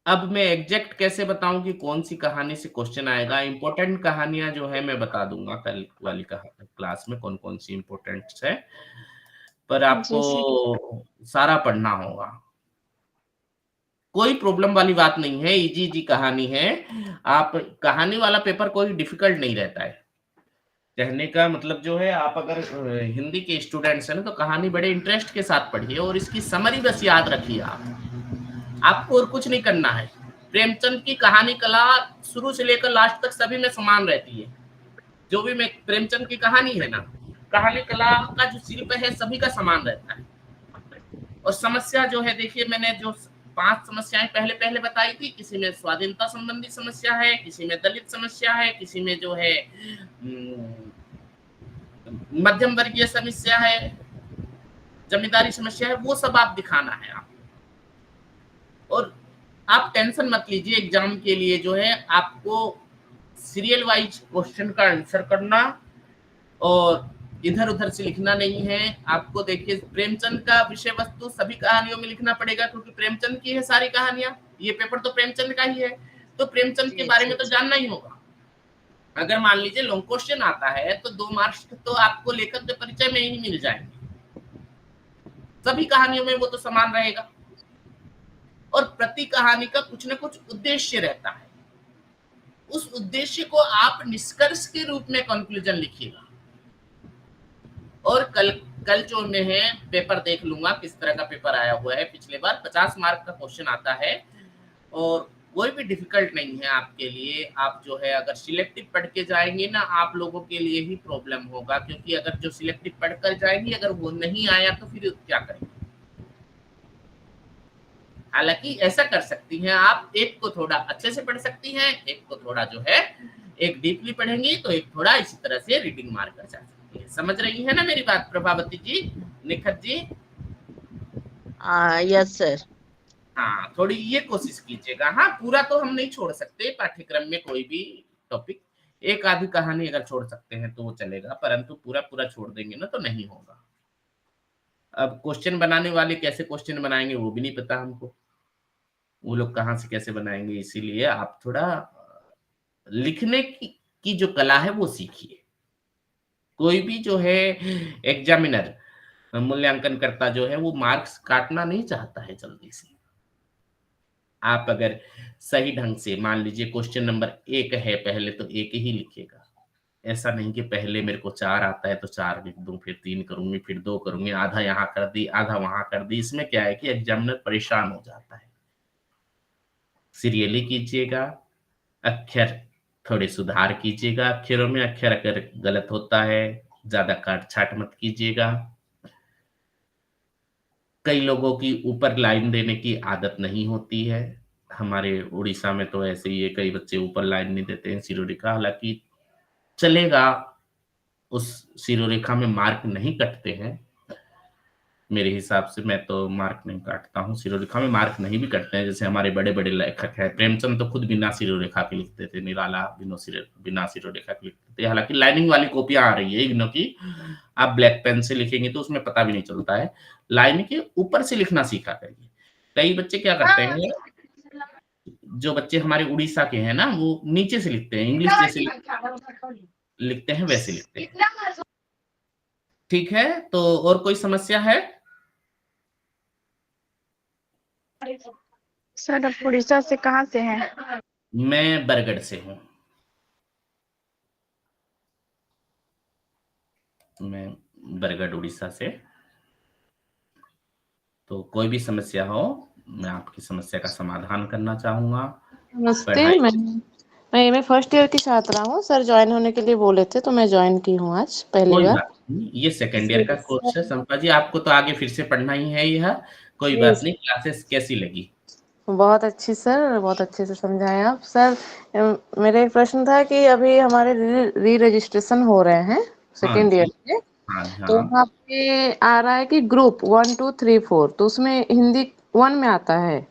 S1: अब मैं एग्जैक्ट कैसे बताऊं कि कौन सी कहानी से क्वेश्चन आएगा। इंपॉर्टेंट कहानियां जो है मैं बता दूंगा कल वाली क्लास में कौन कौन सी इंपॉर्टेंट है, पर आपको सारा पढ़ना होगा। कोई प्रॉब्लम वाली बात नहीं है, इजी इजी कहानी है। आप कहानी वाला पेपर कोई डिफिकल्ट नहीं रहता है। कहने का मतलब जो है, आप अगर हिंदी के स्टूडेंट्स हैं ना, तो कहानी बड़े इंटरेस्ट के साथ पढ़िए और इसकी समरी बस याद रखिए। आपको और कुछ नहीं करना है। प्रेमचंद की कहानी कला शुरू से लेकर लास्ट तक सभी में समान रहती है। जो भी मैं प्रेमचंद की कहानी है ना, कहानी कला का जो शिल्प है सभी का समान रहता है। और समस्या जो है, देखिए मैंने जो 5 समस्याएं पहले बताई थी, किसी में स्वाधीनता संबंधी समस्या है, किसी में दलित समस्या है, किसी में जो है मध्यम वर्गीय समस्या है, जमींदारी समस्या है, वो सब आप दिखाना है आप। और आप टेंशन मत लीजिए, एग्जाम के लिए जो है आपको सीरियल वाइज क्वेश्चन का आंसर करना और इधर उधर से लिखना नहीं है। आपको देखिए प्रेमचंद का विषय वस्तु सभी कहानियों में लिखना पड़ेगा, क्योंकि प्रेमचंद की है सारी कहानियां। ये पेपर तो प्रेमचंद का ही है, तो प्रेमचंद के बारे में तो जानना ही होगा। अगर मान लीजिए लॉन्ग क्वेश्चन आता है तो 2 मार्क्स तो आपको लेखक के परिचय में ही मिल जाएंगे। सभी कहानियों में वो तो समान रहेगा। और प्रति कहानी का कुछ न कुछ उद्देश्य रहता है, उस उद्देश्य को आप निष्कर्ष के रूप में कंक्लूजन लिखिएगा। और कल जो में है पेपर देख लूंगा किस तरह का पेपर आया हुआ है। पिछले बार 50 मार्क का क्वेश्चन आता है और कोई भी डिफिकल्ट नहीं है आपके लिए। आप जो है अगर सिलेक्टिव पढ़ के जाएंगे ना, आप लोगों के लिए ही प्रॉब्लम होगा, क्योंकि अगर जो सिलेक्टिव पढ़ कर जाएंगे अगर वो नहीं आया तो फिर क्या करेंगे। हालांकि ऐसा कर सकती हैं आप, एक को थोड़ा अच्छे से पढ़ सकती हैं, एक को थोड़ा जो है एक डीपली पढ़ेंगी तो एक थोड़ा इसी तरह से रीडिंग मार कर जा सकती है। समझ रही है ना मेरी बात प्रभावती जी, निखत जी?
S3: Yes sir.
S1: हाँ, थोड़ी ये कोशिश कीजिएगा। हाँ, पूरा तो हम नहीं छोड़ सकते पाठ्यक्रम में कोई भी टॉपिक, एक आधी कहानी अगर छोड़ सकते हैं तो वो चलेगा, परंतु पूरा छोड़ देंगे ना तो नहीं होगा। अब क्वेश्चन बनाने वाले कैसे क्वेश्चन बनाएंगे वो भी नहीं पता हमको, वो लोग कहाँ से कैसे बनाएंगे। इसीलिए आप थोड़ा लिखने की जो कला है वो सीखिए। कोई भी जो है एग्जामिनर मूल्यांकन करता जो है वो मार्क्स काटना नहीं चाहता है जल्दी से। आप अगर सही ढंग से, मान लीजिए क्वेश्चन नंबर 1 है, पहले तो 1 ही लिखिएगा। ऐसा नहीं कि पहले मेरे को 4 आता है तो 4 लिख दूं, फिर 3 करूंगी, फिर 2 करूंगी, आधा यहाँ कर दी आधा वहां कर दी। इसमें क्या है कि एग्जामिनर परेशान हो जाता है। सीरियली कीजिएगा, अक्षर थोड़े सुधार कीजिएगा, अक्षरों में अक्षर अगर गलत होता है ज्यादा काट छाट मत कीजिएगा। कई लोगों की ऊपर लाइन देने की आदत नहीं होती है, हमारे उड़ीसा में तो ऐसे ही है, कई बच्चे ऊपर लाइन नहीं देते हैं शिरोरेखा। हालांकि चलेगा, उस शिरोरेखा में मार्क नहीं कटते हैं मेरे हिसाब से। मैं तो मार्क नहीं काटता हूँ, शिरोरेखा में मार्क नहीं भी कटते हैं। जैसे हमारे बड़े बड़े लेखक हैं, प्रेमचंद तो खुद बिना शिरोरेखा के लिखते थे, निराला बिना शिरोरेखा के लिखते थे। हालांकि लाइनिंग वाली कॉपियां आ रही है इग्नो की, आप ब्लैक पेन से लिखेंगे तो उसमें पता भी नहीं चलता है। लाइन के ऊपर से लिखना सीखा करिए। कई बच्चे क्या करते हैं, जो बच्चे हमारे उड़ीसा के हैं ना, वो नीचे से लिखते हैं, इंग्लिश जैसे लिखते हैं वैसे लिखते हैं। ठीक है, तो और कोई समस्या है?
S2: सर आप उड़ीसा से कहाँ से हैं?
S1: मैं बरगढ़ से हूँ। मैं बरगढ़ उड़ीसा से। तो कोई भी समस्या हो, मैं आपकी समस्या का समाधान करना चाहूंगा।
S4: नमस्ते, मैं एमए फर्स्ट ईयर की छात्रा हूँ। सर ज्वाइन होने के लिए बोले थे तो मैं ज्वाइन की हूँ आज पहली बार।
S1: बात नहीं, ये सेकेंड ईयर का कोर्स है संपा जी, आपको तो आगे फिर से पढ़ना ही है यह, कोई बात नहीं। क्लासेस कैसी लगी?
S4: बहुत अच्छी सर, बहुत अच्छे से समझाए आप सर। मेरा एक प्रश्न था कि अभी हमारे री रजिस्ट्रेशन हो रहे हैं
S1: हाँ
S4: सेकेंड ईयर
S1: जी,
S4: के,
S1: हाँ जी,
S4: तो
S1: हाँ।
S4: वहाँ पे आ रहा है कि ग्रुप 1 2 3 4, तो उसमें हिंदी 1 में आता है।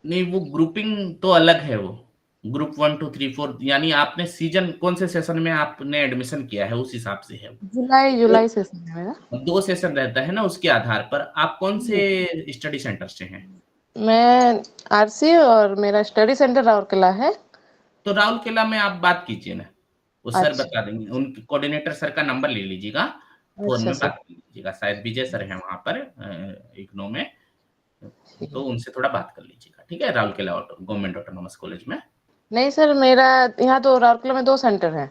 S1: नहीं, वो ग्रुपिंग तो अलग है। वो ग्रुप 1 2 3 4 यानी आपने सीजन कौन से सेशन में आपने एडमिशन किया है, उस हिसाब से है।
S4: जुलाई
S1: वो
S4: जुलाई सेशन है मेरा।
S1: 2 सेशन रहता है ना, उसके आधार पर। आप कौन से स्टडी सेंटर से हैं?
S4: मैं आरसी और मेरा स्टडी सेंटर राउरकेला है।
S1: तो राउरकेला में आप बात कीजिए ना, वो सर
S4: अच्छा,
S1: बता देंगे। उनके कोऑर्डिनेटर सर का नंबर ले लीजिएगा, फोन
S4: अच्छा
S1: में
S4: सर।
S1: बात कर लीजिएगा। शायद विजय सर हैं वहाँ पर इग्नू में,
S4: ठीक
S1: तो
S4: है।
S1: उनसे थोड़ा बात कर लीजिएगा, ठीक है? राउरकेला गवर्नमेंट ऑटोनोमस कॉलेज में।
S4: नहीं सर, मेरा यहाँ तो राउरकेला में 2 सेंटर हैं।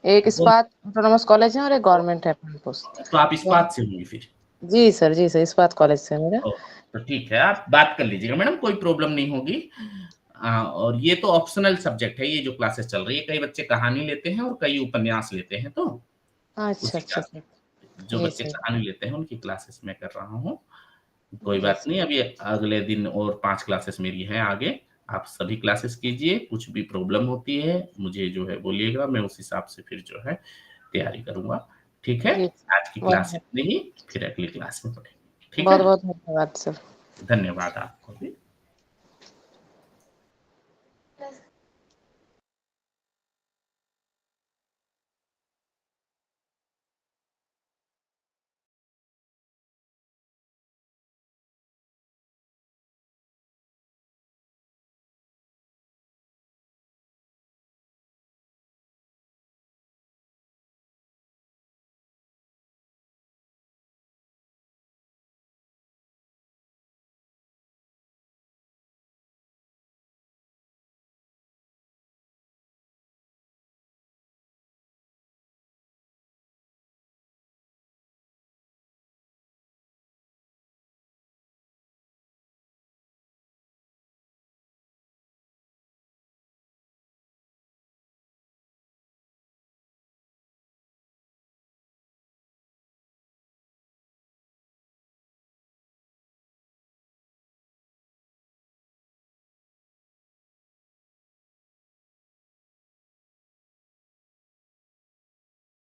S4: एक
S1: वो
S4: इस्पात ऑटोनॉमस कॉलेज है और एक गवर्नमेंट है कैंपस।
S1: तो आप
S4: तो
S1: इस्पात से होंगे फिर।
S4: जी सर, इस्पात कॉलेज से है मेरा।
S1: ओ, तो ठीक है, आप बात कर लीजिएगा मैडम, कोई प्रॉब्लम नहीं होगी। और ये तो ऑप्शनल सब्जेक्ट है, ये जो क्लासेस चल रही है। कई बच्चे कहानी लेते हैं और कई उपन्यास लेते हैं, तो
S4: अच्छा,
S1: उसी
S4: अच्छा
S1: का
S4: सर।
S1: जो
S4: जी
S1: बच्चे
S4: सर,
S1: कहानी लेते हैं उनकी क्लासेस मैं कर रहा हूँ। कोई
S4: जी
S1: बात
S4: सर।
S1: नहीं, अभी अगले दिन और 5 क्लासेस मेरी हैं आगे। आप सभी क्लासेस कीजिए, कुछ भी प्रॉब्लम होती है मुझे जो है बोलिएगा, मैं उस हिसाब से फिर जो है तैयारी करूँगा। ठीक है?
S4: जी,
S1: आज की क्लास
S4: बहुत
S1: इतनी ही, फिर अगली क्लास में पढ़ेंगे। ठीक है?
S4: बहुत-बहुत धन्यवाद सर।
S1: धन्यवाद आपको भी।